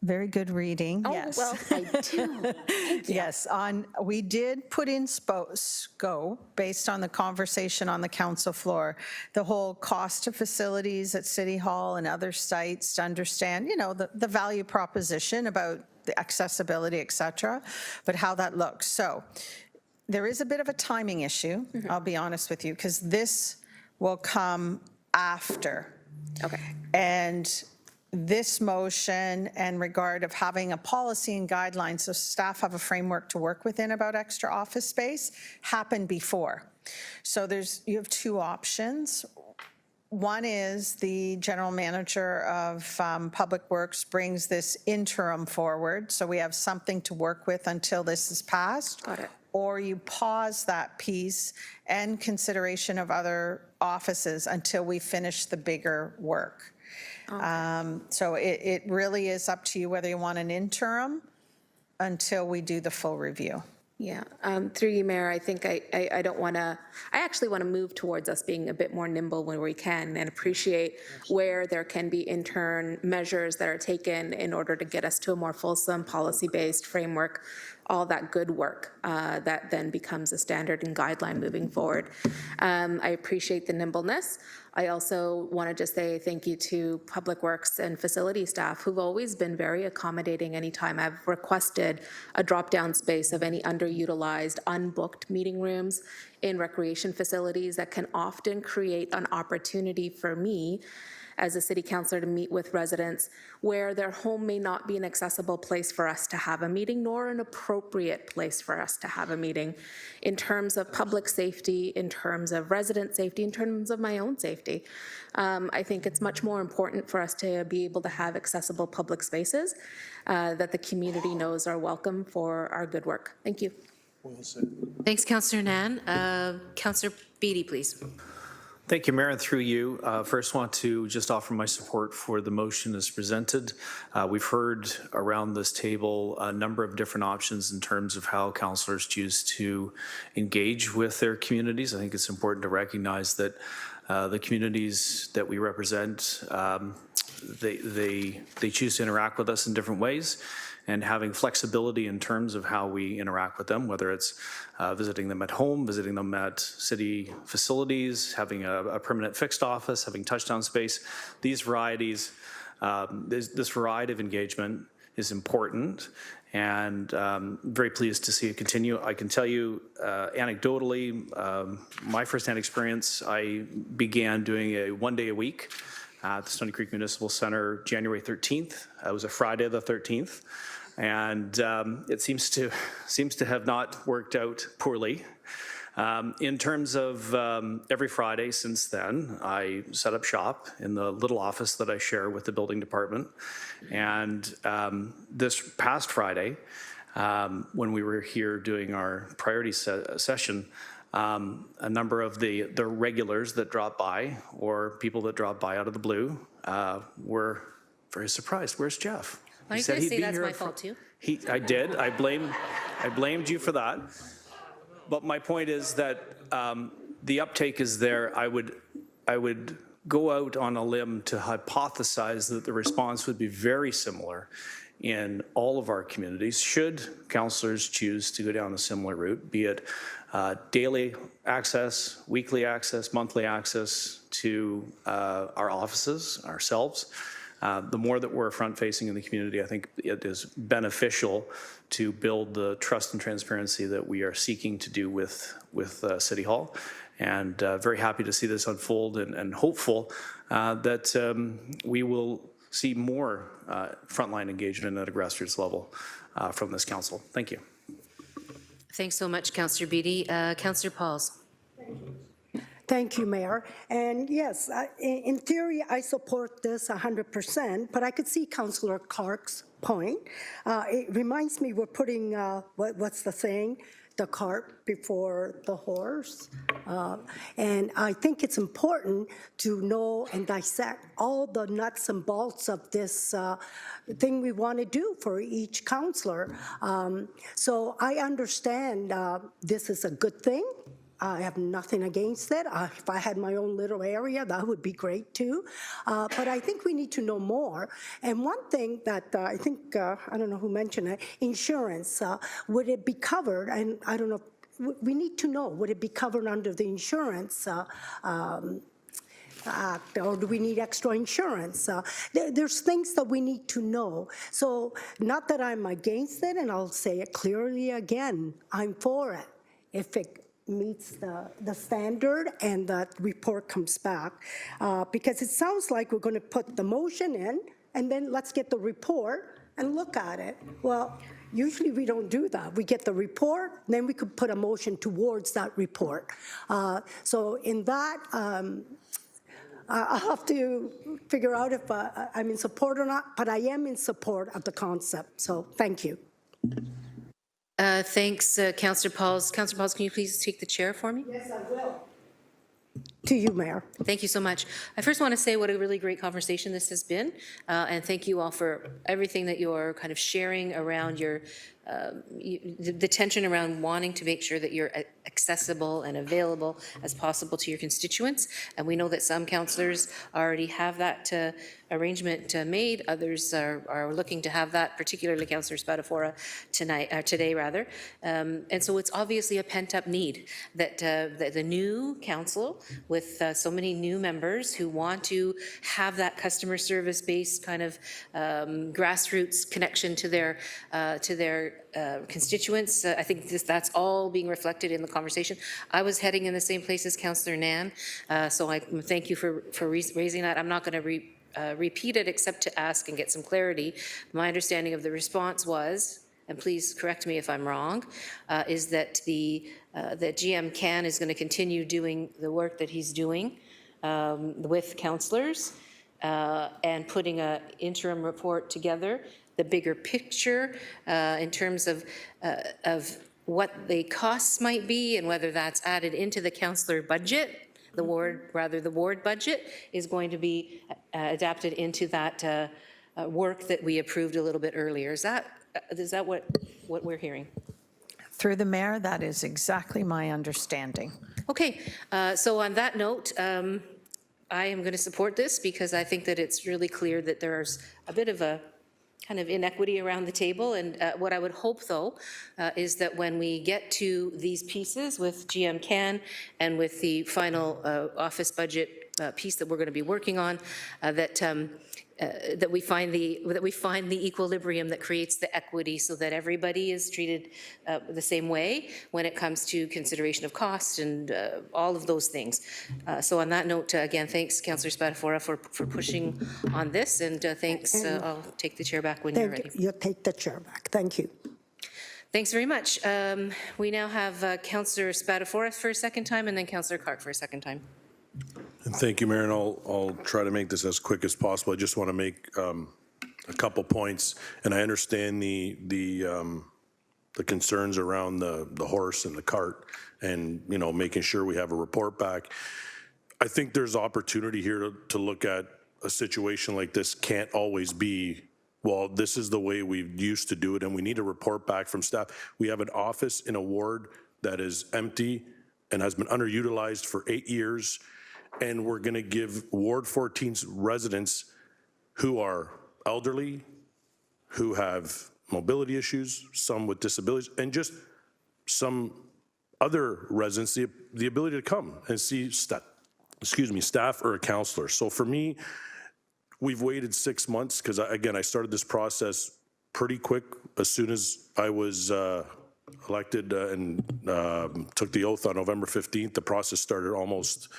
very good reading, Oh, yes. well, I do. Yes, we did put in scope based on the conversation on the council floor, the whole cost of facilities at City Hall and other sites to understand, you know, the value proposition about the accessibility, et cetera, but how that looks. So there is a bit of a timing issue, I'll be honest with you, because this will come after. Okay. And this motion and regard of having a policy and guidelines so staff have a framework to work within about extra office space happened before. So you have two options. One is the general manager of Public Works brings this interim forward, so we have something to work with until this is passed. Got it. Or you pause that piece and consideration of other offices until we finish the bigger work. So it really is up to you whether you want an interim until we do the full review. Yeah, through you, Mayor, I think I don't want to, I actually want to move towards us being a bit more nimble when we can and appreciate where there can be intern measures that are taken in order to get us to a more fulsome policy-based framework, all that good work that then becomes a standard and guideline moving forward. I appreciate the nimbleness. I also want to just say thank you to Public Works and facility staff who've always been very accommodating anytime I've requested a drop-down space of any underutilized, unbooked meeting rooms in recreation facilities that can often create an opportunity for me as a city councillor to meet with residents where their home may not be an accessible place for us to have a meeting, nor an appropriate place for us to have a meeting in terms of public safety, in terms of resident safety, in terms of my own safety. I think it's much more important for us to be able to have accessible public spaces that the community knows are welcome for our good work. Thank you. Well said. Thanks, Councillor Nan. Councillor Beattie, please. Thank you, Mayor, and through you. First, want to just offer my support for the motion as presented. We've heard around this table a number of different options in terms of how councillors choose to engage with their communities. I think it's important to recognize that the communities that we represent, they choose to interact with us in different ways. and having flexibility in terms of how we interact with them, whether it's visiting them at home, visiting them at city facilities, having a permanent fixed office, having touchdown space. These varieties, this variety of engagement is important, and very pleased to see it continue. I can tell you anecdotally, my firsthand experience, I began doing a 1 day a week at the Stony Creek Municipal Center January 13th. It was a Friday the 13th, and it seems to have not worked out poorly. In terms of every Friday since then, I set up shop in the little office that I share with the building department. And this past Friday, when we were here doing our priority session, a number of the regulars that drop by, or people that drop by out of the blue, were very surprised. Where's Jeff? Why are you going to say that's my fault too? I did. I blamed you for that. But my point is that the uptake is there. I would go out on a limb to hypothesize that the response would be very similar in all of our communities, should councillors choose to go down a similar route, be it daily access, weekly access, monthly access to our offices, ourselves. The more that we're front-facing in the community, I think it is beneficial to build the trust and transparency that we are seeking to do with City Hall. And very happy to see this unfold, and hopeful that we will see more frontline engagement at a grassroots level from this council. Thank you. Thanks so much, Councillor Beattie. Councillor Pauls. Thank you, Mayor. And yes, in theory, I support this 100%, but I could see Councillor Clark's point. It reminds me we're putting, what's the saying? The cart before the horse. And I think it's important to know and dissect all the nuts and bolts of this thing we want to do for each councillor. So I understand this is a good thing. I have nothing against it. If I had my own little area, that would be great too. But I think we need to know more. And one thing that I think, I don't know who mentioned it, insurance, would it be covered? And I don't know, we need to know, would it be covered under the insurance Act, or do we need extra insurance? There's things that we need to know. So not that I'm against it, and I'll say it clearly again, I'm for it. If it meets the standard and that report comes back, because it sounds like we're going to put the motion in and then let's get the report and look at it. Well, usually we don't do that. We get the report, then we could put a motion towards that report. So in that, I'll have to figure out if I'm in support or not, but I am in support of the concept. So thank you. Thanks, Councillor Pauls. Councillor Pauls, can you please take the chair for me? Yes, I will. To you, Mayor. Thank you so much. I first want to say what a really great conversation this has been, and thank you all for everything that you're kind of sharing around your the tension around wanting to make sure that you're accessible and available as possible to your constituents. And we know that some councillors already have that arrangement made. Others are looking to have that, particularly Councillor Spadafora today. And so it's obviously a pent-up need that the new council with so many new members who want to have that customer service-based kind of grassroots connection to their constituents. I think that's all being reflected in the conversation. I was heading in the same place as Councillor Nan, so I thank you for raising that. I'm not going to repeat it except to ask and get some clarity. My understanding of the response was, and please correct me if I'm wrong, is that that GM Can is going to continue doing the work that he's doing with councillors and putting an interim report together, the bigger picture in terms of what the costs might be and whether that's added into the councillor budget. The ward budget is going to be adapted into that work that we approved a little bit earlier. Is that what we're hearing? Through the mayor, that is exactly my understanding. Okay, so on that note, I am going to support this because I think that it's really clear that there's a bit of a kind of inequity around the table. And what I would hope, though, is that when we get to these pieces with GM Can and with the final office budget piece that we're going to be working on, that we find the equilibrium that creates the equity, so that everybody is treated the same way when it comes to consideration of cost and all of those things. So on that note, again, thanks, Councillor Spadafora, for pushing on this, and thanks. I'll take the chair back when you're ready. You take the chair back. Thank you. Thanks very much. We now have Councillor Spadafora for a second time, and then Councillor Clark for a second time. And thank you, Mayor, and I'll try to make this as quick as possible. I just want to make a couple points, and I understand the concerns around the horse and the cart, and making sure we have a report back. I think there's opportunity here to look at a situation like this. Can't always be, well, this is the way we used to do it, and we need a report back from staff. We have an office in a ward that is empty and has been underutilized for 8 years. And we're going to give Ward 14's residents who are elderly, who have mobility issues, some with disabilities, and just some other residents the ability to come and see staff or a counselor. So for me, we've waited 6 months because, again, I started this process pretty quick as soon as I was elected and took the oath on November 15th. The process started almost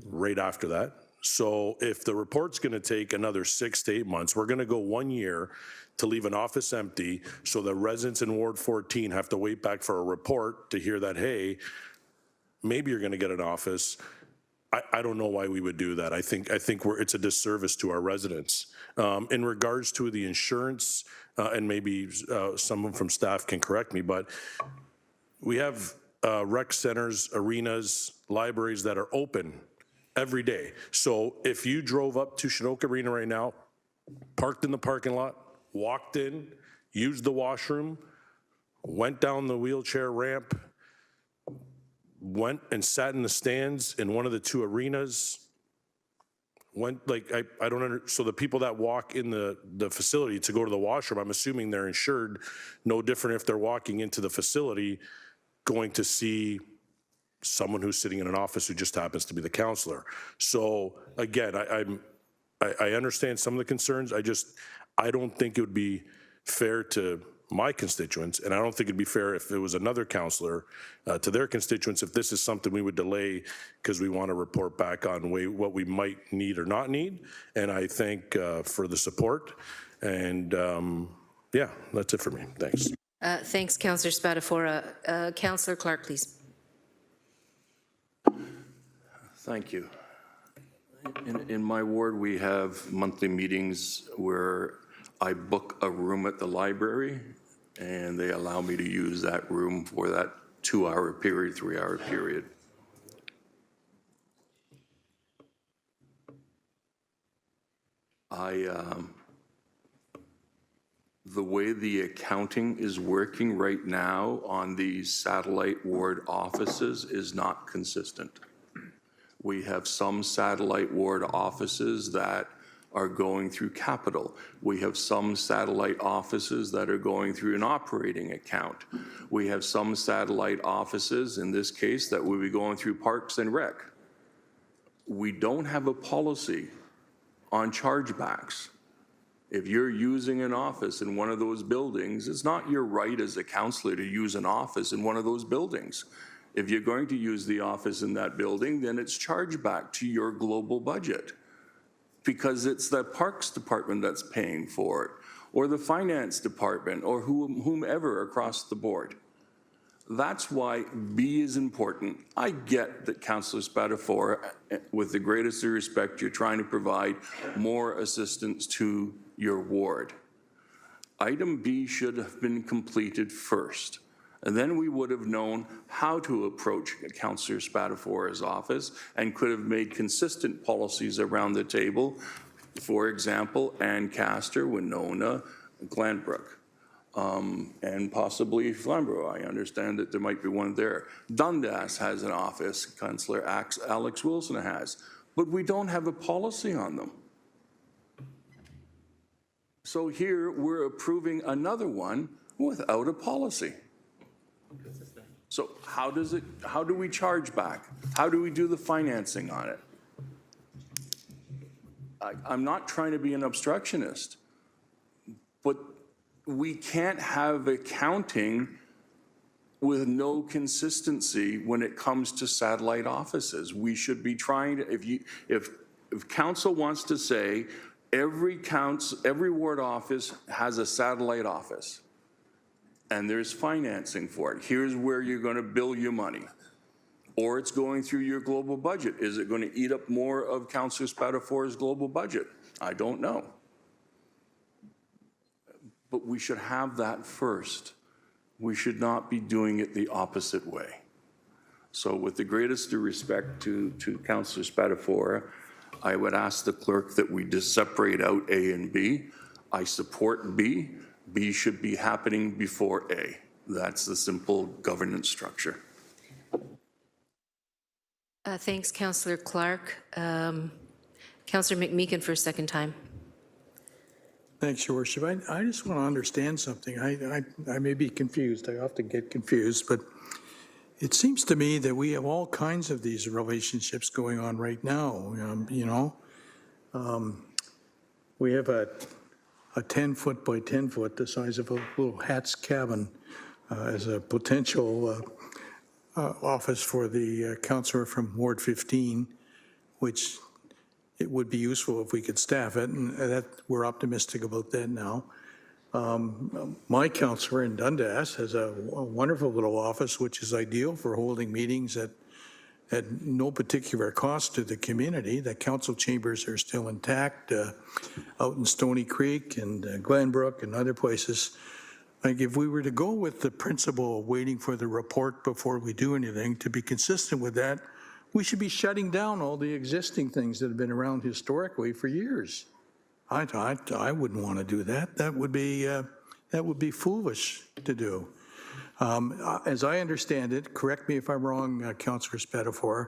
right after that. So if the report's going to take another 6 to 8 months, we're going to go 1 year to leave an office empty, so the residents in Ward 14 have to wait back for a report to hear that, hey, maybe you're going to get an office. I don't know why we would do that. I think it's a disservice to our residents. In regards to the insurance, and maybe someone from staff can correct me, but we have rec centers, arenas, libraries that are open every day. So if you drove up to Chinook Arena right now, parked in the parking lot, walked in, used the washroom, went down the wheelchair ramp, went and sat in the stands in one of the 2 arenas, I don't understand. So the people that walk in the facility to go to the washroom, I'm assuming they're insured, no different if they're walking into the facility going to see someone who's sitting in an office who just happens to be the counselor. So again, I understand some of the concerns. I don't think it would be fair to my constituents, and I don't think it'd be fair if it was another counselor to their constituents if this is something we would delay because we want to report back on what we might need or not need. And I thank for the support. And yeah, that's it for me. Thanks. Thanks, Councillor Spadafora. Councillor Clark, please. Thank you. In my ward, we have monthly meetings where I book a room at the library, and they allow me to use that room for that 2-hour period, 3-hour period. The way the accounting is working right now on these satellite ward offices is not consistent. We have some satellite ward offices that are going through capital. We have some satellite offices that are going through an operating account. We have some satellite offices, in this case, that will be going through Parks and Rec. We don't have a policy on chargebacks. If you're using an office in one of those buildings, it's not your right as a councillor to use an office in one of those buildings. If you're going to use the office in that building, then it's charged back to your global budget, because it's the Parks Department that's paying for it, or the Finance Department, or whomever across the board. That's why B is important. I get that, Councillor Spadafora, with the greatest of respect, you're trying to provide more assistance to your ward. Item B should have been completed first. And then we would have known how to approach Councillor Spadafora's office and could have made consistent policies around the table. For example, Ancaster, Winona, Glanbrook, and possibly Flamborough. I understand that there might be one there. Dundas has an office, Councillor Alex Wilson has, but we don't have a policy on them. So here, we're approving another one without a policy. So how do we charge back? How do we do the financing on it? I'm not trying to be an obstructionist, but we can't have accounting with no consistency when it comes to satellite offices. We should be trying to, if council wants to say every ward office has a satellite office and there's financing for it, here's where you're going to bill your money. Or it's going through your global budget. Is it going to eat up more of Councillor Spatafora's global budget? I don't know. But we should have that first. We should not be doing it the opposite way. So with the greatest due respect to Councillor Spatafora, I would ask the clerk that we just separate out A and B. I support B. B should be happening before A. That's the simple governance structure. Thanks, Councillor Clark. Councillor McMeekin for a second time. Thanks, Your Worship. I just want to understand something. I may be confused. I often get confused, but it seems to me that we have all kinds of these relationships going on right now. We have a 10-foot by 10-foot, the size of a little hat's cabin, as a potential office for the councillor from Ward 15, which it would be useful if we could staff it, and that we're optimistic about that now. My councillor in Dundas has a wonderful little office, which is ideal for holding meetings at no particular cost to the community. The council chambers are still intact out in Stony Creek and Glenbrook and other places. Like if we were to go with the principle of waiting for the report before we do anything, to be consistent with that, we should be shutting down all the existing things that have been around historically for years. I wouldn't want to do that. That would be foolish to do. As I understand it, correct me if I'm wrong, Councillor Spatafora,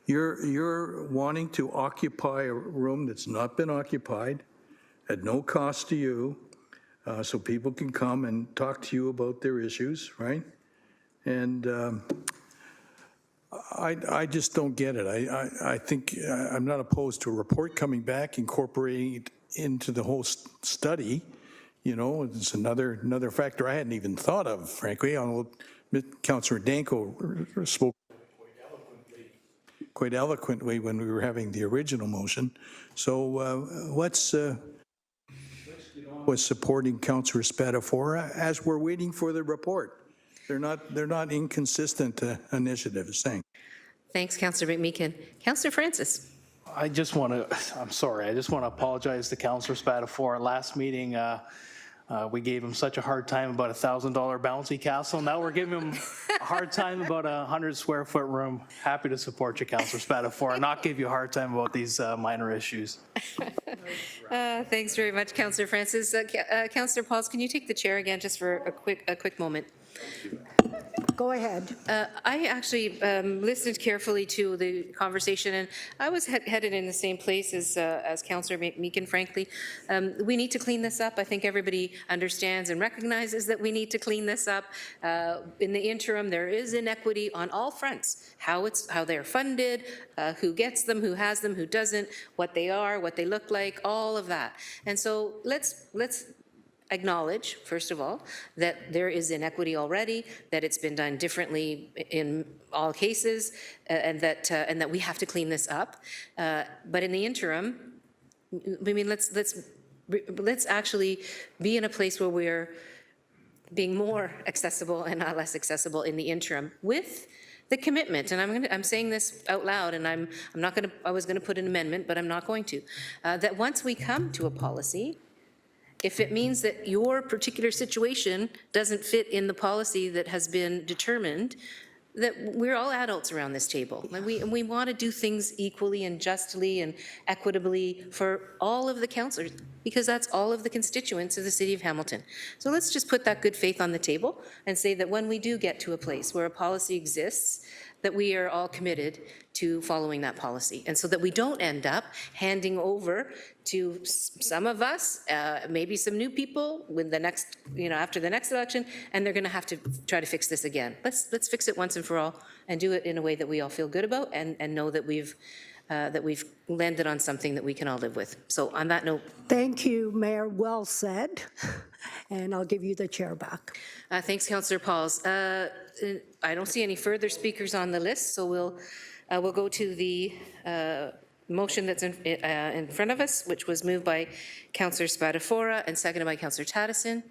you're wanting to occupy a room that's not been occupied at no cost to you, so people can come and talk to you about their issues, right? And I just don't get it. I think I'm not opposed to a report coming back, incorporating it into the whole study. You know, it's another factor I hadn't even thought of, frankly. Councillor Danko spoke quite eloquently when we were having the original motion. So let's get on with supporting Councillor Spatafora as we're waiting for the report. They're not inconsistent initiatives. Thanks. Thanks, Councillor McMeekin. Councillor Francis. I just want to apologize to Councillor Spatafora. Last meeting, we gave him such a hard time about a $1,000 bouncy castle. Now we're giving him a hard time about a 100-square-foot room. Happy to support you, Councillor Spatafora, not give you a hard time about these minor issues. Thanks very much, Councillor Francis. Councillor Pauls, can you take the chair again just for a quick moment? Go ahead. I actually listened carefully to the conversation, and I was headed in the same place as Councillor McMeekin, frankly. We need to clean this up. I think everybody understands and recognizes that we need to clean this up. In the interim, there is inequity on all fronts, how they're funded, who gets them, who has them, who doesn't, what they are, what they look like, all of that. And so let's acknowledge, first of all, that there is inequity already, that it's been done differently in all cases, and that we have to clean this up. But in the interim, I mean, let's actually be in a place where we're being more accessible and not less accessible in the interim with the commitment, and I'm saying this out loud, and I was going to put an amendment, but I'm not going to, that once we come to a policy, if it means that your particular situation doesn't fit in the policy that has been determined, that we're all adults around this table. And we want to do things equally and justly and equitably for all of the councillors, because that's all of the constituents of the City of Hamilton. So let's just put that good faith on the table and say that when we do get to a place where a policy exists that we are all committed to following that policy. And so that we don't end up handing over to some of us, maybe some new people with the next, after the next election, and they're going to have to try to fix this again. Let's fix it once and for all and do it in a way that we all feel good about and know that we've landed on something that we can all live with. So on that note. Thank you, Mayor. Well said. And I'll give you the chair back. Thanks, Councillor Pauls. I don't see any further speakers on the list, so we'll go to the motion that's in front of us, which was moved by Councillor Spadafora and seconded by Councillor Tattison.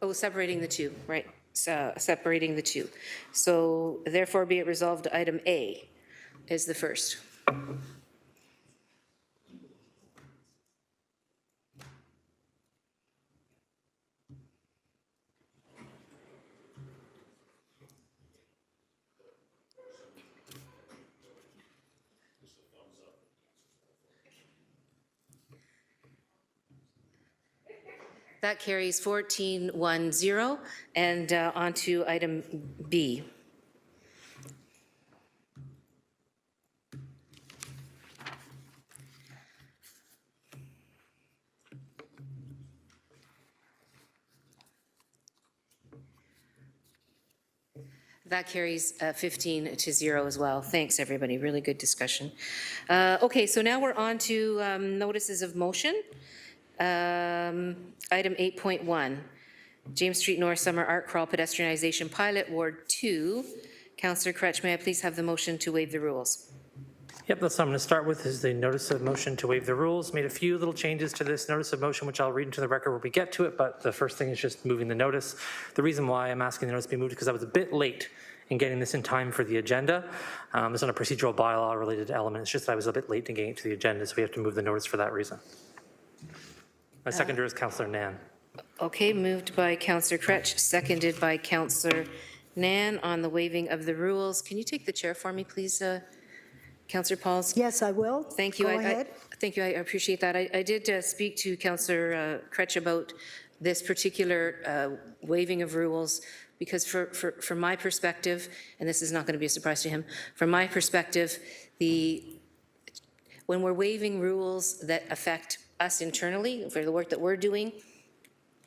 Oh, separating the two, right? So, separating the two. So therefore be it resolved, item A is the first. That carries 14-1-0, and on to item B. That carries 15-0 as well. Thanks, everybody. Really good discussion. Okay, so now we're on to notices of motion. Item 8.1, James Street North Summer Art Crawl Pedestrianization Pilot, Ward 2. Councillor Kretsch, may I please have the motion to waive the rules? Yep, that's what I'm going to start with, is the notice of motion to waive the rules. Made a few little changes to this notice of motion, which I'll read into the record when we get to it, but the first thing is just moving the notice. The reason why I'm asking the notice to be moved is because I was a bit late in getting this in time for the agenda. It's not a procedural bylaw related element. It's just that I was a bit late in getting it to the agenda, so we have to move the notice for that reason. My seconder is Councillor Nan. Okay, moved by Councillor Kretsch, seconded by Councillor Nan on the waiving of the rules. Can you take the chair for me, please, Councillor Pauls? Yes, I will. Thank you. Go ahead. Thank you. I appreciate that. I did speak to Councillor Kretsch about this particular waiving of rules because from my perspective, and this is not going to be a surprise to him, from my perspective, when we're waiving rules that affect us internally for the work that we're doing,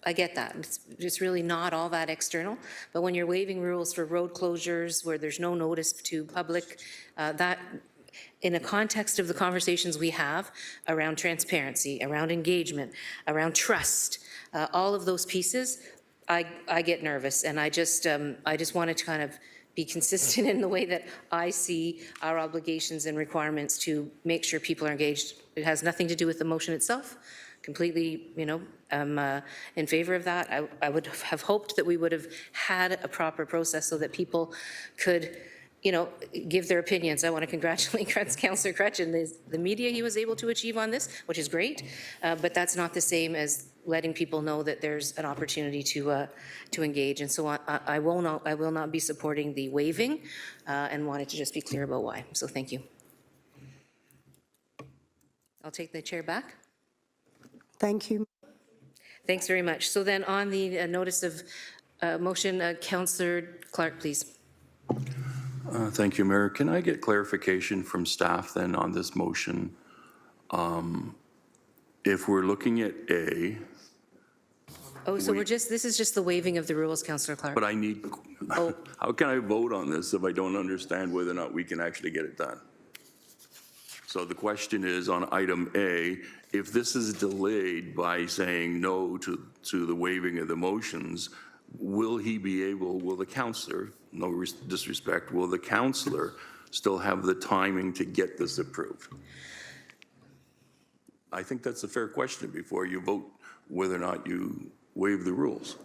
I get that. It's really not all that external. But when you're waiving rules for road closures where there's no notice to public, that in a context of the conversations we have around transparency, around engagement, around trust, all of those pieces, I get nervous, and I just wanted to kind of be consistent in the way that I see our obligations and requirements to make sure people are engaged. It has nothing to do with the motion itself. Completely, I'm in favor of that. I would have hoped that we would have had a proper process so that people could, give their opinions. I want to congratulate Councillor Kretsch and the media he was able to achieve on this, which is great. But that's not the same as letting people know that there's an opportunity to engage. And so I will not be supporting the waiving and wanted to just be clear about why. So thank you. I'll take the chair back. Thank you. Thanks very much. So then on the notice of motion, Councillor Clark, please. Thank you, Mayor. Can I get clarification from staff then on this motion? If we're looking at A. Oh, so this is just the waiving of the rules, Councillor Clark. But I need, how can I vote on this if I don't understand whether or not we can actually get it done? So the question is on item A, if this is delayed by saying no to the waiving of the motions, will the councillor, no disrespect, will the councillor still have the timing to get this approved? I think that's a fair question before you vote whether or not you waive the rules.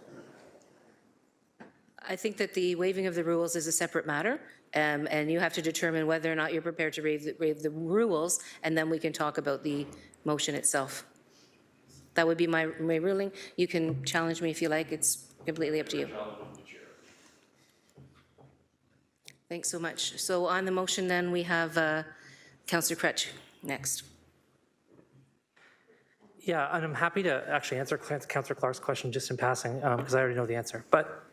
I think that the waiving of the rules is a separate matter, and you have to determine whether or not you're prepared to waive the rules, and then we can talk about the motion itself. That would be my ruling. You can challenge me if you like. It's completely up to you. Thanks so much. So on the motion then, we have Councillor Kretsch next. Yeah, and I'm happy to actually answer Councillor Clark's question just in passing, because I already know the answer. But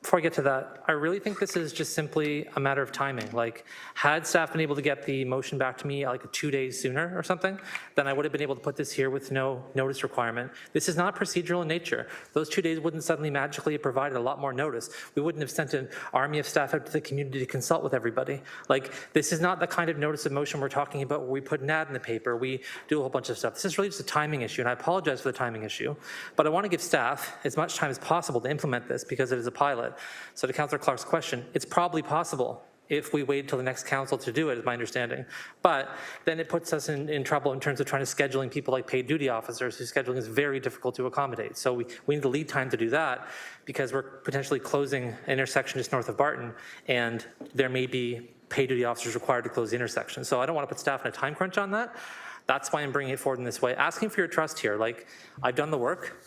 before I get to that, I really think this is just simply a matter of timing. Like, had staff been able to get the motion back to me like 2 days sooner or something, then I would have been able to put this here with no notice requirement. This is not procedural in nature. Those 2 days wouldn't suddenly magically have provided a lot more notice. We wouldn't have sent an army of staff out to the community to consult with everybody. Like, this is not the kind of notice of motion we're talking about where we put an ad in the paper, we do a whole bunch of stuff. This is really just a timing issue, and I apologize for the timing issue. But I want to give staff as much time as possible to implement this because it is a pilot. So to Councillor Clark's question, it's probably possible if we wait till the next council to do it, is my understanding. But then it puts us in trouble in terms of trying to scheduling people like paid duty officers, whose scheduling is very difficult to accommodate. So we need the lead time to do that because we're potentially closing an intersection just north of Barton, and there may be paid duty officers required to close the intersection. So I don't want to put staff in a time crunch on that. That's why I'm bringing it forward in this way. Asking for your trust here, like, I've done the work.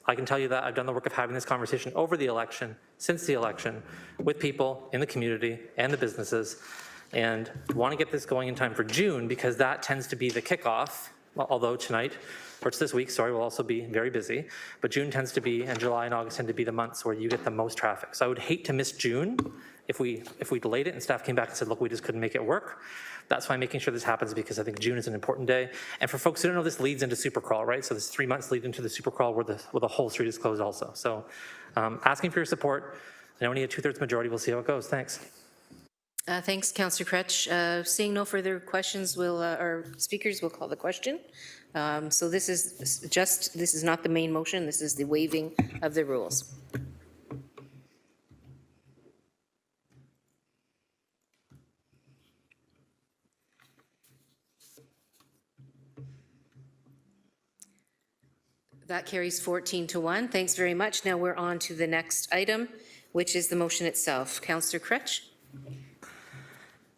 I can tell you that I've done the work of having this conversation over the election, since the election, with people in the community and the businesses, and want to get this going in time for June because that tends to be the kickoff, although tonight, or it's this week, sorry, we'll also be very busy, but June tends to be, and July and August tend to be the months where you get the most traffic. So I would hate to miss June if we delayed it and staff came back and said, look, we just couldn't make it work. That's why I'm making sure this happens because I think June is an important day. And for folks who don't know, this leads into Supercrawl, right? So this 3 months lead into the Supercrawl where the whole street is closed also. So asking for your support. I know we need a 2/3 majority. We'll see how it goes. Thanks. Thanks, Councillor Kretsch. Seeing no further questions, our speakers will call the question. So this is not the main motion. This is the waiving of the rules. That carries 14-1. Thanks very much. Now we're on to the next item, which is the motion itself. Councillor Kretsch.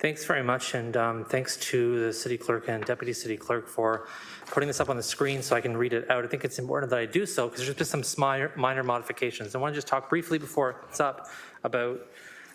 Thanks very much, and thanks to the city clerk and deputy city clerk for putting this up on the screen so I can read it out. I think it's important that I do so because there's just some minor modifications. I want to just talk briefly before it's up about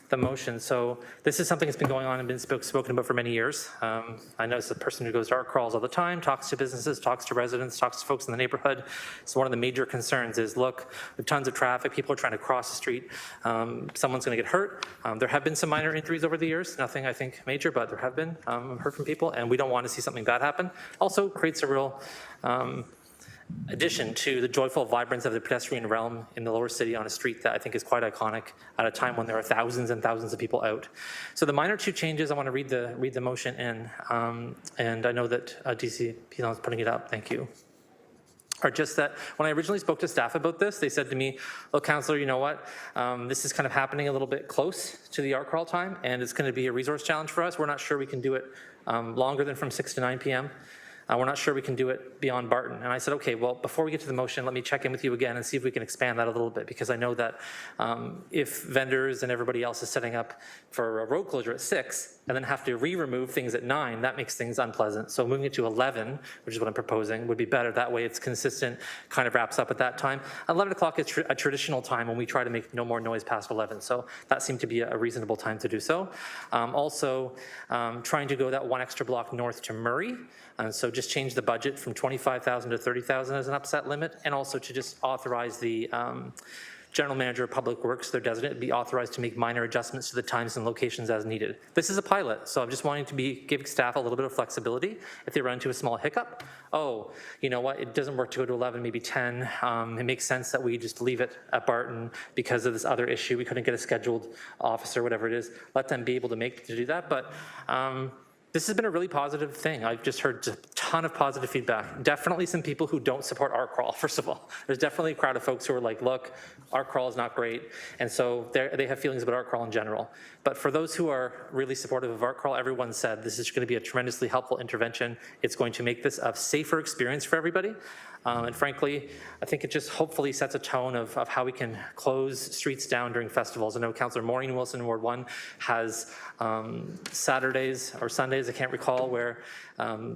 the motion. So this is something that's been going on and been spoken about for many years. I know as a person who goes to art crawls all the time, talks to businesses, talks to residents, talks to folks in the neighborhood. So one of the major concerns is, look, we have tons of traffic, people are trying to cross the street, someone's going to get hurt. There have been some minor injuries over the years, nothing I think major, but there have been heard from people, and we don't want to see something bad happen. Also creates a real addition to the joyful vibrance of the pedestrian realm in the lower city on a street that I think is quite iconic at a time when there are thousands and thousands of people out. So the minor two changes, I want to read the motion in, and I know that DC Pilon is putting it up. Thank you. Are just that when I originally spoke to staff about this, they said to me, look, Councillor, you know what? This is kind of happening a little bit close to the art crawl time, and it's going to be a resource challenge for us. We're not sure we can do it longer than from 6 to 9 p.m. We're not sure we can do it beyond Barton. And I said, okay, well, before we get to the motion, let me check in with you again and see if we can expand that a little bit, because I know that if vendors and everybody else is setting up for a road closure at 6 and then have to re-remove things at 9, that makes things unpleasant. So moving it to 11, which is what I'm proposing, would be better. That way it's consistent, kind of wraps up at that time. 11 o'clock is a traditional time when we try to make no more noise past 11. So that seemed to be a reasonable time to do so. Also, trying to go that one extra block north to Murray. And so just change the budget from 25,000 to 30,000 as an upset limit, and also to just authorize the general manager of public works, their designate, be authorized to make minor adjustments to the times and locations as needed. This is a pilot, so I'm just wanting to give staff a little bit of flexibility. If they run into a small hiccup, oh, you know what, it doesn't work to go to 11, maybe 10. It makes sense that we just leave it at Barton because of this other issue. We couldn't get a scheduled officer, whatever it is. Let them be able to do that, but this has been a really positive thing. I've just heard a ton of positive feedback. Definitely some people who don't support art crawl, first of all. There's definitely a crowd of folks who are like, look, art crawl is not great. And so they have feelings about art crawl in general. But for those who are really supportive of art crawl, everyone said this is going to be a tremendously helpful intervention. It's going to make this a safer experience for everybody. And frankly, I think it just hopefully sets a tone of how we can close streets down during festivals. I know Councillor Maureen Wilson in Ward 1 has Saturdays or Sundays, I can't recall, where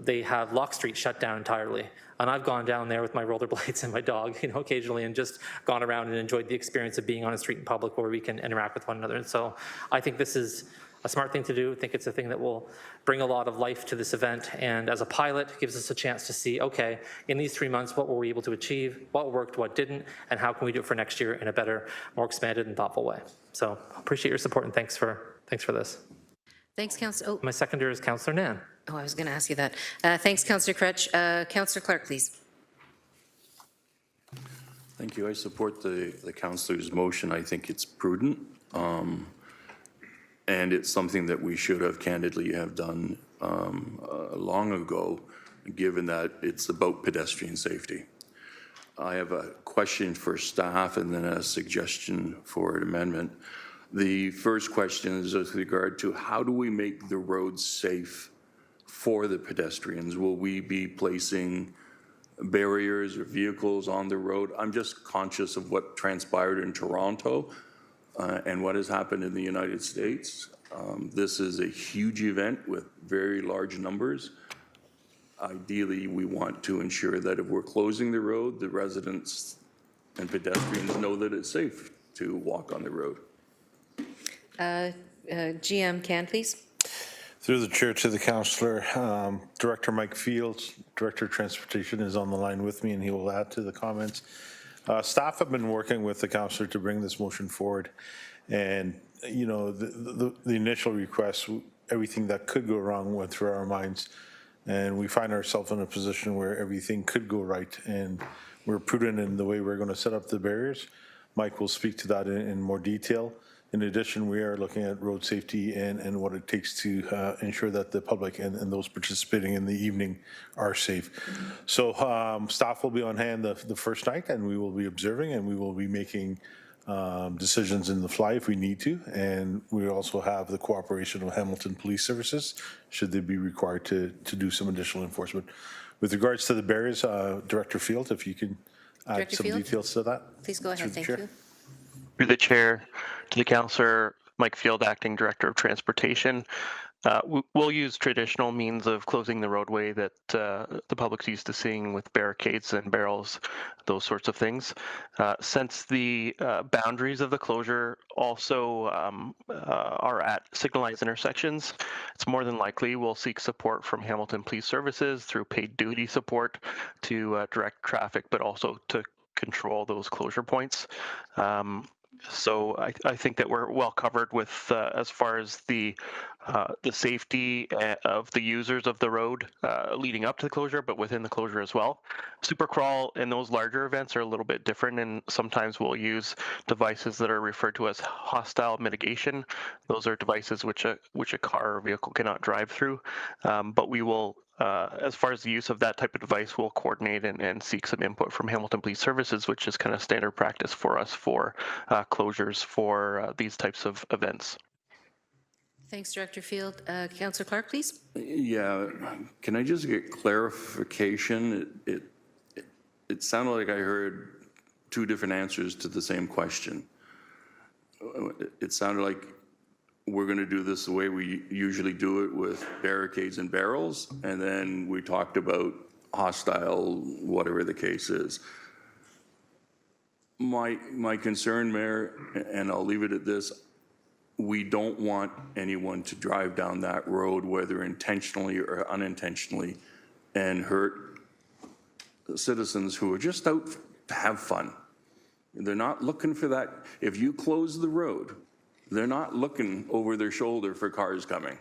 they have Lock Street shut down entirely. And I've gone down there with my rollerblades and my dog, occasionally, and just gone around and enjoyed the experience of being on a street in public where we can interact with one another. And so I think this is a smart thing to do. I think it's a thing that will bring a lot of life to this event, and as a pilot, gives us a chance to see, okay, in these 3 months, what were we able to achieve, what worked, what didn't, and how can we do it for next year in a better, more expanded and thoughtful way. So appreciate your support, and thanks for this. Thanks, Councillor. My seconder is Councillor Nan. Oh, I was going to ask you that. Thanks, Councillor Crutch. Councillor Clark, please. Thank you. I support the councillor's motion. I think it's prudent. And it's something that we should have candidly have done long ago, given that it's about pedestrian safety. I have a question for staff and then a suggestion for an amendment. The first question is with regard to how do we make the roads safe for the pedestrians? Will we be placing barriers or vehicles on the road? I'm just conscious of what transpired in Toronto and what has happened in the United States. This is a huge event with very large numbers. Ideally, we want to ensure that if we're closing the road, the residents and pedestrians know that it's safe to walk on the road. GM Can, please. Through the chair to the councillor, Director Mike Fields, Director of Transportation, is on the line with me, and he will add to the comments. Staff have been working with the councillor to bring this motion forward, and you know the initial request, everything that could go wrong went through our minds, and we find ourselves in a position where everything could go right, and we're prudent in the way we're going to set up the barriers. Mike will speak to that in more detail. In addition, we are looking at road safety and what it takes to ensure that the public and those participating in the evening are safe. So staff will be on hand the first night, and we will be observing, and we will be making decisions in the fly if we need to. And we also have the cooperation of Hamilton Police Services, should they be required to do some additional enforcement. With regards to the barriers, Director Field, if you can add Director some Field? details to that. Please go ahead. Thank you. Through the chair, to the councillor, Mike Field, Acting Director of Transportation. We'll use traditional means of closing the roadway that the public's used to seeing with barricades and barrels, those sorts of things. Since the boundaries of the closure also are at signalized intersections, it's more than likely we'll seek support from Hamilton Police Services through paid duty support to direct traffic, but also to control those closure points. So I think that we're well covered with as far as the safety of the users of the road leading up to the closure, but within the closure as well. Supercrawl and those larger events are a little bit different, and sometimes we'll use devices that are referred to as hostile mitigation. Those are devices which a car or vehicle cannot drive through, but we will as far as the use of that type of device, we'll coordinate and seek some input from Hamilton Police Services, which is kind of standard practice for us for closures for these types of events. Thanks, Director Field. Councillor Clark, please. Yeah, can I just get clarification? It sounded like I heard two different answers to the same question. It sounded like we're going to do this the way we usually do it with barricades and barrels, and then we talked about hostile, whatever the case is. My concern, Mayor, and I'll leave it at this, we don't want anyone to drive down that road, whether intentionally or unintentionally, and hurt citizens who are just out to have fun. They're not looking for that. If you close the road, they're not looking over their shoulder for cars coming.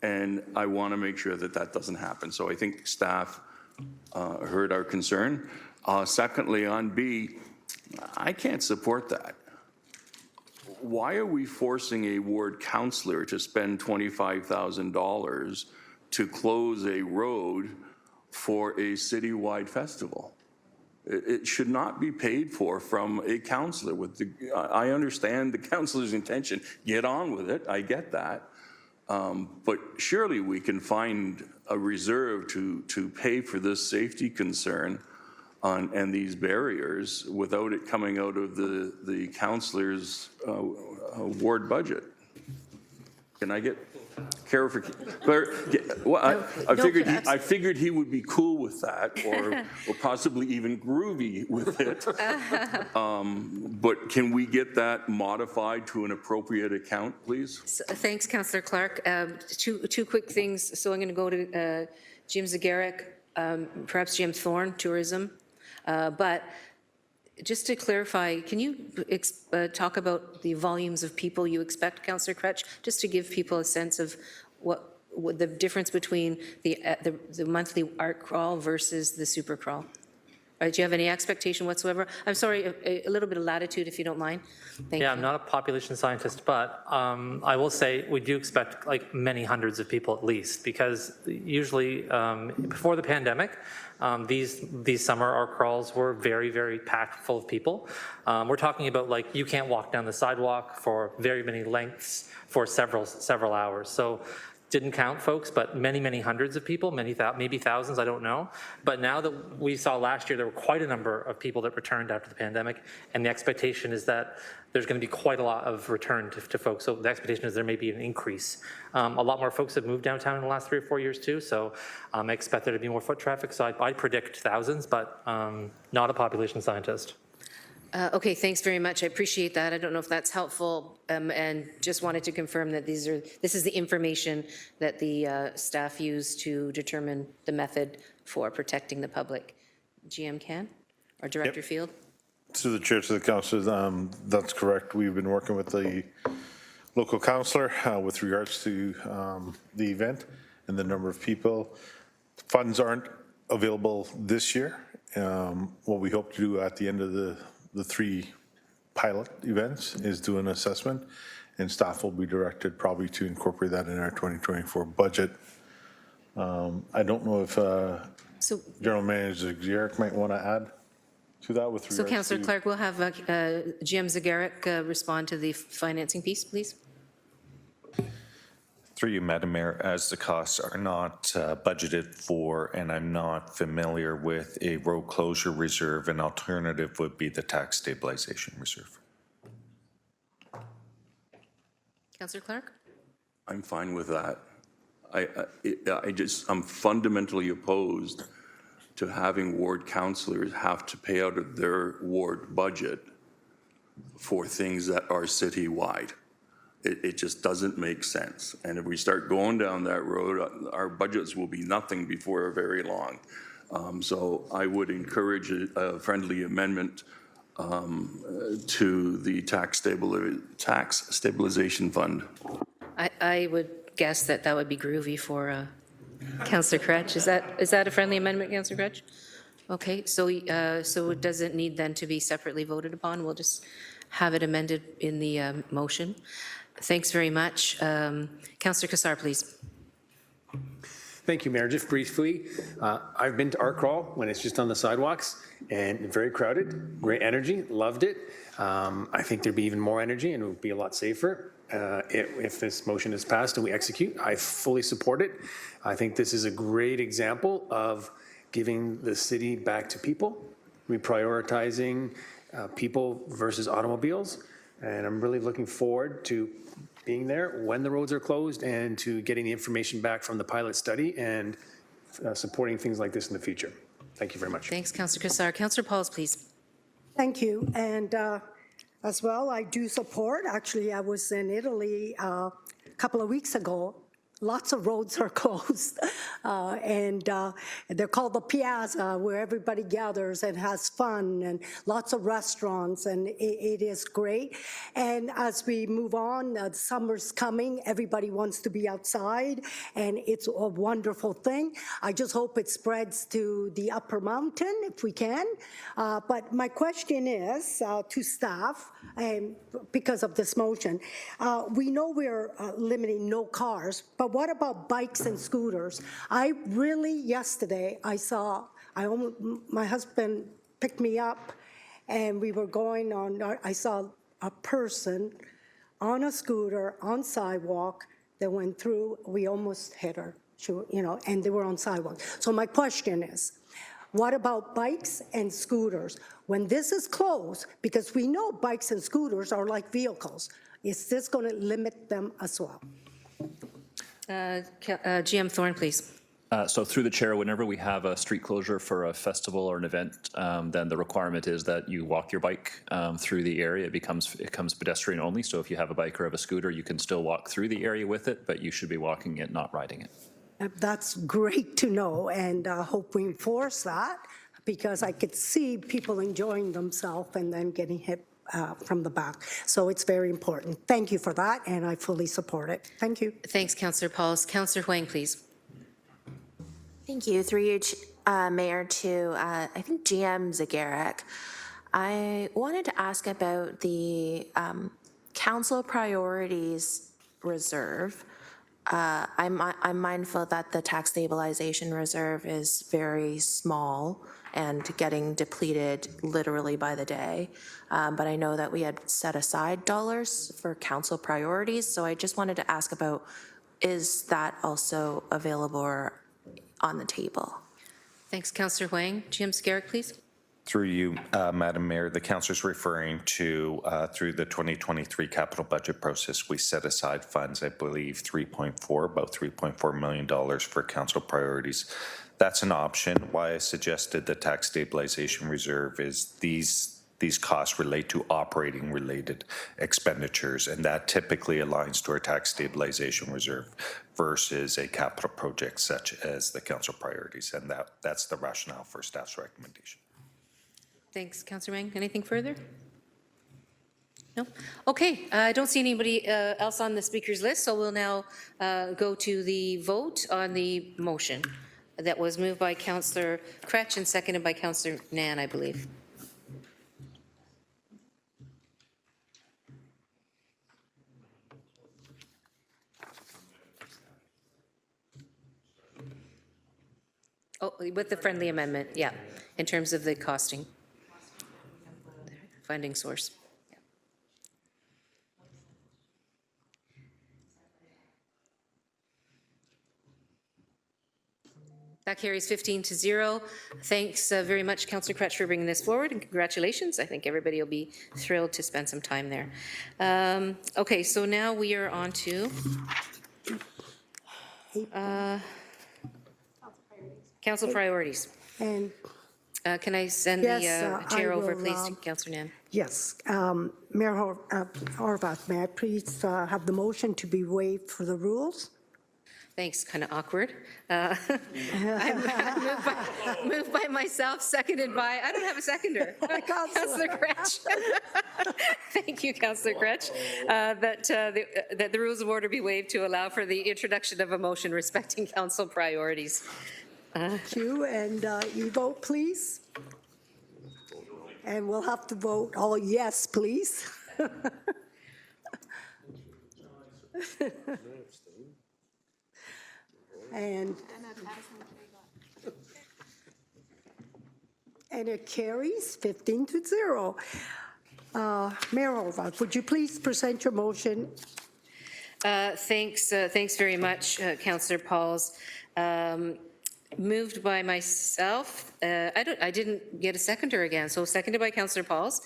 And I want to make sure that that doesn't happen. So I think staff heard our concern. Secondly, on B, I can't support that. Why are we forcing a ward councillor to spend $25,000 to close a road for a citywide festival? It should not be paid for from a councillor. I understand the councillor's intention. Get on with it. I get that. But surely we can find a reserve to pay for this safety concern and these barriers without it coming out of the councillor's ward budget. Can I get Well, I No, figured perhaps. I figured he would be cool with that, or possibly even groovy with it. But can we get that modified to an appropriate account, please? Thanks, Councillor Clark. Two quick things. So I'm going to go to Jim Zagarek, perhaps Jim Thorne, Tourism. But just to clarify, can you talk about the volumes of people you expect, Councillor Crutch, just to give people a sense of what the difference between the monthly art crawl versus the super crawl? Do you have any expectation whatsoever? I'm sorry, a little bit of latitude if you don't mind. Thank you. I'm not a population scientist, but I will say we do expect like many hundreds of people at least, because usually before the pandemic, these summer art crawls were very, very packed full of people. We're talking about like you can't walk down the sidewalk for very many lengths for several hours. So didn't count folks, but many, many hundreds of people, maybe thousands, I don't know. But now that we saw last year, there were quite a number of people that returned after the pandemic, and the expectation is that there's going to be quite a lot of return to folks. So the expectation is there may be an increase. A lot more folks have moved downtown in the last 3 or 4 years too, so I expect there to be more foot traffic. So I predict thousands, but not a population scientist. Okay, thanks very much. I appreciate that. I don't know if that's helpful, and just wanted to confirm that this is the information that the staff use to determine the method for protecting the public. GM Can or Director Field? To the chair, to the councillors, that's correct. We've been working with the local councillor with regards to the event and the number of people. Funds aren't available this year. What we hope to do at the end of the 3 pilot events is do an assessment, and staff will be directed probably to incorporate that in our 2024 budget. I don't know if General Manager Zagarek might want to add to that with regards So, Councillor to- Clark, we'll have GM Zagarek respond to the financing piece, please. Through you, Madam Mayor, as the costs are not budgeted for, and I'm not familiar with a road closure reserve, an alternative would be the tax stabilization reserve. Councillor Clark? I'm fine with that. I'm fundamentally opposed to having ward councillors have to pay out of their ward budget for things that are citywide. It just doesn't make sense. And if we start going down that road, our budgets will be nothing before very long. So I would encourage a friendly amendment to the tax stabilization fund. I would guess that would be groovy for Councillor Crutch. Is that a friendly amendment, Councillor Crutch? Okay, so it doesn't need then to be separately voted upon. We'll just have it amended in the motion. Thanks very much. Councillor Cassar, please. Thank you, Mayor. Just briefly, I've been to Art Crawl when it's just on the sidewalks and very crowded, great energy, loved it. I think there'd be even more energy and it would be a lot safer if this motion is passed and we execute. I fully support it. I think this is a great example of giving the city back to people, reprioritizing people versus automobiles. And I'm really looking forward to being there when the roads are closed and to getting the information back from the pilot study and supporting things like this in the future. Thank you very much. Thanks, Councillor Cassar. Councillor Pauls, please. Thank you. And as well, I do support. Actually, I was in Italy a couple of weeks ago. Lots of roads are closed, and they're called the Piazza, where everybody gathers and has fun, and lots of restaurants, and it is great. And as we move on, summer's coming, everybody wants to be outside, and it's a wonderful thing. I just hope it spreads to the upper mountain if we can. But my question is to staff, because of this motion, we know we're limiting no cars, but what about bikes and scooters? Yesterday, my husband picked me up and we were going on, I saw a person on a scooter on sidewalk that went through, we almost hit her, and they were on sidewalk. So my question is, what about bikes and scooters? When this is closed, because we know bikes and scooters are like vehicles, is this going to limit them as well? GM Thorne, please. So through the chair, whenever we have a street closure for a festival or an event, then the requirement is that you walk your bike through the area. It becomes pedestrian only. So if you have a bike or have a scooter, you can still walk through the area with it, but you should be walking it, not riding it. That's great to know, and I hope we enforce that, because I could see people enjoying themselves and then getting hit from the back. So it's very important. Thank you for that, and I fully support it. Thank you. Thanks, Councillor Pauls. Councillor Huang, please. Thank you. Through you, Mayor, to I think GM Zagarek. I wanted to ask about the council priorities reserve. I'm mindful that the tax stabilization reserve is very small and getting depleted literally by the day. But I know that we had set aside dollars for council priorities. So I just wanted to ask about, is that also available or on the table? Thanks, Councillor Huang. GM Zagarek, please. Through you, Madam Mayor, the councillor's referring to through the 2023 capital budget process, we set aside funds, I believe about $3.4 million for council priorities. That's an option. Why I suggested the tax stabilization reserve is these costs relate to operating related expenditures, and that typically aligns to our tax stabilization reserve versus a capital project such as the council priorities, and that's the rationale for staff's recommendation. Thanks, Councillor Wang. Anything further? No? Okay, I don't see anybody else on the speakers list, so we'll now go to the vote on the motion that was moved by Councillor Kretsch and seconded by Councillor Nan, I believe. Oh, with the friendly amendment, yeah, in terms of the costing. Funding source. Yeah. That carries 15-0. Thanks very much, Councillor Kretsch, for bringing this forward, and congratulations. I think everybody will be thrilled to spend some time there. Okay, so now we are on to council priorities. And can I send yes, the chair I over, will, please, to Councillor Nan? Yes. Mayor Horvath, may I please have the motion to be waived for the rules? Thanks, kind of awkward. Moved by myself, seconded by, I don't have a seconder. Councillor Kretsch. Thank you, Councillor Kretsch. That the rules of order be waived to allow for the introduction of a motion respecting council priorities. Thank you, and you vote, please. And we'll have to vote all yes, please. And it carries 15-0. Mayor Horvath, would you please present your motion? Thanks very much, Councillor Pauls. Moved by myself. I didn't get a seconder again, so seconded by Councillor Pauls.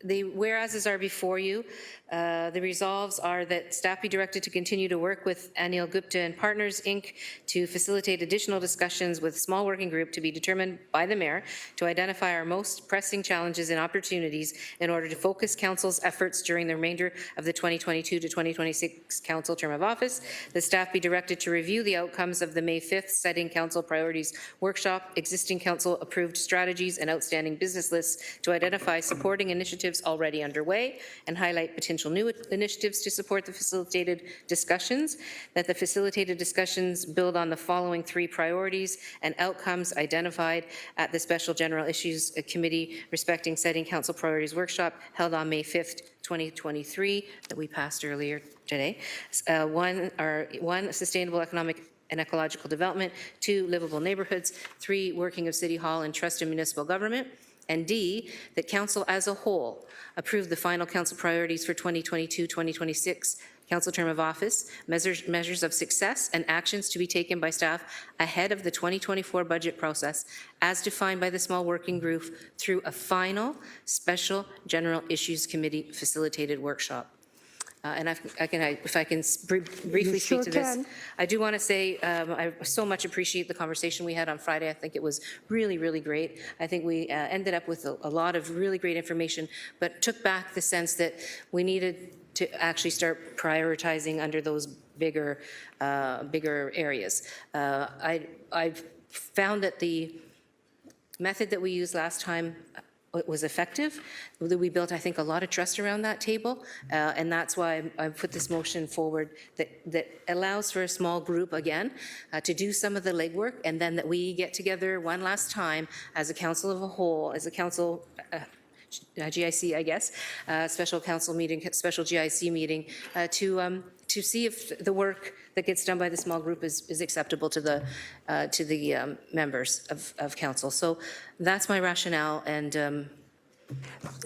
The whereases are before you. The resolves are that staff be directed to continue to work with Anil Gupta and Partners, Inc. to facilitate additional discussions with small working group to be determined by the mayor to identify our most pressing challenges and opportunities in order to focus council's efforts during the remainder of the 2022 to 2026 council term of office. The staff be directed to review the outcomes of the May 5th Setting Council Priorities Workshop, existing council approved strategies and outstanding business lists to identify supporting initiatives already underway and highlight potential new initiatives to support the facilitated discussions, that the facilitated discussions build on the following three priorities and outcomes identified at the Special General Issues Committee respecting Setting Council Priorities Workshop held on May 5th, 2023, that we passed earlier today. One, sustainable economic and ecological development. 2, livable neighborhoods. 3, working of City Hall and trust in municipal government. And D, that council as a whole approve the final council priorities for 2022-2026 council term of office, measures of success and actions to be taken by staff ahead of the 2024 budget process as defined by the small working group through a final special general issues committee facilitated workshop. And if I can briefly speak to this. I do want to say I so much appreciate the conversation we had on Friday. I think it was really, really great. I think we ended up with a lot of really great information, but took back the sense that we needed to actually start prioritizing under those bigger areas. I found that the method that we used last time was effective. We built, I think, a lot of trust around that table, and that's why I put this motion forward that allows for a small group, again, to do some of the legwork, and then that we get together one last time as a council of a whole, as a council, GIC, I guess, special council meeting, special GIC meeting, to see if the work that gets done by the small group is acceptable to the members of council. So that's my rationale, and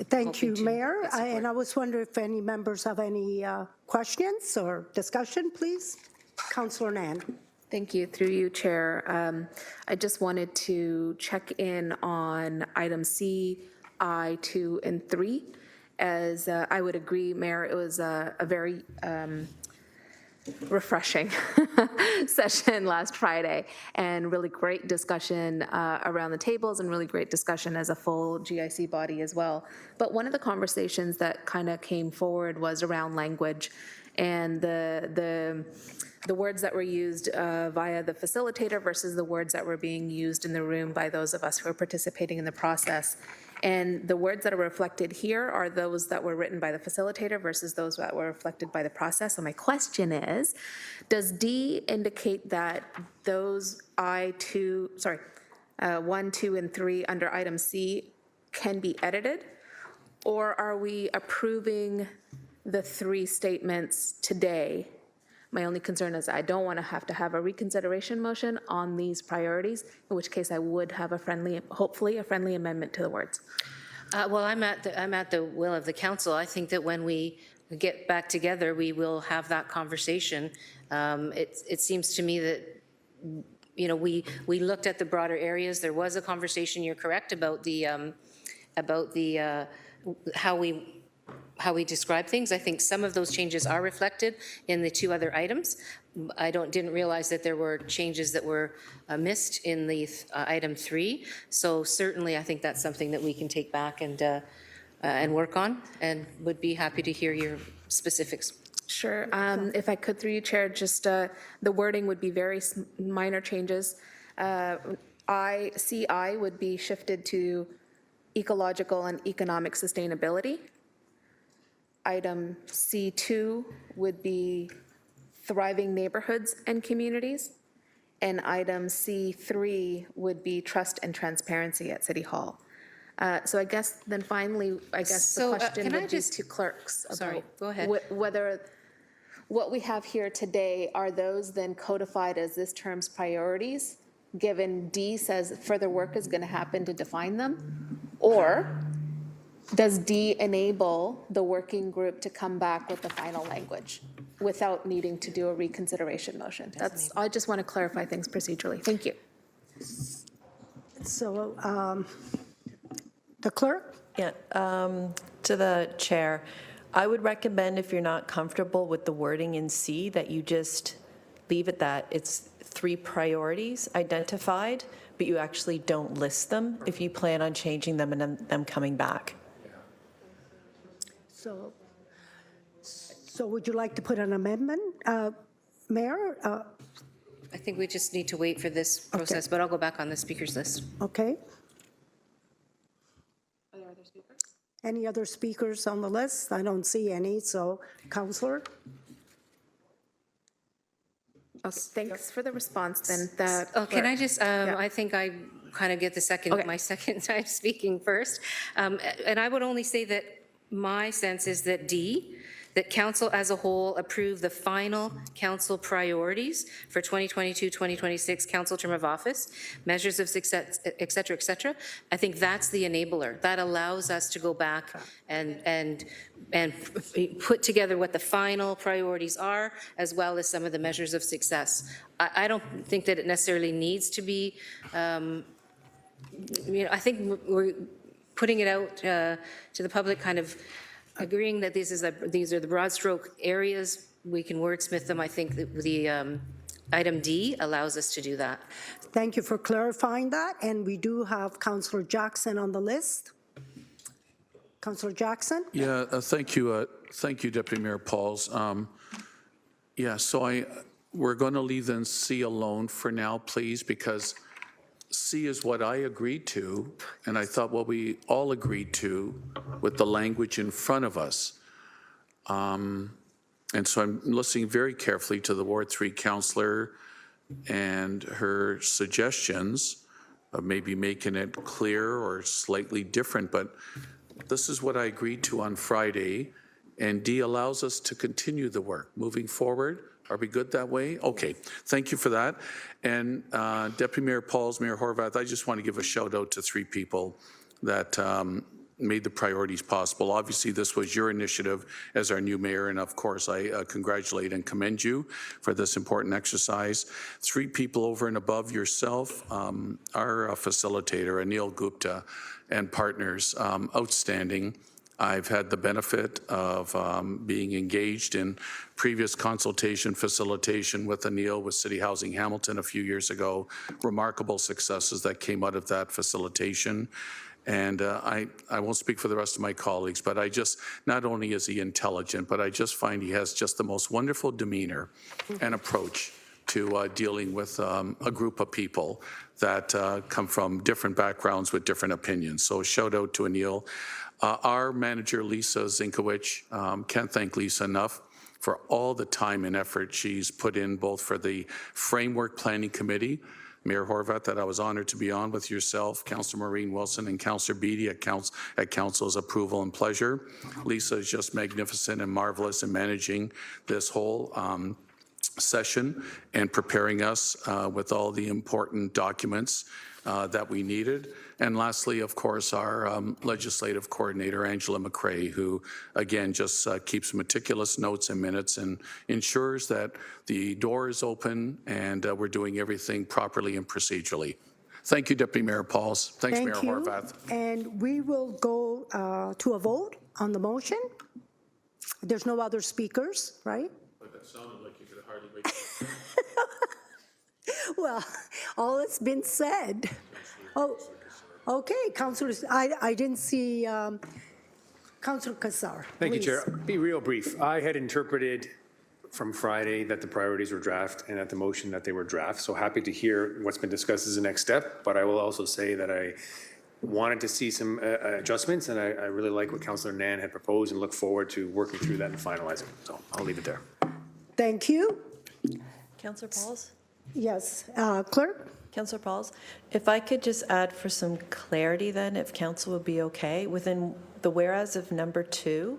Thank you, Mayor. And I was wondering if any members have any questions or discussion, please. Councillor Nan. Thank you. Through you, Chair. I just wanted to check in on item C, I, 2, and 3. As I would agree, Mayor, it was a very refreshing session last Friday, and really great discussion around the tables, and really great discussion as a full GIC body as well. But one of the conversations that kind of came forward was around language and the words that were used via the facilitator versus the words that were being used in the room by those of us who are participating in the process. And the words that are reflected here are those that were written by the facilitator versus those that were reflected by the process. So my question is, does D indicate that those 1, 2, and 3 under item C can be edited? Or are we approving the 3 statements today? My only concern is I don't want to have a reconsideration motion on these priorities, in which case I would have hopefully a friendly amendment to the words. Well, I'm at the will of the council. I think that when we get back together, we will have that conversation. It seems to me that, you know, we looked at the broader areas. There was a conversation, you're correct, about the how we describe things. I think some of those changes are reflected in the 2 other items. I didn't realize that there were changes that were missed in the item 3. So certainly, I think that's something that we can take back and work on, and would be happy to hear your specifics. Sure. If I could, through you, Chair, just the wording would be very minor changes. CI would be shifted to ecological and economic sustainability. Item C2 would be thriving neighborhoods and communities. And item C3 would be trust and transparency at City Hall. So I guess then finally, the question would be to clerks about go ahead. Whether what we have here today, are those then codified as this term's priorities, given D says further work is going to happen to define them? Or does D enable the working group to come back with the final language without needing to do a reconsideration motion? I just want to clarify things procedurally. Thank you. So, the clerk? Yeah, to the chair, I would recommend, if you're not comfortable with the wording in C, that you just leave it that it's 3 priorities identified, but you actually don't list them if you plan on changing them and them coming back. So would you like to put an amendment, Mayor? I think we just need to wait for this process, but I'll go back on the speakers list. Okay. Any other speakers on the list? I don't see any, so Councillor? Thanks for the response then. Can I just, I think I kind of get my second time speaking first. And I would only say that my sense is that D, that council as a whole approve the final council priorities for 2022-2026 council term of office, measures of success, et cetera, I think that's the enabler. That allows us to go back and put together what the final priorities are, as well as some of the measures of success. I don't think that it necessarily needs to be, I think we're putting it out to the public kind of Agreeing that these are the broad stroke areas, we can wordsmith them. I think that the item D allows us to do that. Thank you for clarifying that, and we do have Councillor Jackson on the list. Councillor Jackson? Yeah, thank you, Deputy Mayor Pauls. Yeah, so we're going to leave then C alone for now, please, because C is what I agreed to, and I thought what we all agreed to with the language in front of us. And so I'm listening very carefully to the Ward 3 councillor and her suggestions of maybe making it clear or slightly different, but this is what I agreed to on Friday, and D allows us to continue the work moving forward. Are we good that way? Okay, thank you for that. And Deputy Mayor Pauls, Mayor Horwath, I just want to give a shout out to 3 people that made the priorities possible. Obviously, this was your initiative as our new mayor, and of course, I congratulate and commend you for this important exercise. 3 people over and above yourself, our facilitator, Anil Gupta, and partners, outstanding. I've had the benefit of being engaged in previous consultation facilitation with Anil with City Housing Hamilton a few years ago. Remarkable successes that came out of that facilitation. And I won't speak for the rest of my colleagues, but I just, not only is he intelligent, but I just find he has just the most wonderful demeanor and approach to dealing with a group of people that come from different backgrounds with different opinions. So shout out to Anil. Our manager, Lisa Zinkowicz, can't thank Lisa enough for all the time and effort she's put in, both for the Framework Planning Committee, Mayor Horwath, that I was honored to be on with yourself, Councillor Maureen Wilson, and Councillor Beattie at Council's approval and pleasure. Lisa is just magnificent and marvelous in managing this whole session and preparing us with all the important documents that we needed. And lastly, of course, our legislative coordinator, Angela McCrae, who again just keeps meticulous notes and minutes and ensures that the door is open and we're doing everything properly and procedurally. Thank you, Deputy Mayor Pauls. Thanks, Mayor Horwath. And we will go to a vote on the motion. There's no other speakers, right? That sounded like you could hardly wait. Well, all that's been said. Oh, okay, Councillors, I didn't see Councillor Kassar. Thank you, please. Chair. Be real brief. I had interpreted from Friday that the priorities were draft and that the motion that they were draft. So happy to hear what's been discussed as the next step. But I will also say that I wanted to see some adjustments, and I really like what Councillor Nan had proposed and look forward to working through that and finalizing. So I'll leave it there. Thank you. Councillor Pauls? Yes, Clerk? Councillor Pauls, if I could just add for some clarity then, if council would be okay, within the whereas of number 2,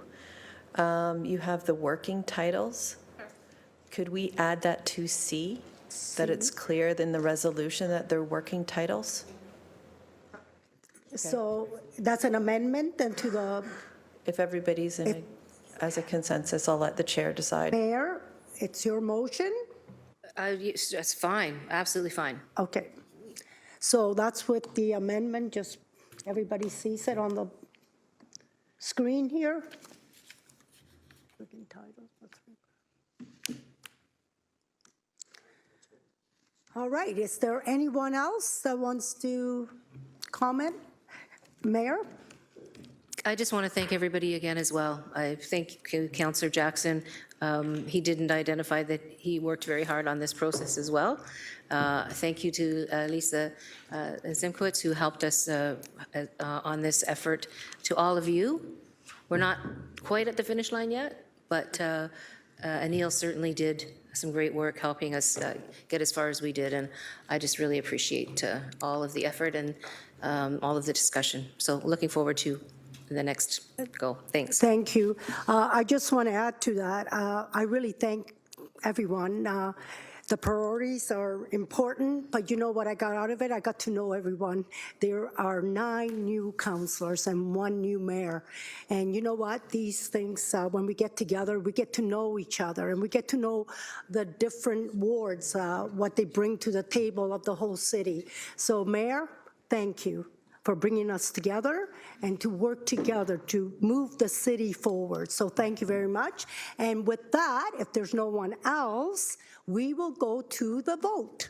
you have the working titles. Could we add that to C, that it's clear in the resolution that they're working titles? So that's an amendment then to the If everybody's in as a consensus, I'll let the chair decide. mayor. It's your motion. That's fine, absolutely fine. Okay. So that's with the amendment, just everybody sees it on the screen here. All right, is there anyone else that wants to comment? Mayor? I just want to thank everybody again as well. I thank Councillor Jackson. He didn't identify that he worked very hard on this process as well. Thank you to Lisa Zinkowicz, who helped us on this effort. To all of you, we're not quite at the finish line yet, but Anil certainly did some great work helping us get as far as we did, and I just really appreciate all of the effort and all of the discussion. So looking forward to the next go. Thanks. Thank you. I just want to add to that. I really thank everyone. The priorities are important, but you know what I got out of it? I got to know everyone. There are 9 new councillors and 1 new mayor. And you know what? These things, when we get together, we get to know each other, and we get to know the different wards, what they bring to the table of the whole city. So, Mayor, thank you. for bringing us together and to work together to move the city forward. So thank you very much. And with that, if there's no one else, we will go to the vote.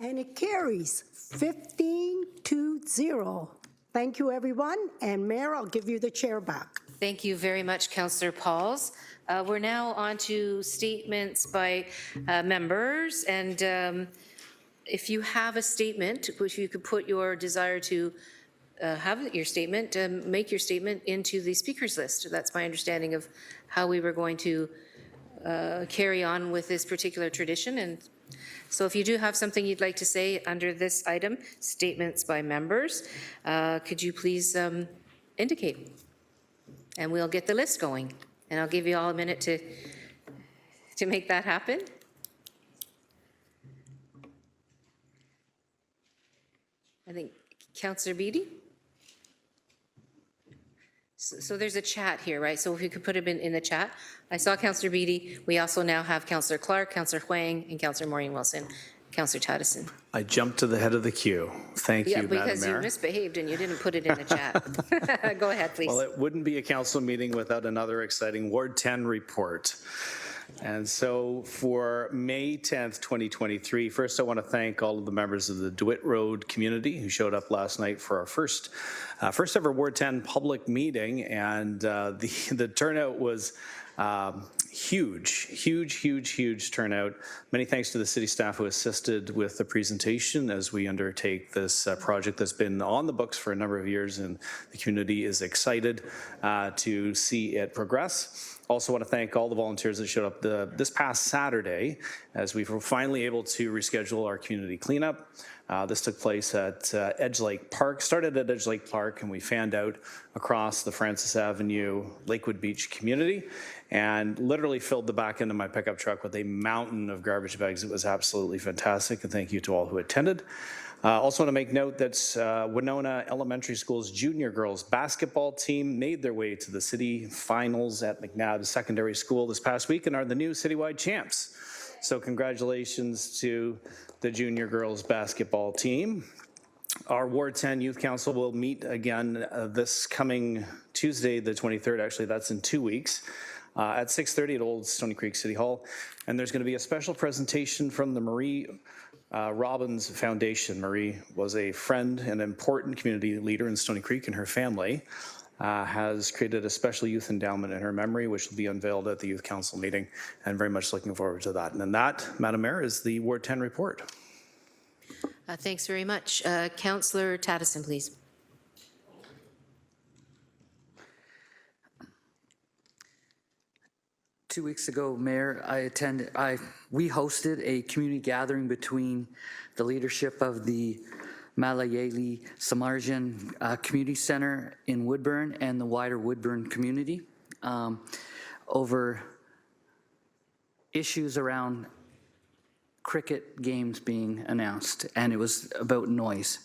And it carries 15-0. Thank you, everyone. And Mayor, I'll give you the chair back. Thank you very much, Councillor Pauls. We're now on to statements by members. And if you have a statement, which you could put your desire to have your statement, make your statement into the speakers list. That's my understanding of how we were going to carry on with this particular tradition. And so if you do have something you'd like to say under this item, statements by members, could you please indicate? And we'll get the list going. And I'll give you all a minute to make that happen. I think Councillor Beattie? So there's a chat here, right? So if you could put it in the chat. I saw Councillor Beattie. We also now have Councillor Clark, Councillor Huang, and Councillor Maureen Wilson. Councillor Taddison. I jumped to the head of the queue. Thank you, Madam Mayor. Because you misbehaved and you didn't put it in the chat. Go ahead, please. Well, it wouldn't be a council meeting without another exciting Ward 10 report. And so for May 10th, 2023, first I want to thank all of the members of the DeWitt Road community who showed up last night for our first ever Ward 10 public meeting, and the turnout was huge turnout. Many thanks to the city staff who assisted with the presentation as we undertake this project that's been on the books for a number of years, and the community is excited to see it progress. Also want to thank all the volunteers that showed up this past Saturday as we were finally able to reschedule our community cleanup. This took place at Edge Lake Park, started at Edge Lake Park, and we fanned out across the Francis Avenue, Lakewood Beach community, and literally filled the back end of my pickup truck with a mountain of garbage bags. It was absolutely fantastic, and thank you to all who attended. Also want to make note that Winona Elementary School's junior girls basketball team made their way to the city finals at McNabb Secondary School this past week and are the new citywide champs. So congratulations to the junior girls basketball team. Our Ward 10 Youth Council will meet again this coming Tuesday, the 23rd. Actually, that's in 2 weeks. At 6:30 at Old Stony Creek City Hall. And there's going to be a special presentation from the Marie Robbins Foundation. Marie was a friend and important community leader in Stony Creek, and her family has created a special youth endowment in her memory, which will be unveiled at the Youth Council meeting, and very much looking forward to that. And that, Madam Mayor, is the Ward 10 report. Thanks very much. Councillor Taddison, please. Two weeks ago, Mayor, we hosted a community gathering between the leadership of the Malayali Samarjan Community Center in Woodburn and the wider Woodburn community over issues around cricket games being announced, and it was about noise.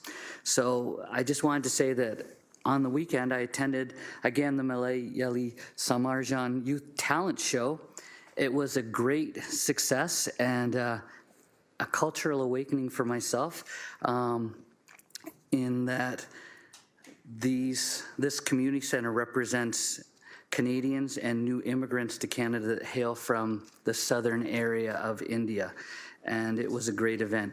So I just wanted to say that on the weekend, I attended, again, the Malayali Samarjan Youth Talent Show. It was a great success and a cultural awakening for myself in that this community center represents Canadians and new immigrants to Canada that hail from the southern area of India. And it was a great event.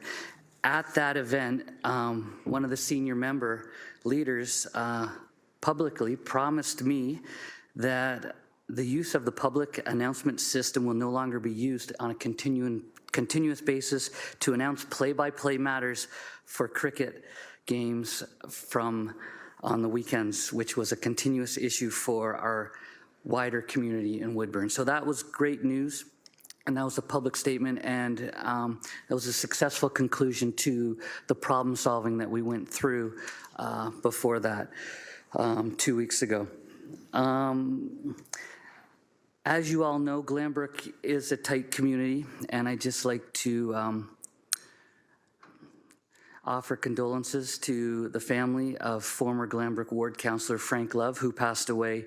At that event, one of the senior member leaders publicly promised me that the use of the public announcement system will no longer be used on a continuous basis to announce play-by-play matters for cricket games on the weekends, which was a continuous issue for our wider community in Woodburn. So that was great news. And that was a public statement, and it was a successful conclusion to the problem solving that we went through before that 2 weeks ago. As you all know, Glanbrook is a tight community, and I just like to offer condolences to the family of former Glanbrook Ward Councillor Frank Love, who passed away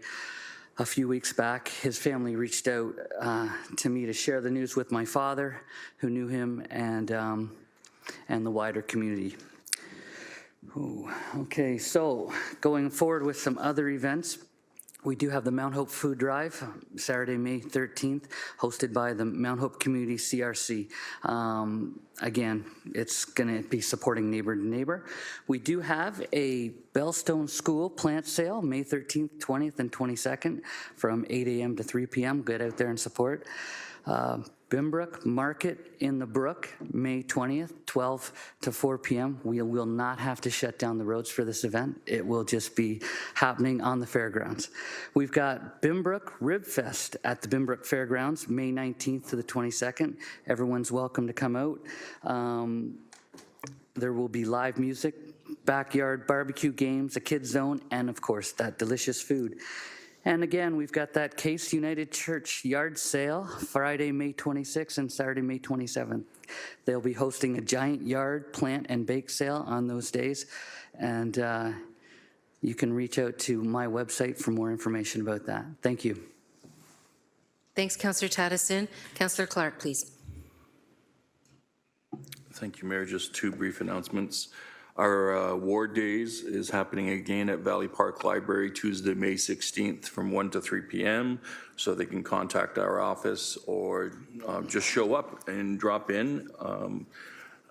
a few weeks back. His family reached out to me to share the news with my father, who knew him, and the wider community. Ooh, okay, so going forward with some other events, we do have the Mount Hope Food Drive, Saturday, May 13th, hosted by the Mount Hope Community CRC. Again, it's going to be supporting neighbor to neighbor. We do have a Bellstone School plant sale, May 13th, 20th, and 22nd from 8 a.m. to 3 p.m. Get out there and support. Bimbrook Market in the Brook, May 20th, 12 to 4 p.m. We will not have to shut down the roads for this event. It will just be happening on the fairgrounds. We've got Bimbrook Rib Fest at the Bimbrook Fairgrounds, May 19th to the 22nd. Everyone's welcome to come out. There will be live music, backyard barbecue games, a kids zone, and of course, that delicious food. And again, we've got that Case United Church yard sale, Friday, May 26th and Saturday, May 27th. They'll be hosting a giant yard, plant, and bake sale on those days. And you can reach out to my website for more information about that. Thank you. Thanks, Councillor Tattison. Councillor Clark, please. Thank you, Mayor. Just two brief announcements. Our Ward Days is happening again at Valley Park Library Tuesday, May 16th from 1 to 3 p.m. So they can contact our office or just show up and drop in.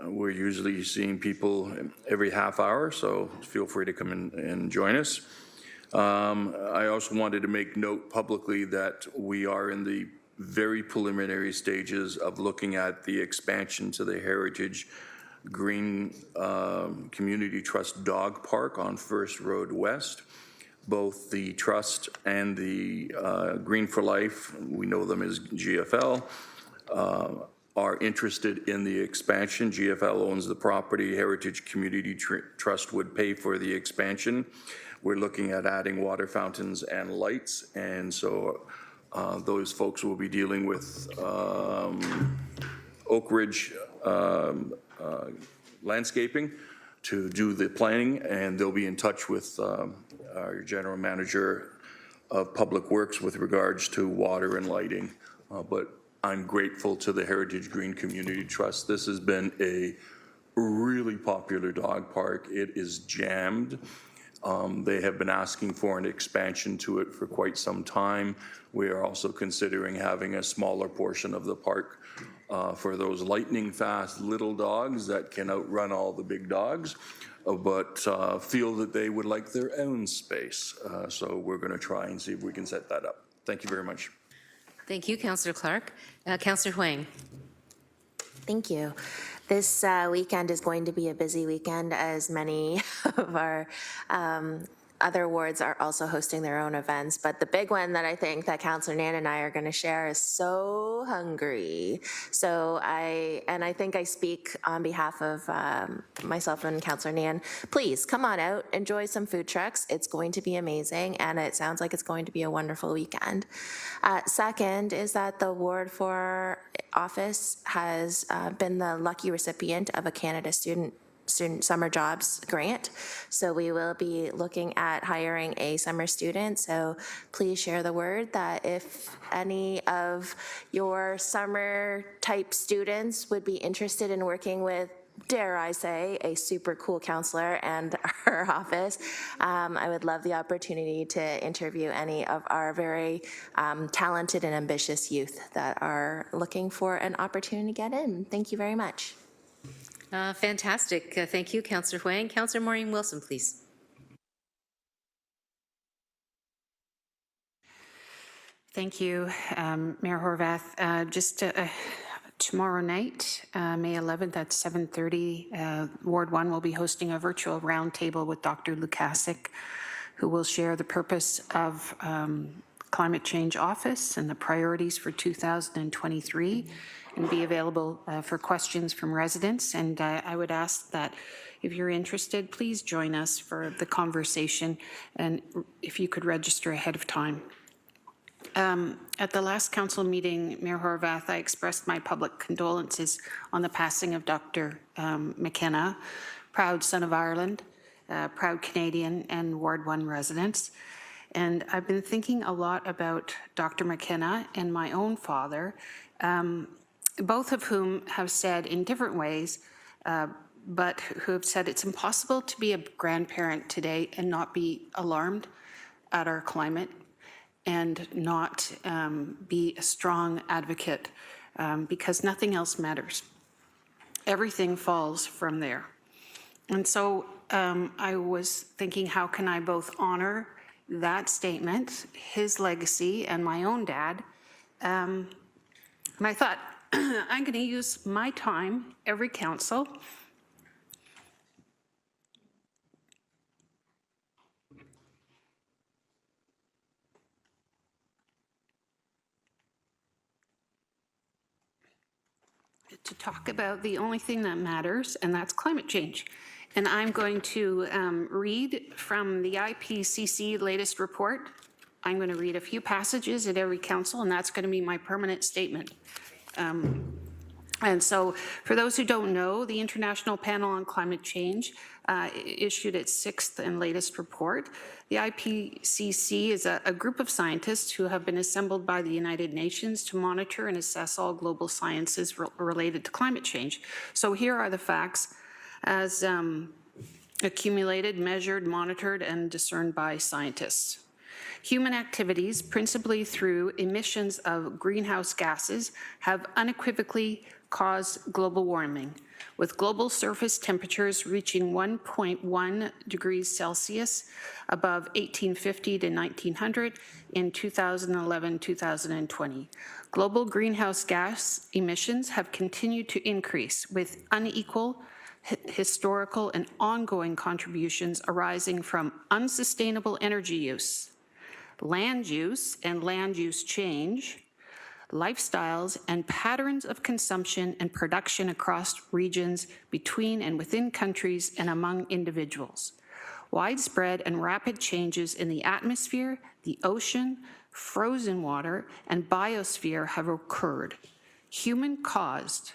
We're usually seeing people every half hour, so feel free to come in and join us. I also wanted to make note publicly that we are in the very preliminary stages of looking at the expansion to the Heritage Green Community Trust Dog Park on First Road West. Both the Trust and the Green for Life, we know them as GFL, are interested in the expansion. GFL owns the property. Heritage Community Trust would pay for the expansion. We're looking at adding water fountains and lights, and so those folks will be dealing with Oak Ridge Landscaping to do the planning, and they'll be in touch with our general manager of Public Works with regards to water and lighting. But I'm grateful to the Heritage Green Community Trust. This has been a really popular dog park. It is jammed. They have been asking for an expansion to it for quite some time. We are also considering having a smaller portion of the park for those lightning fast little dogs that can outrun all the big dogs, but feel that they would like their own space. So we're going to try and see if we can set that up. Thank you very much. Thank you, Councillor Clark. Councillor Huang. Thank you. This weekend is going to be a busy weekend, as many of our other wards are also hosting their own events. But the big one that I think that Councillor Nan and I are going to share is So Hungry. So I think I speak on behalf of myself and Councillor Nan. Please come on out, enjoy some food trucks. It's going to be amazing, and it sounds like it's going to be a wonderful weekend. Second is that the Ward 4 office has been the lucky recipient of a Canada Student Summer Jobs grant. So we will be looking at hiring a summer student. So please share the word that if any of your summer type students would be interested in working with, dare I say, a super cool counselor and our office, I would love the opportunity to interview any of our very talented and ambitious youth that are looking for an opportunity to get in. Thank you very much. Fantastic. Thank you, Councillor Huang. Councillor Maureen Wilson, please. Thank you, Mayor Horvath. Just tomorrow night, May 11th at 7:30, Ward 1 will be hosting a virtual roundtable with Dr. Lukasik, who will share the purpose of Climate Change Office and the priorities for 2023, and be available for questions from residents. And I would ask that if you're interested, please join us for the conversation, and if you could register ahead of time. At the last council meeting, Mayor Horvath, I expressed my public condolences on the passing of Dr. McKenna. proud son of Ireland, proud Canadian, and Ward 1 residents. And I've been thinking a lot about Dr. McKenna and my own father, both of whom have said in different ways, but who have said it's impossible to be a grandparent today and not be alarmed at our climate and not be a strong advocate because nothing else matters. Everything falls from there. And so I was thinking, how can I both honor that statement, his legacy, and my own dad? And I thought, I'm going to use my time, every council, to talk about the only thing that matters, and that's climate change. And I'm going to read from the IPCC latest report. I'm going to read a few passages at every council, and that's going to be my permanent statement. And so for those who don't know, the International Panel on Climate Change issued its 6th and latest report. The IPCC is a group of scientists who have been assembled by the United Nations to monitor and assess all global sciences related to climate change. So here are the facts as accumulated, measured, monitored, and discerned by scientists. Human activities, principally through emissions of greenhouse gases, have unequivocally caused global warming, with global surface temperatures reaching 1.1 degrees Celsius above 1850 to 1900 in 2011-2020. Global greenhouse gas emissions have continued to increase, with unequal historical and ongoing contributions arising from unsustainable energy use, land use and land use change, lifestyles and patterns of consumption and production across regions, between and within countries, and among individuals. Widespread and rapid changes in the atmosphere, the ocean, frozen water, and biosphere have occurred. Human-caused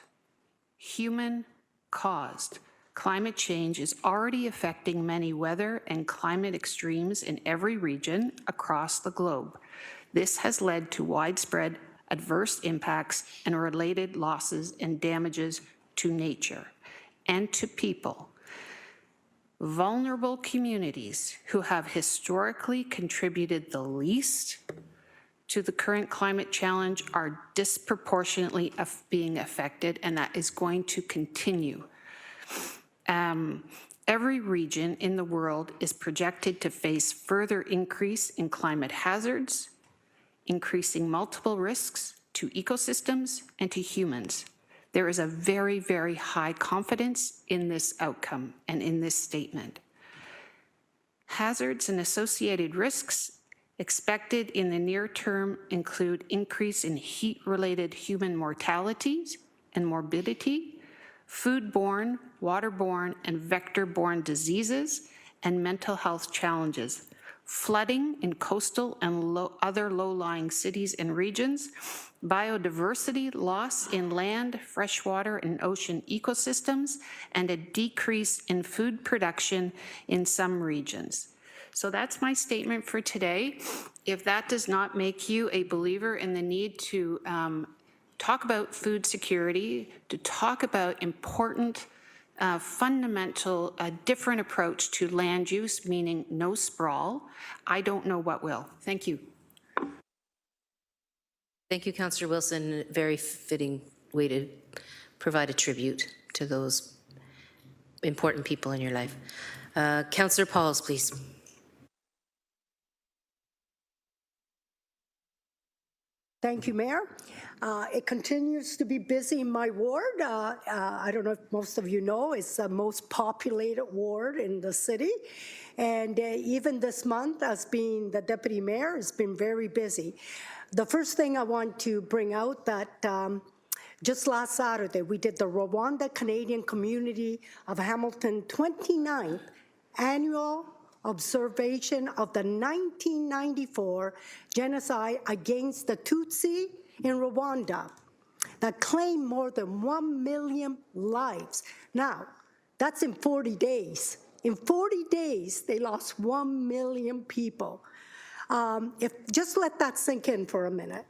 climate change is already affecting many weather and climate extremes in every region across the globe. This has led to widespread adverse impacts and related losses and damages to nature and to people. Vulnerable communities who have historically contributed the least to the current climate challenge are disproportionately being affected, and that is going to continue. Every region in the world is projected to face further increase in climate hazards, increasing multiple risks to ecosystems and to humans. There is a very, very high confidence in this outcome and in this statement. Hazards and associated risks expected in the near term include increase in heat-related human mortalities and morbidity, foodborne, waterborne, and vector-borne diseases, and mental health challenges, flooding in coastal and other low-lying cities and regions, biodiversity loss in land, freshwater, and ocean ecosystems, and a decrease in food production in some regions. So that's my statement for today. If that does not make you a believer in the need to talk about food security, to talk about important, fundamental, different approach to land use, meaning no sprawl, I don't know what will. Thank you. Thank you, Councillor Wilson. Very fitting way to provide a tribute to those important people in your life. Councillor Pauls, please. Thank you, Mayor. It continues to be busy in my ward. I don't know if most of you know, it's the most populated ward in the city. And even this month, as being the deputy mayor, it's been very busy. The first thing I want to bring out that just last Saturday, we did the Rwanda Canadian Community of Hamilton 29th Annual Observation of the 1994 genocide against the Tutsi in Rwanda that claimed more than 1 million lives. Now, That's in 40 days. In 40 days, they lost 1 million people. Just let that sink in for a minute.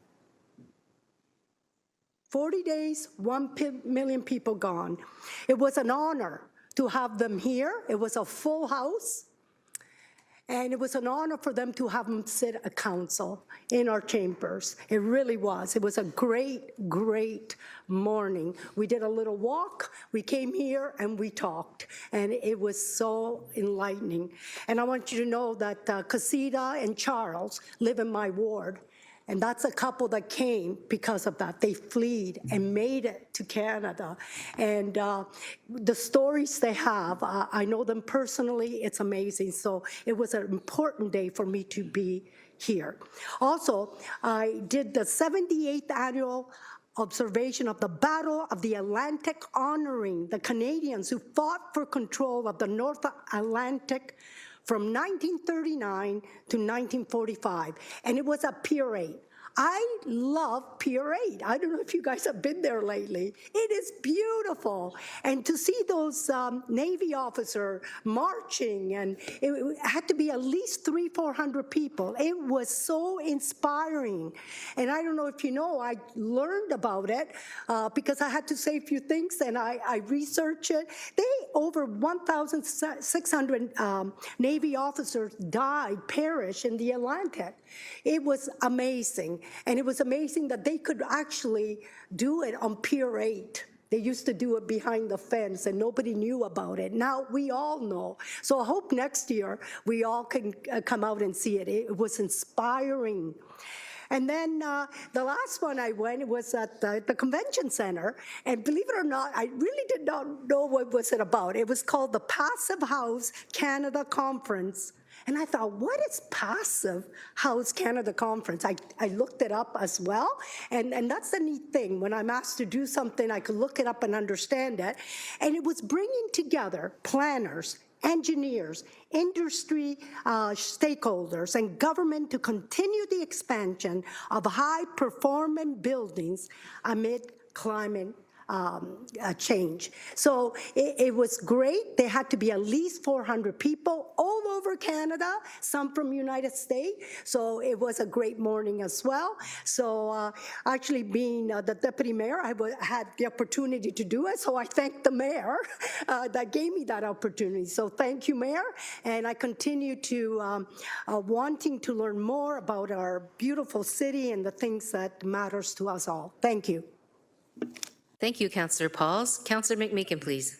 40 days, 1 million people gone. It was an honor to have them here. It was a full house. And it was an honor for them to have them sit at council in our chambers. It really was. It was a great, great morning. We did a little walk. We came here and we talked. And it was so enlightening. And I want you to know that Casita and Charles live in my ward. And that's a couple that came because of that. They fled and made it to Canada. And the stories they have, I know them personally, it's amazing. So it was an important day for me to be here. Also, I did the 78th annual observation of the Battle of the Atlantic, honoring the Canadians who fought for control of the North Atlantic from 1939 to 1945, and it was at Pier 8. I love Pier 8. I don't know if you guys have been there lately. It is beautiful. And to see those Navy officers marching, and it had to be at least 300-400 people. It was so inspiring. And I don't know if you know, I learned about it because I had to say a few things, and I researched it. Over 1,600 Navy officers perished in the Atlantic. It was amazing. And it was amazing that they could actually do it on Pier 8. They used to do it behind the fence, and nobody knew about it. Now we all know. So I hope next year we all can come out and see it. It was inspiring. And then the last one I went was at the convention center, and believe it or not, I really did not know what was it about. It was called the Passive House Canada Conference. And I thought, what is Passive House Canada Conference? I looked it up as well, and that's the neat thing. When I'm asked to do something, I could look it up and understand it. And it was bringing together planners, engineers, industry stakeholders, and government to continue the expansion of high-performing buildings amid climate change. So it was great. There had to be at least 400 people all over Canada, some from United States. So it was a great morning as well. So actually being the deputy mayor, I had the opportunity to do it. So I thank the mayor that gave me that opportunity. So thank you, Mayor. And I continue to wanting to learn more about our beautiful city and the things that matters to us all. Thank you. Thank you, Councillor Pauls. Councillor McMeekin, please.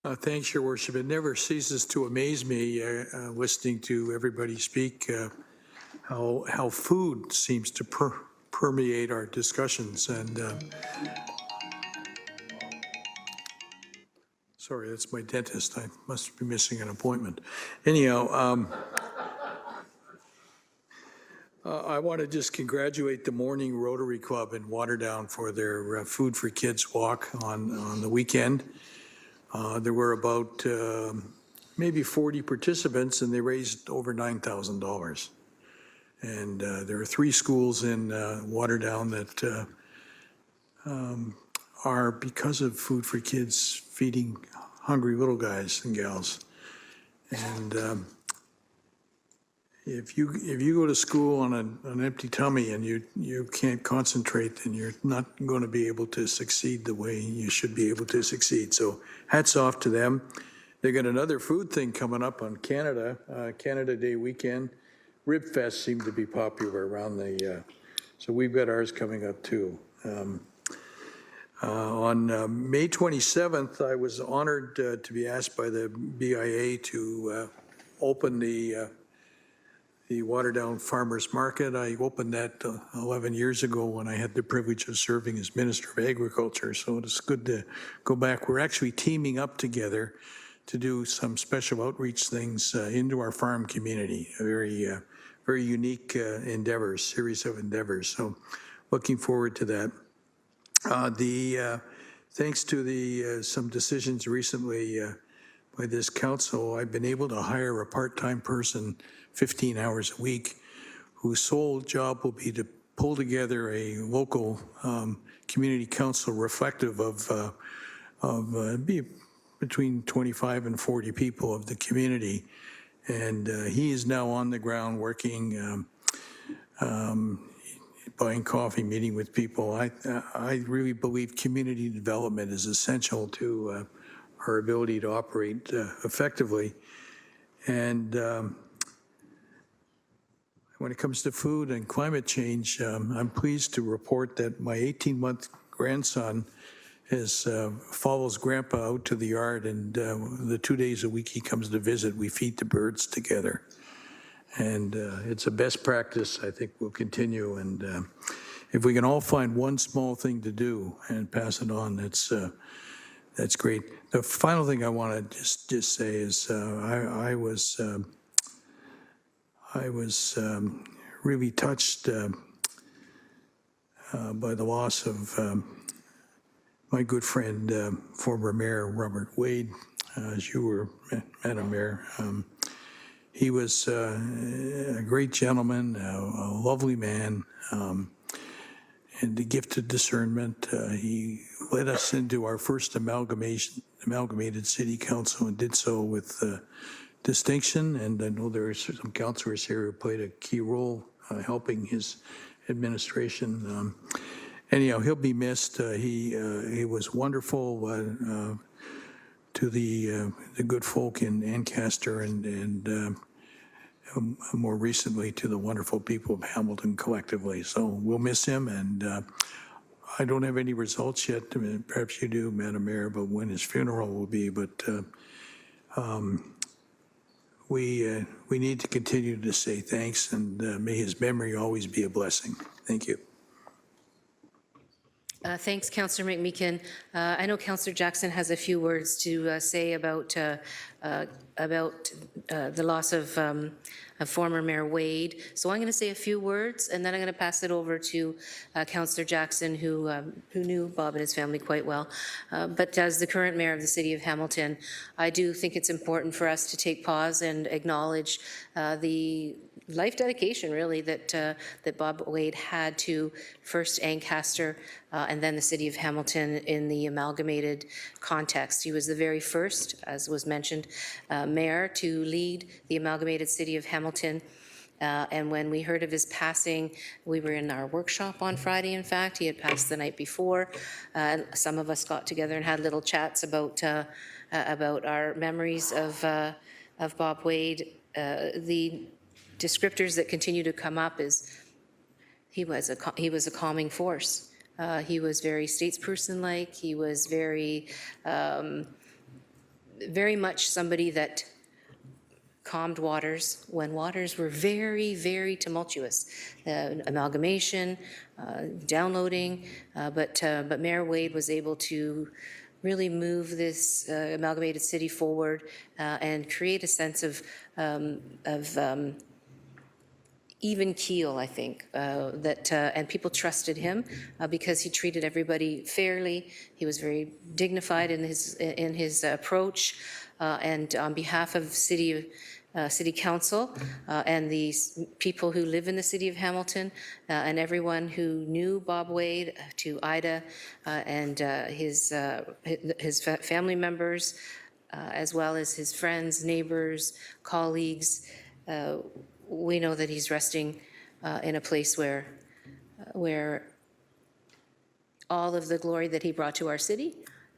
Thanks, Your Worship. It never ceases to amaze me listening to everybody speak how food seems to permeate our discussions. And sorry, that's my dentist. I must be missing an appointment. Anyhow, I want to just congratulate the Morning Rotary Club in Waterdown for their Food for Kids walk on the weekend. There were about maybe 40 participants, and they raised over $9,000. And there are 3 schools in Waterdown that are, because of Food for Kids, feeding hungry little guys and gals. And if you go to school on an empty tummy and you can't concentrate, then you're not going to be able to succeed the way you should be able to succeed. So hats off to them. They got another food thing coming up on Canada Day weekend. Rib Fest seemed to be popular around so we've got ours coming up too. On May 27th, I was honored to be asked by the BIA to open the Waterdown Farmers Market. I opened that 11 years ago when I had the privilege of serving as Minister of Agriculture, so it's good to go back. We're actually teaming up together to do some special outreach things into our farm community, a very unique series of endeavors, so looking forward to that. Thanks to some decisions recently by this council, I've been able to hire a part-time person 15 hours a week whose sole job will be to pull together a local community council reflective of be between 25 and 40 people of the community. And he is now on the ground working, buying coffee, meeting with people. I really believe community development is essential to our ability to operate effectively. And when it comes to food and climate change, I'm pleased to report that my 18-month grandson follows Grandpa out to the yard, and the 2 days a week he comes to visit, we feed the birds together. And it's a best practice I think will continue. And if we can all find one small thing to do and pass it on, that's great. The final thing I want to just say is I was really touched by the loss of my good friend, former Mayor Robert Wade, as you were, Madam Mayor. He was a great gentleman, a lovely man, and the gift of discernment. He led us into our first amalgamated city council and did so with distinction. And I know there are some councilors here who played a key role helping his administration. Anyhow, he'll be missed. He was wonderful to the good folk in Ancaster and more recently to the wonderful people of Hamilton collectively. So we'll miss him, and I don't have any results yet. Perhaps you do, Madam Mayor, but when his funeral will be. But we need to continue to say thanks, and may his memory always be a blessing. Thank you. Thanks, Councillor McMeekin. I know Councillor Jackson has a few words to say about the loss of former Mayor Wade. So I'm going to say a few words, and then I'm going to pass it over to Councillor Jackson, who knew Bob and his family quite well. But as the current mayor of the City of Hamilton, I do think it's important for us to take pause and acknowledge the life dedication, really, that Bob Wade had to first Ancaster and then the City of Hamilton in the amalgamated context. He was the very first, as was mentioned, mayor to lead the amalgamated City of Hamilton. And when we heard of his passing, we were in our workshop on Friday, in fact. He had passed the night before. Some of us got together and had little chats about our memories of Bob Wade. The descriptors that continue to come up is he was a calming force. He was very statesperson-like. He was very much somebody that calmed waters when waters were very, very tumultuous. Amalgamation, downloading, but Mayor Wade was able to really move this amalgamated city forward and create a sense of even keel, I think, and people trusted him because he treated everybody fairly. He was very dignified in his approach, and on behalf of City Council and the people who live in the City of Hamilton and everyone who knew Bob Wade, to Ida and his family members, as well as his friends, neighbors, colleagues. We know that he's resting in a place where all of the glory that he brought to our city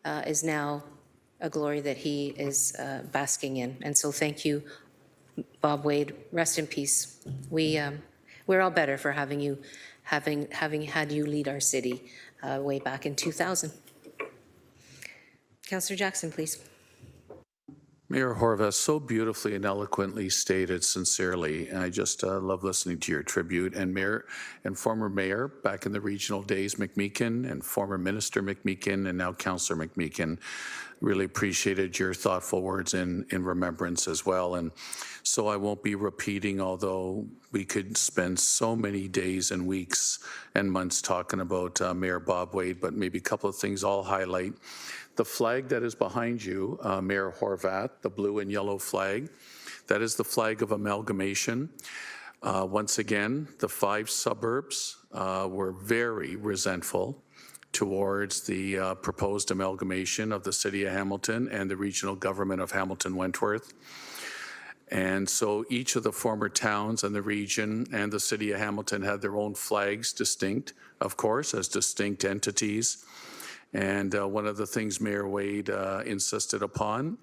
is now a glory that he is basking in. And so thank you, Bob Wade. Rest in peace. We're all better for having had you lead our city way back in 2000. Councillor Jackson, please. Mayor Horvath, so beautifully and eloquently stated, sincerely, and I just love listening to your tribute. And Mayor and former Mayor back in the regional days, McMeekin, and former Minister McMeekin, and now Councillor McMeekin, really appreciated your thoughtful words in remembrance as well. And so I won't be repeating, although we could spend so many days and weeks and months talking about Mayor Bob Wade, but maybe a couple of things I'll highlight. The flag that is behind you, Mayor Horvath, the blue and yellow flag, that is the flag of amalgamation. Once again, the 5 suburbs were very resentful towards the proposed amalgamation of the City of Hamilton and the regional government of Hamilton-Wentworth. And so each of the former towns in the region and the City of Hamilton had their own flags, distinct, of course, as distinct entities. And one of the things Mayor Wade insisted upon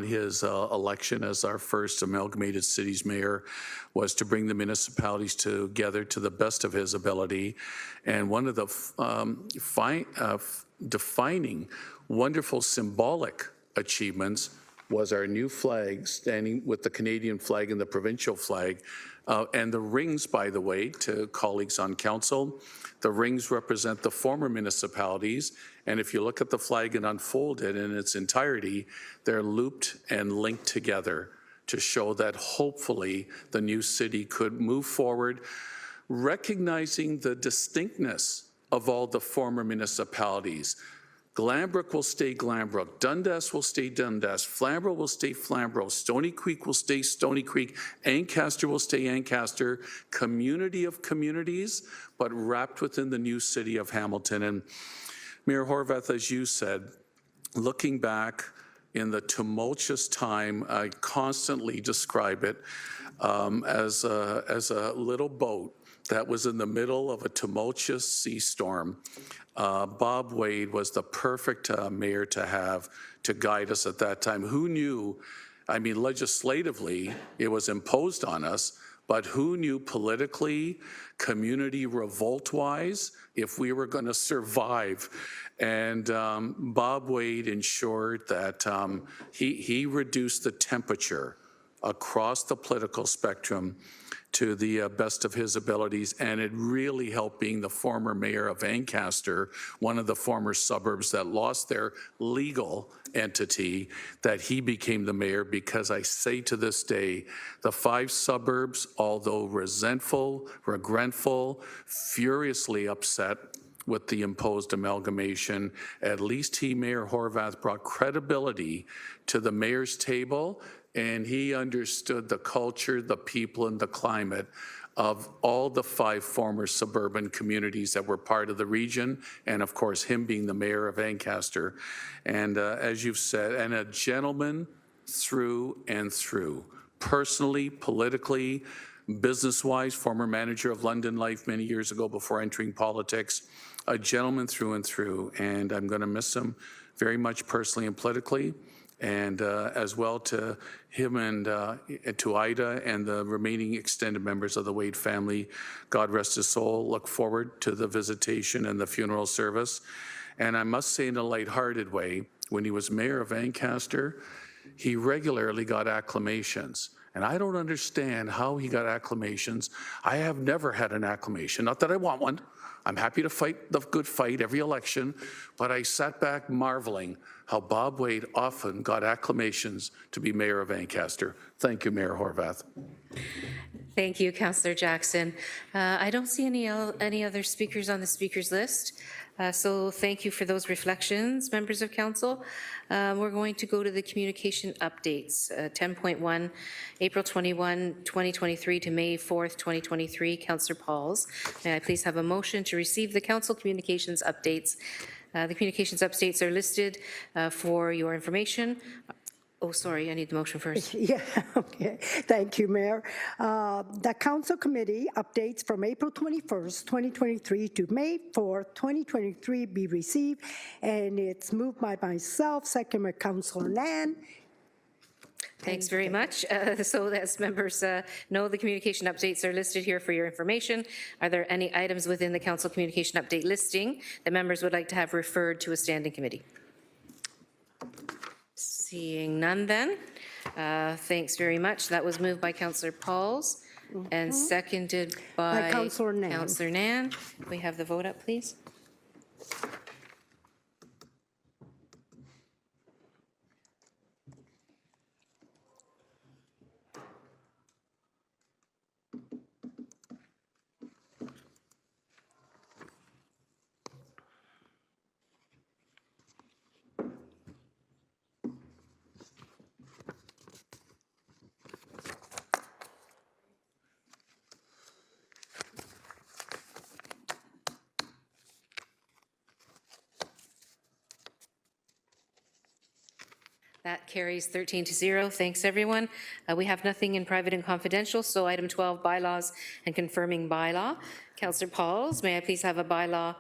his election as our first amalgamated city's mayor was to bring the municipalities together to the best of his ability. And one of the defining, wonderful symbolic achievements was our new flag standing with the Canadian flag and the provincial flag. And the rings, by the way, to colleagues on council, the rings represent the former municipalities. And if you look at the flag and unfold it in its entirety, they're looped and linked together to show that hopefully the new city could move forward, recognizing the distinctness of all the former municipalities. Glanbrook will stay Glanbrook, Dundas will stay Dundas, Flamborough will stay Flamborough, Stony Creek will stay Stony Creek, Ancaster will stay Ancaster, community of communities, but wrapped within the new city of Hamilton. And Mayor Horwath, as you said, looking back in the tumultuous time, I constantly describe it as a little boat that was in the middle of a tumultuous sea storm. Bob Wade was the perfect mayor to have to guide us at that time. Who knew, I mean, legislatively, it was imposed on us, but who knew politically, community revolt-wise, if we were going to survive? And Bob Wade ensured that he reduced the temperature across the political spectrum to the best of his abilities, and it really helped being the former mayor of Ancaster, one of the former suburbs that lost their legal entity, that he became the mayor, because I say to this day, the 5 suburbs, although resentful, regretful, furiously upset with the imposed amalgamation, at least he, Mayor Horwath, brought credibility to the mayor's table, and he understood the culture, the people, and the climate of all the 5 former suburban communities that were part of the region, and of course, him being the mayor of Ancaster. And as you've said, and a gentleman through and through, personally, politically, business-wise, former manager of London Life many years ago before entering politics, a gentleman through and through, and I'm going to miss him very much personally and politically. And as well to him and to Ida and the remaining extended members of the Wade family. God rest his soul. Look forward to the visitation and the funeral service. And I must say in a lighthearted way, when he was mayor of Ancaster, he regularly got acclamations. And I don't understand how he got acclamations. I have never had an acclamation, not that I want one. I'm happy to fight the good fight every election, but I sat back marveling how Bob Wade often got acclamations to be mayor of Ancaster. Thank you, Mayor Horwath. Thank you, Councillor Jackson. I don't see any other speakers on the speakers list. So thank you for those reflections, members of council. We're going to go to the communication updates. 10.1, April 21, 2023 to May 4th, 2023, Councillor Pauls. May I please have a motion to receive the council communications updates? The communications updates are listed for your information. Oh, sorry, I need the motion first. Yeah, okay. Thank you, Mayor. The Council Committee updates from April 21st, 2023 to May 4th, 2023 be received, and it's moved by myself, second by Councilor Nan. Thanks very much. So as members know, the communication updates are listed here for your information. Are there any items within the council communication update listing that members would like to have referred to a standing committee? Seeing none then, thanks very much. That was moved by Councillor Pauls and seconded by Councillor Nan. Councillor Nan. We have the vote up, please. That carries 13 to 0. Thanks, everyone. We have nothing in private and confidential, so item 12, bylaws and confirming bylaw. Councillor Pauls, may I please have a bylaw?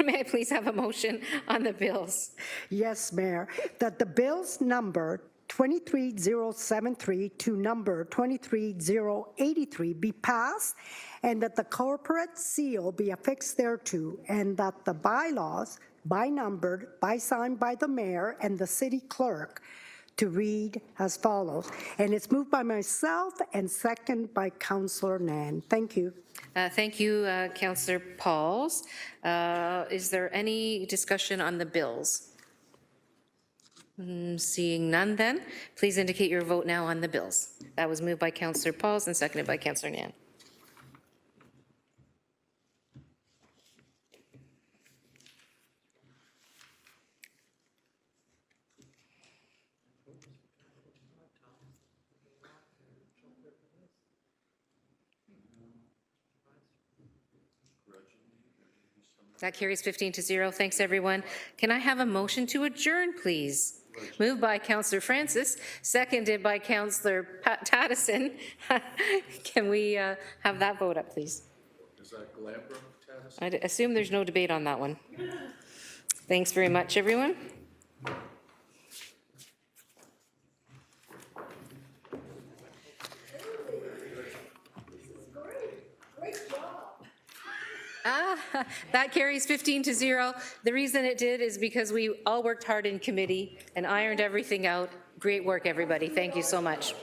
May I please have a motion on the bills? Yes, Mayor, that the bills number 23073 to number 23083 be passed, and that the corporate seal be affixed thereto, and that the bylaws, by numbered, by signed by the mayor and the city clerk, to read as follows. And it's moved by myself and second by Councillor Nan. Thank you. Thank you, Councillor Pauls. Is there any discussion on the bills? Seeing none then, please indicate your vote now on the bills. That was moved by Councillor Pauls and seconded by Councillor Nan. That carries 15 to 0. Thanks, everyone. Can I have a motion to adjourn, please? Moved by Councillor Francis, seconded by Councillor Tattison. Can we have that vote up, please? Is that Glambro, Tavis? I assume there's no debate on that one. Thanks very much, everyone. That carries 15 to 0. The reason it did is because we all worked hard in committee and ironed everything out. Great work, everybody. Thank you so much.